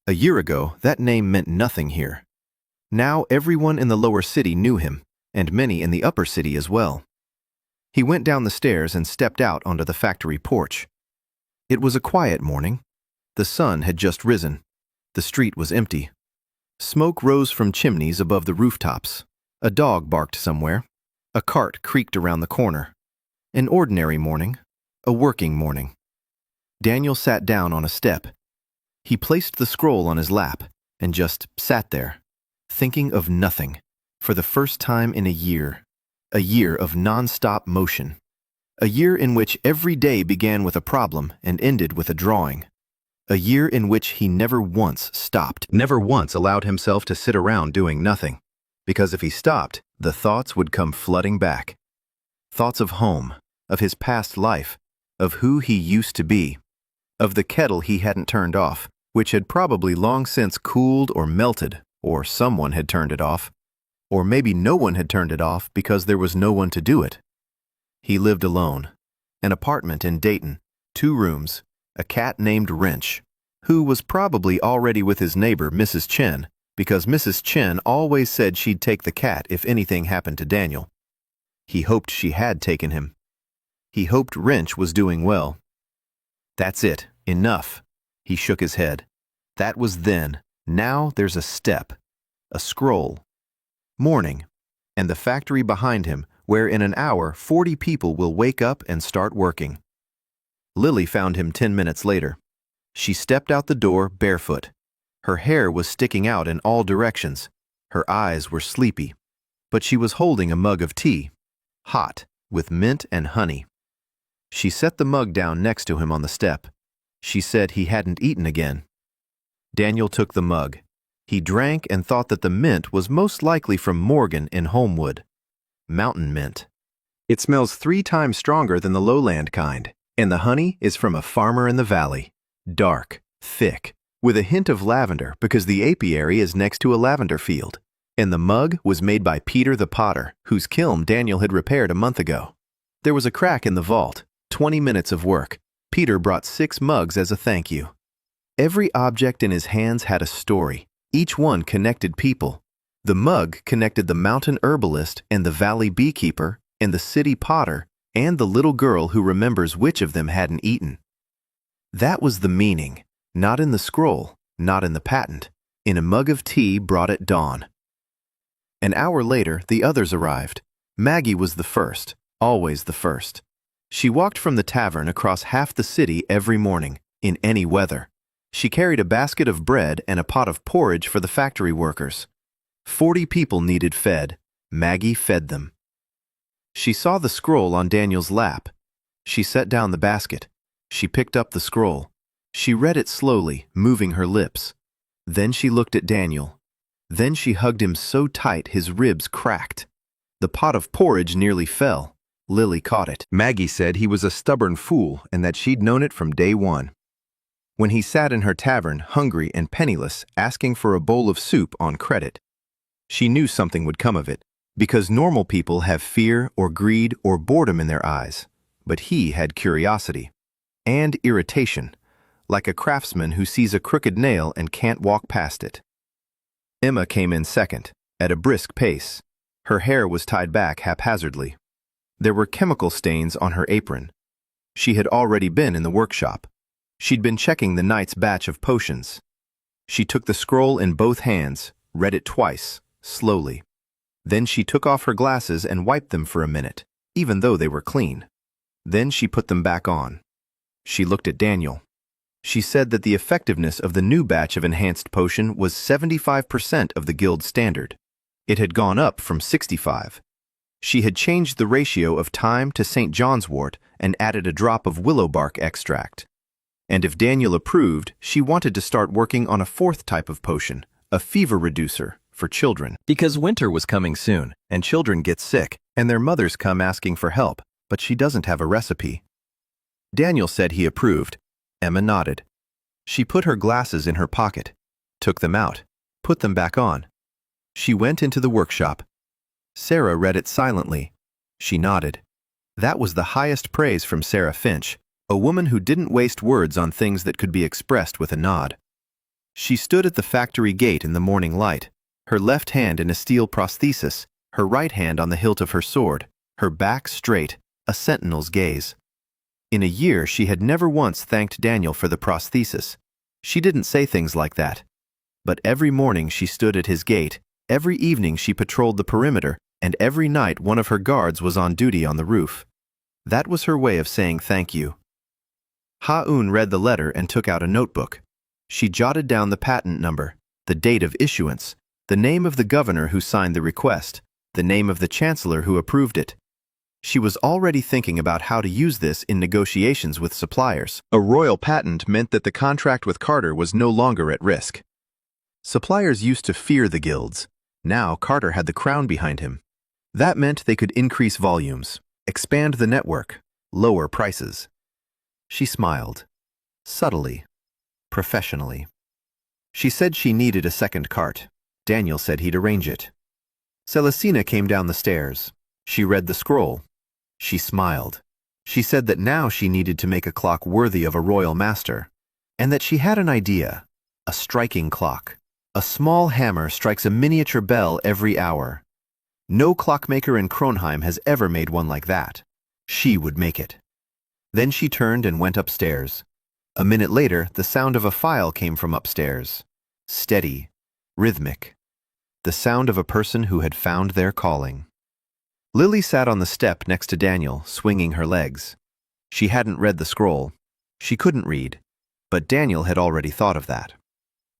A year ago, that name meant nothing here. Now everyone in the lower city knew him, and many in the upper city as well. He went down the stairs and stepped out onto the factory porch. It was a quiet morning. The sun had just risen. The street was empty. Smoke rose from chimneys above the rooftops. A dog barked somewhere. A cart creaked around the corner. An ordinary morning, a working morning. Daniel sat down on a step. He placed the scroll on his lap and just sat there, thinking of nothing, for the first time in a year of non-stop motion, a year in which every day began with a problem and ended with a drawing, a year in which he never once stopped, never once allowed himself to sit around doing nothing, because if he stopped, the thoughts would come flooding back. Thoughts of home, of his past life, of who he used to be, of the kettle he hadn't turned off, which had probably long since cooled or melted, or someone had turned it off, or maybe no one had turned it off because there was no one to do it. He lived alone, an apartment in Dayton, 2 rooms, a cat named Wrench, who was probably already with his neighbor, Mrs. Chen, because Mrs. Chen always said she'd take the cat if anything happened to Daniel. He hoped she had taken him. He hoped Wrench was doing well. That's it. Enough. He shook his head. That was then. Now there's a step. A scroll. Morning. And the factory behind him, where in an hour 40 people will wake up and start working. Lily found him 10 minutes later. She stepped out the door barefoot. Her hair was sticking out in all directions. Her eyes were sleepy. But she was holding a mug of tea. Hot, with mint and honey. She set the mug down next to him on the step. She said he hadn't eaten again. Daniel took the mug. He drank and thought that the mint was most likely from Morgan in Homewood. Mountain mint. It smells 3 times stronger than the lowland kind, and the honey is from a farmer in the valley. Dark, thick, with a hint of lavender because the apiary is next to a lavender field. And the mug was made by Peter the Potter, whose kiln Daniel had repaired a month ago. There was a crack in the vault. 20 minutes of work. Peter brought 6 mugs as a thank you. Every object in his hands had a story. Each one connected people. The mug connected the mountain herbalist and the valley beekeeper and the city potter and the little girl who remembers which of them hadn't eaten. That was the meaning, not in the scroll, not in the patent, in a mug of tea brought at dawn. An hour later, the others arrived. Maggie was the first, always the first. She walked from the tavern across half the city every morning, in any weather. She carried a basket of bread and a pot of porridge for the factory workers. 40 people needed fed. Maggie fed them. She saw the scroll on Daniel's lap. She set down the basket. She picked up the scroll. She read it slowly, moving her lips. Then she looked at Daniel. Then she hugged him so tight his ribs cracked. The pot of porridge nearly fell. Lily caught it. Maggie said he was a stubborn fool and that she'd known it from day one. When he sat in her tavern, hungry and penniless, asking for a bowl of soup on credit. She knew something would come of it, because normal people have fear or greed or boredom in their eyes, but he had curiosity. And irritation, like a craftsman who sees a crooked nail and can't walk past it. Emma came in second, at a brisk pace. Her hair was tied back haphazardly. There were chemical stains on her apron. She had already been in the workshop. She'd been checking the night's batch of potions. She took the scroll in both hands, read it twice, slowly. Then she took off her glasses and wiped them for a minute, even though they were clean. Then she put them back on. She looked at Daniel. She said that the effectiveness of the new batch of enhanced potion was 75% of the guild standard. It had gone up from 65. She had changed the ratio of thyme to St. John's wort and added a drop of willow bark extract. And if Daniel approved, she wanted to start working on a fourth type of potion, a fever reducer, for children. Because winter was coming soon, and children get sick, and their mothers come asking for help, but she doesn't have a recipe. Daniel said he approved. Emma nodded. She put her glasses in her pocket, took them out, put them back on. She went into the workshop. Sarah read it silently. She nodded. That was the highest praise from Sarah Finch, a woman who didn't waste words on things that could be expressed with a nod. She stood at the factory gate in the morning light, her left hand in a steel prosthesis, her right hand on the hilt of her sword, her back straight, a sentinel's gaze. In a year, she had never once thanked Daniel for the prosthesis. She didn't say things like that. But every morning she stood at his gate, every evening she patrolled the perimeter, and every night one of her guards was on duty on the roof. That was her way of saying thank you. Ha-Un read the letter and took out a notebook. She jotted down the patent number, the date of issuance, the name of the governor who signed the request, the name of the chancellor who approved it. She was already thinking about how to use this in negotiations with suppliers. A royal patent meant that the contract with Carter was no longer at risk. Suppliers used to fear the guilds. Now Carter had the crown behind him. That meant they could increase volumes, expand the network, lower prices. She smiled. Subtly. Professionally. She said she needed a second cart. Daniel said he'd arrange it. Celestina came down the stairs. She read the scroll. She smiled. She said that now she needed to make a clock worthy of a royal master, and that she had an idea, a striking clock. A small hammer strikes a miniature bell every hour. No clockmaker in Kronheim has ever made one like that. She would make it. Then she turned and went upstairs. A minute later, the sound of a file came from upstairs. Steady, rhythmic. The sound of a person who had found their calling. Lily sat on the step next to Daniel, swinging her legs. She hadn't read the scroll. She couldn't read, but Daniel had already thought of that.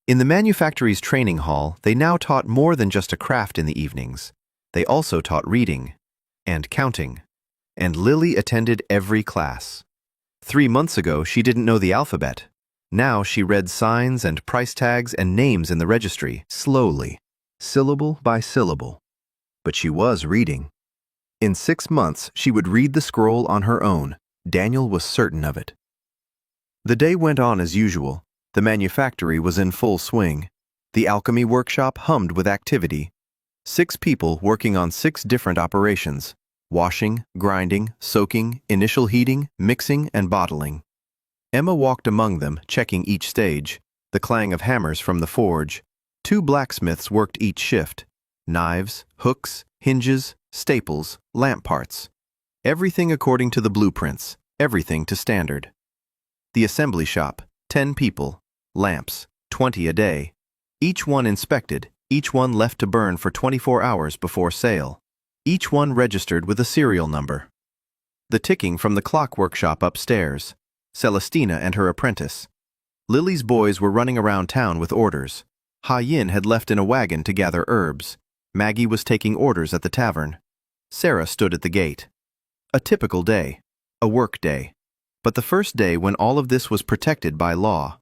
In the manufactory's training hall, they now taught more than just a craft in the evenings. They also taught reading and counting, and Lily attended every class. 3 months ago, she didn't know the alphabet. Now she read signs and price tags and names in the registry, slowly, syllable by syllable. But she was reading. In 6 months, she would read the scroll on her own. Daniel was certain of it. The day went on as usual. The manufactory was in full swing. The alchemy workshop hummed with activity. 6 people working on 6 different operations: washing, grinding, soaking, initial heating, mixing, and bottling. Emma walked among them, checking each stage, the clang of hammers from the forge. 2 blacksmiths worked each shift: knives, hooks, hinges, staples, lamp parts. Everything according to the blueprints, everything to standard. The assembly shop, 10 people, lamps, 20 a day. Each one inspected, each one left to burn for 24 hours before sale. Each one registered with a serial number. The ticking from the clock workshop upstairs. Celestina and her apprentice. Lily's boys were running around town with orders. Ha-Yin had left in a wagon to gather herbs. Maggie was taking orders at the tavern. Sarah stood at the gate. A typical day. A work day. But the first day when all of this was protected by law.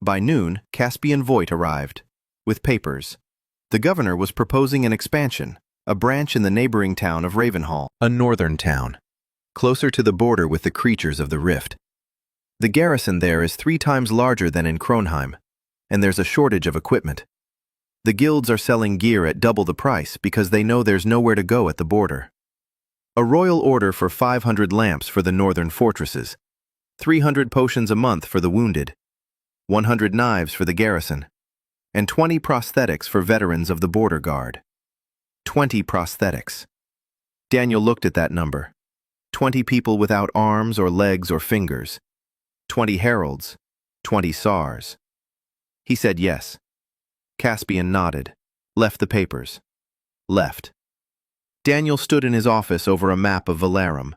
By noon, Caspian Voigt arrived. With papers. The governor was proposing an expansion, a branch in the neighboring town of Ravenhall, a northern town, closer to the border with the creatures of the Rift. The garrison there is 3 times larger than in Kronheim, and there's a shortage of equipment. The guilds are selling gear at double the price because they know there's nowhere to go at the border. A royal order for 500 lamps for the northern fortresses, 300 potions a month for the wounded, 100 knives for the garrison, and 20 prosthetics for veterans of the border guard. 20 prosthetics. Daniel looked at that number. 20 people without arms or legs or fingers. 20 heralds. 20 SARs. He said yes. Caspian nodded, left the papers, left. Daniel stood in his office over a map of Valerum,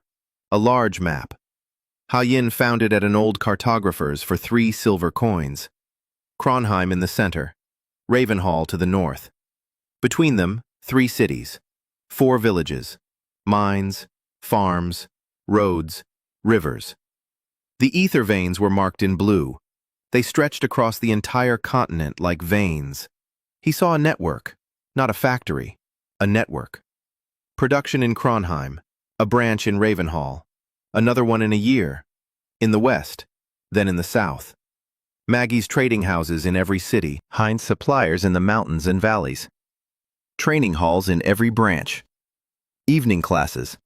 a large map. Ha-Yin found it at an old cartographer's for 3 silver coins. Kronheim in the center, Ravenhall to the north. Between them, 3 cities, 4 villages, mines, farms, roads, rivers. The ether veins were marked in blue. They stretched across the entire continent like veins. He saw a network, not a factory, a network. Production in Kronheim, a branch in Ravenhall, another one in a year, in the west, then in the south. Maggie's trading houses in every city, Heinz suppliers in the mountains and valleys. Training halls in every branch. Evening classes.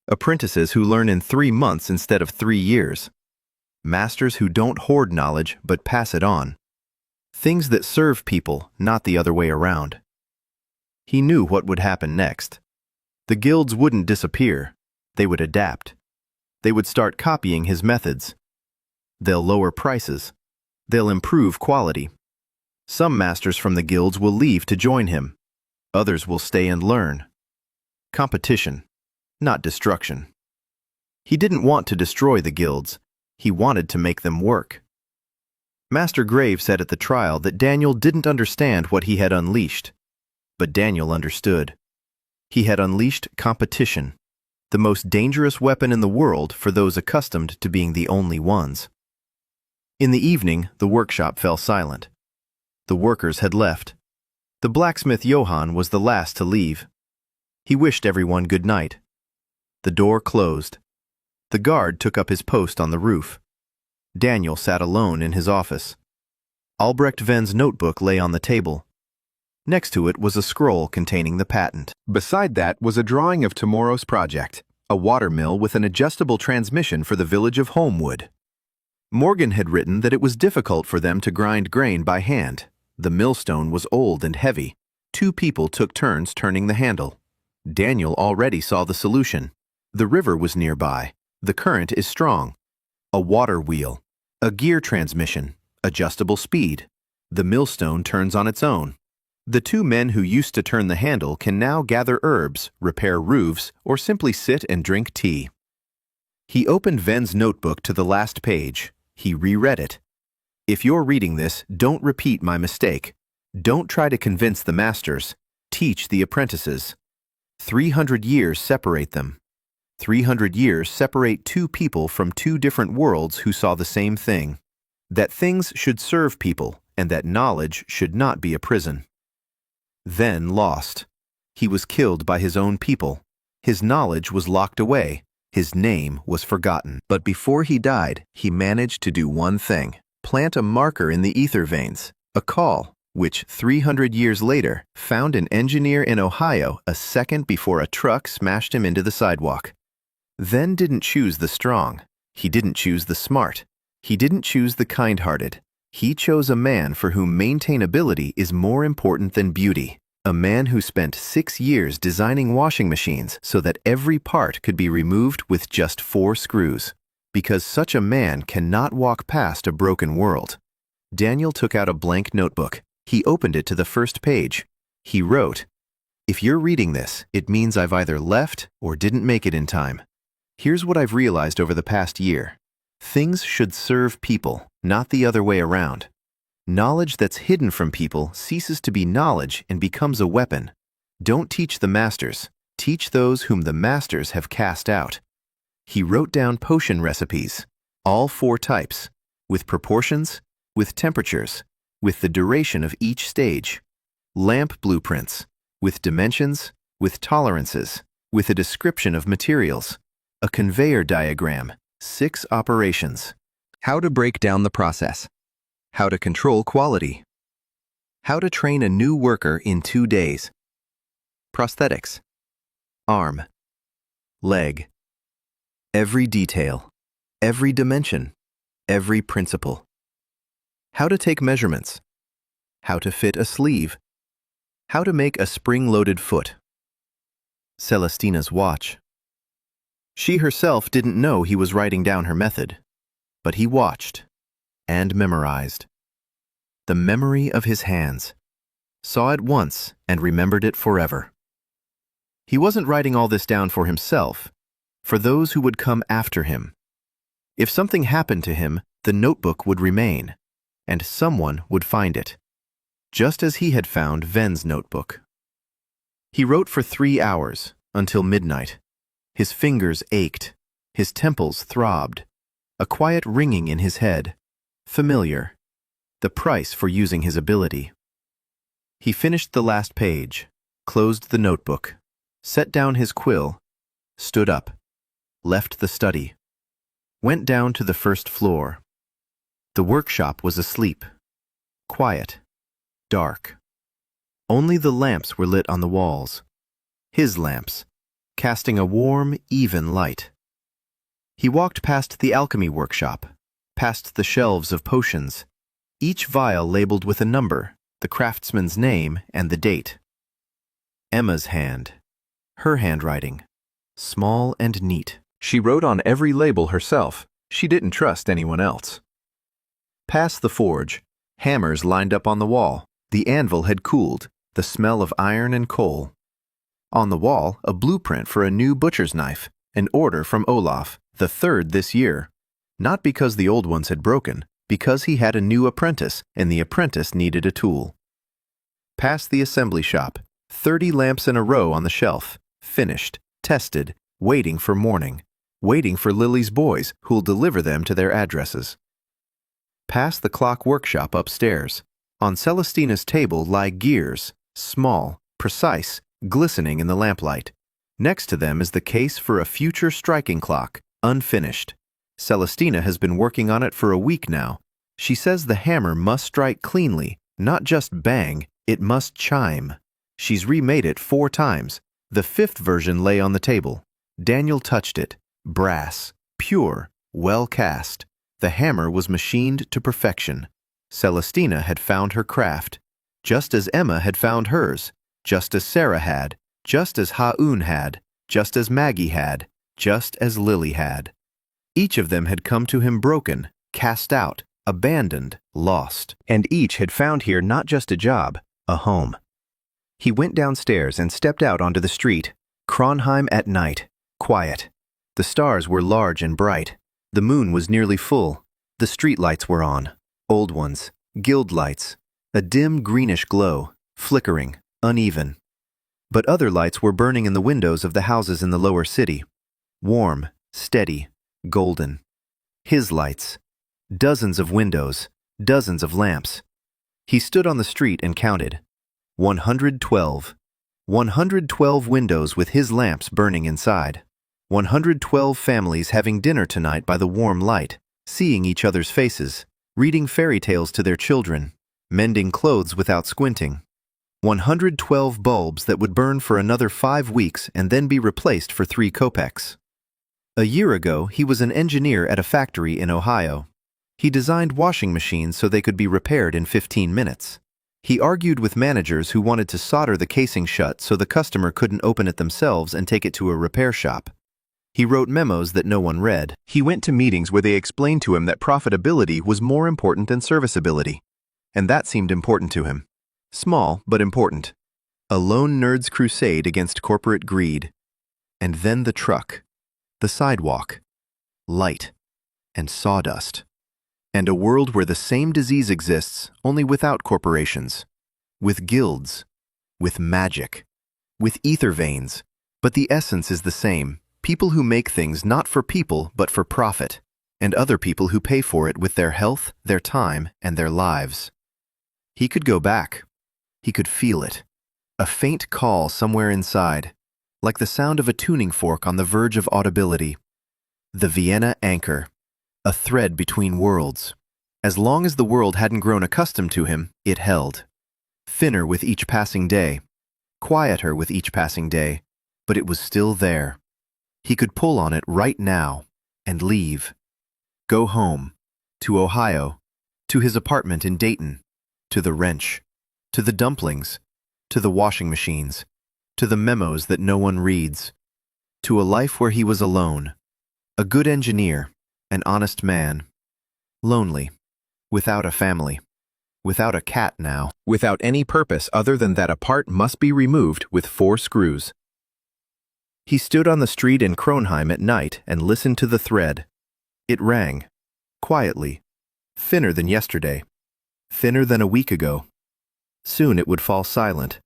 Apprentices who learn in 3 months instead of 3 years. Masters who don't hoard knowledge but pass it on. Things that serve people, not the other way around. He knew what would happen next. The guilds wouldn't disappear. They would adapt. They would start copying his methods. They'll lower prices. They'll improve quality. Some masters from the guilds will leave to join him. Others will stay and learn. Competition, not destruction. He didn't want to destroy the guilds. He wanted to make them work. Master Grave said at the trial that Daniel didn't understand what he had unleashed. But Daniel understood. He had unleashed competition, the most dangerous weapon in the world for those accustomed to being the only ones. In the evening, the workshop fell silent. The workers had left. The blacksmith Johann was the last to leave. He wished everyone good night. The door closed. The guard took up his post on the roof. Daniel sat alone in his office. Albrecht Ven's notebook lay on the table. Next to it was a scroll containing the patent. Beside that was a drawing of tomorrow's project, a water mill with an adjustable transmission for the village of Holmwood. Morgan had written that it was difficult for them to grind grain by hand. The millstone was old and heavy. 2 people took turns turning the handle. Daniel already saw the solution. The river was nearby. The current is strong. A water wheel, a gear transmission, adjustable speed. The millstone turns on its own. The 2 men who used to turn the handle can now gather herbs, repair roofs, or simply sit and drink tea. He opened Ven's notebook to the last page. He reread it. If you're reading this, don't repeat my mistake. Don't try to convince the masters. Teach the apprentices. 300 years separate them. 300 years separate 2 people from 2 different worlds who saw the same thing. That things should serve people, and that knowledge should not be a prison. Then lost. He was killed by his own people. His knowledge was locked away. His name was forgotten. But before he died, he managed to do one thing. Plant a marker in the ether veins, a call, which 300 years later found an engineer in Ohio a second before a truck smashed him into the sidewalk. Then didn't choose the strong. He didn't choose the smart. He didn't choose the kind-hearted. He chose a man for whom maintainability is more important than beauty. A man who spent 6 years designing washing machines so that every part could be removed with just 4 screws. Because such a man cannot walk past a broken world. Daniel took out a blank notebook. He opened it to the first page. He wrote, "If you're reading this, it means I've either left or didn't make it in time. Here's what I've realized over the past year. Things should serve people, not the other way around. Knowledge that's hidden from people ceases to be knowledge and becomes a weapon. Don't teach the masters. Teach those whom the masters have cast out." He wrote down potion recipes, all 4 types, with proportions, with temperatures, with the duration of each stage. Lamp blueprints, with dimensions, with tolerances, with a description of materials. A conveyor diagram, 6 operations. How to break down the process. How to control quality. How to train a new worker in 2 days. Prosthetics. Arm. Leg. Every detail. Every dimension. Every principle. How to take measurements. How to fit a sleeve. How to make a spring-loaded foot. Celestina's watch. She herself didn't know he was writing down her method, but he watched and memorized. the memory of his hands. Saw it once and remembered it forever. He wasn't writing all this down for himself, for those who would come after him. If something happened to him, the notebook would remain, and someone would find it, just as he had found Ven's notebook. He wrote for 3 hours, until midnight. His fingers ached, his temples throbbed, a quiet ringing in his head, familiar, the price for using his ability. He finished the last page, closed the notebook, set down his quill, stood up, left the study, went down to the first floor. The workshop was asleep, quiet, dark. Only the lamps were lit on the walls, his lamps, casting a warm, even light. He walked past the alchemy workshop, past the shelves of potions, each vial labeled with a number, the craftsman's name, and the date. Emma's hand, her handwriting, small and neat. She wrote on every label herself. She didn't trust anyone else. Past the forge, hammers lined up on the wall. The anvil had cooled, the smell of iron and coal. On the wall, a blueprint for a new butcher's knife, an order from Olaf, the 3rd this year. Not because the old ones had broken, because he had a new apprentice, and the apprentice needed a tool. Past the assembly shop, 30 lamps in a row on the shelf, finished, tested, waiting for morning, waiting for Lily's boys who'll deliver them to their addresses. Past the clock workshop upstairs, on Celestina's table lie gears, small, precise, glistening in the lamplight. Next to them is the case for a future striking clock, unfinished. Celestina has been working on it for a week now. She says the hammer must strike cleanly, not just bang, it must chime. She's remade it 4 times. The 5th version lay on the table. Daniel touched it. Brass, pure, well cast. The hammer was machined to perfection. Celestina had found her craft, just as Emma had found hers, just as Sarah had, just as Ha-Un had, just as Maggie had, just as Lily had. Each of them had come to him broken, cast out, abandoned, lost, and each had found here not just a job, a home. He went downstairs and stepped out onto the street. Kronheim at night, quiet. The stars were large and bright. The moon was nearly full. The street lights were on, old ones, guild lights, a dim greenish glow, flickering, uneven. But other lights were burning in the windows of the houses in the lower city. Warm, steady, golden. His lights. Dozens of windows, dozens of lamps. He stood on the street and counted. 112. 112 windows with his lamps burning inside. 112 families having dinner tonight by the warm light, seeing each other's faces, reading fairy tales to their children, mending clothes without squinting. 112 bulbs that would burn for another 5 weeks and then be replaced for 3 kopecks. A year ago, he was an engineer at a factory in Ohio. He designed washing machines so they could be repaired in 15 minutes. He argued with managers who wanted to solder the casing shut so the customer couldn't open it themselves and take it to a repair shop. He wrote memos that no one read. He went to meetings where they explained to him that profitability was more important than serviceability. And that seemed important to him. Small, but important. A lone nerd's crusade against corporate greed. And then the truck. The sidewalk. Light. And sawdust. And a world where the same disease exists, only without corporations. With guilds. With magic. With ether veins. But the essence is the same. People who make things not for people, but for profit. And other people who pay for it with their health, their time, and their lives. He could go back. He could feel it. A faint call somewhere inside, like the sound of a tuning fork on the verge of audibility. The Vienna anchor, a thread between worlds. As long as the world hadn't grown accustomed to him, it held. Thinner with each passing day, quieter with each passing day, but it was still there. He could pull on it right now and leave. Go home, to Ohio, to his apartment in Dayton, to the wrench, to the dumplings, to the washing machines, to the memos that no one reads, to a life where he was alone, a good engineer, an honest man, lonely, without a family. without a cat now, without any purpose other than that a part must be removed with 4 screws. He stood on the street in Kronheim at night and listened to the thread. It rang, quietly, thinner than yesterday, thinner than a week ago. Soon it would fall silent,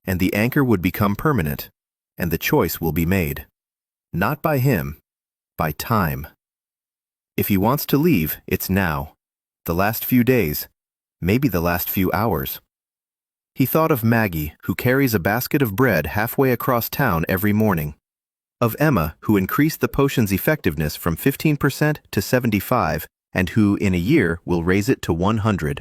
and the anchor would become permanent, and the choice will be made. Not by him, by time. If he wants to leave, it's now. The last few days, maybe the last few hours. He thought of Maggie, who carries a basket of bread halfway across town every morning. Of Emma, who increased the potion's effectiveness from 15% to 75%, and who, in a year, will raise it to 100%.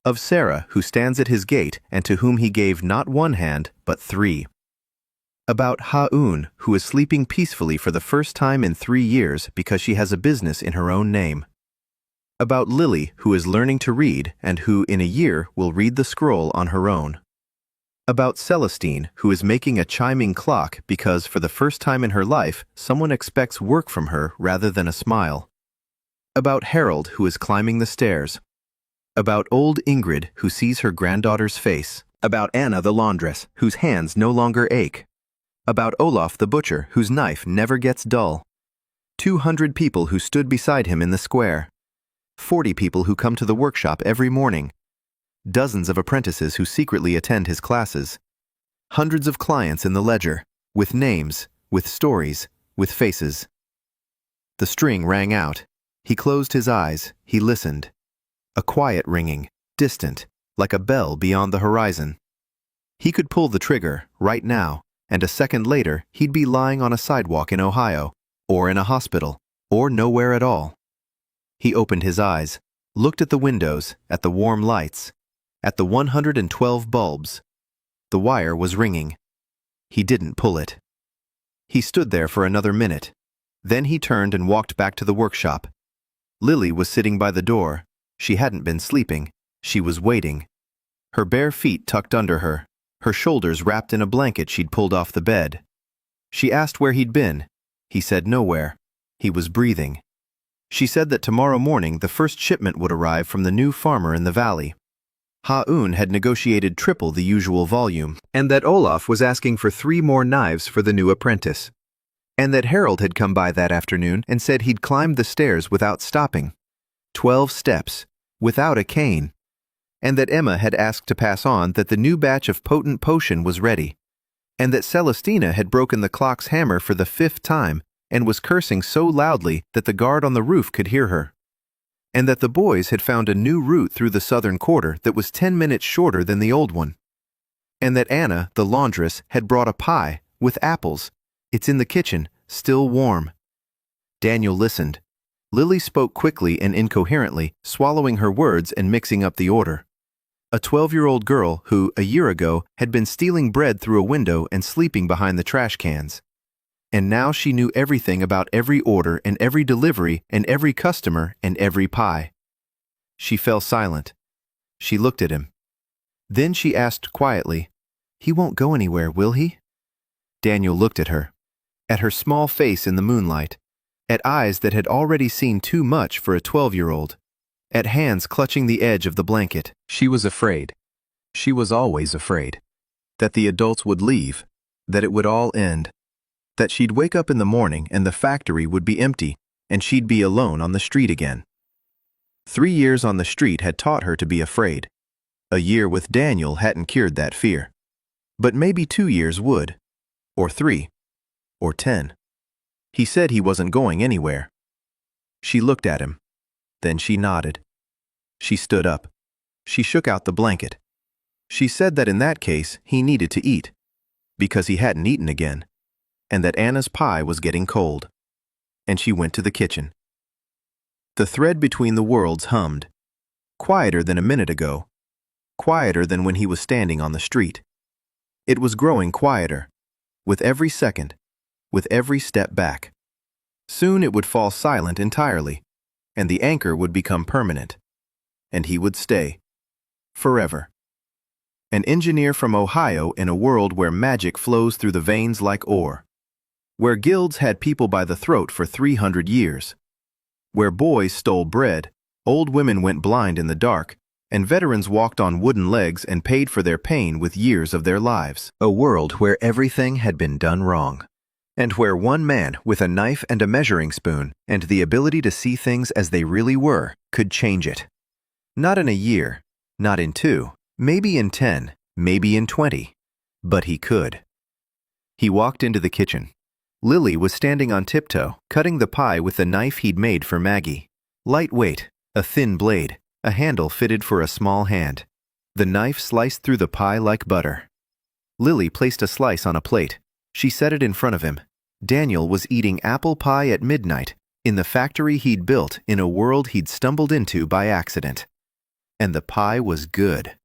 Of Sarah, who stands at his gate and to whom he gave not 1 hand, but 3. About Ha-un, who is sleeping peacefully for the first time in 3 years because she has a business in her own name. About Lily, who is learning to read and who, in a year, will read the scroll on her own. About Celestine, who is making a chiming clock because, for the first time in her life, someone expects work from her rather than a smile. About Harold, who is climbing the stairs. About old Ingrid, who sees her granddaughter's face. About Anna the laundress, whose hands no longer ache. About Olaf the butcher, whose knife never gets dull. 200 people who stood beside him in the square. 40 people who come to the workshop every morning. Dozens of apprentices who secretly attend his classes. Hundreds of clients in the ledger, with names, with stories, with faces. The string rang out. He closed his eyes. He listened. A quiet ringing, distant, like a bell beyond the horizon. He could pull the trigger, right now, and a second later he'd be lying on a sidewalk in Ohio, or in a hospital, or nowhere at all. He opened his eyes, looked at the windows, at the warm lights, at the 112 bulbs. The wire was ringing. He didn't pull it. He stood there for another minute. Then he turned and walked back to the workshop. Lily was sitting by the door. She hadn't been sleeping. She was waiting. Her bare feet tucked under her, her shoulders wrapped in a blanket she'd pulled off the bed. She asked where he'd been. He said nowhere. He was breathing. She said that tomorrow morning the first shipment would arrive from the new farmer in the valley. Ha-un had negotiated triple the usual volume, and that Olaf was asking for 3 more knives for the new apprentice. And that Harold had come by that afternoon and said he'd climbed the stairs without stopping. 12 steps, without a cane. And that Emma had asked to pass on that the new batch of potent potion was ready. And that Celestina had broken the clock's hammer for the 5th time and was cursing so loudly that the guard on the roof could hear her. And that the boys had found a new route through the southern quarter that was 10 minutes shorter than the old one. And that Anna, the laundress, had brought a pie, with apples. It's in the kitchen, still warm. Daniel listened. Lily spoke quickly and incoherently, swallowing her words and mixing up the order. A 12-year-old girl who, a year ago, had been stealing bread through a window and sleeping behind the trash cans. And now she knew everything about every order and every delivery and every customer and every pie. She fell silent. She looked at him. Then she asked quietly, "He won't go anywhere, will he?" Daniel looked at her small face in the moonlight, at eyes that had already seen too much for a 12-year-old, at hands clutching the edge of the blanket. She was afraid. She was always afraid. That the adults would leave, that it would all end. That she'd wake up in the morning and the factory would be empty, and she'd be alone on the street again. 3 years on the street had taught her to be afraid. A year with Daniel hadn't cured that fear. But maybe 2 years would. Or 3. Or 10. He said he wasn't going anywhere. She looked at him. Then she nodded. She stood up. She shook out the blanket. She said that in that case he needed to eat, because he hadn't eaten again, and that Anna's pie was getting cold. And she went to the kitchen. The thread between the worlds hummed, quieter than a minute ago, quieter than when he was standing on the street. It was growing quieter, with every second, with every step back. Soon it would fall silent entirely, and the anchor would become permanent, and he would stay, forever. An engineer from Ohio in a world where magic flows through the veins like ore, where guilds had people by the throat for 300 years, where boys stole bread, old women went blind in the dark, and veterans walked on wooden legs and paid for their pain with years of their lives. A world where everything had been done wrong, and where one man with a knife and a measuring spoon and the ability to see things as they really were could change it. Not in a year, not in 2, maybe in 10, maybe in 20, but he could. He walked into the kitchen. Lily was standing on tiptoe, cutting the pie with the knife he'd made for Maggie. Lightweight, a thin blade, a handle fitted for a small hand. The knife sliced through the pie like butter. Lily placed a slice on a plate. She set it in front of him. Daniel was eating apple pie at midnight in the factory he'd built in a world he'd stumbled into by accident. And the pie was good.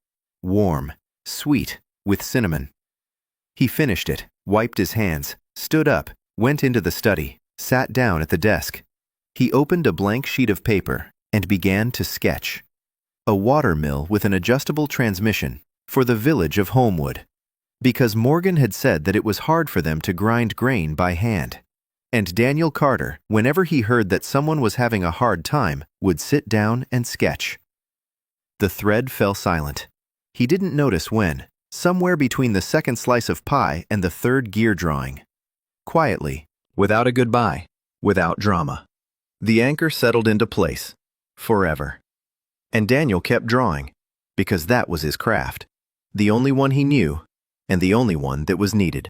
Warm, sweet, with cinnamon. He finished it, wiped his hands, stood up, went into the study, sat down at the desk. He opened a blank sheet of paper and began to sketch. A water mill with an adjustable transmission for the village of Homewood, because Morgan had said that it was hard for them to grind grain by hand. And Daniel Carter, whenever he heard that someone was having a hard time, would sit down and sketch. The thread fell silent. He didn't notice when, somewhere between the second slice of pie and the third gear drawing. Quietly, without a goodbye, without drama, the anchor settled into place, forever. And Daniel kept drawing, because that was his craft, the only one he knew, and the only one that was needed.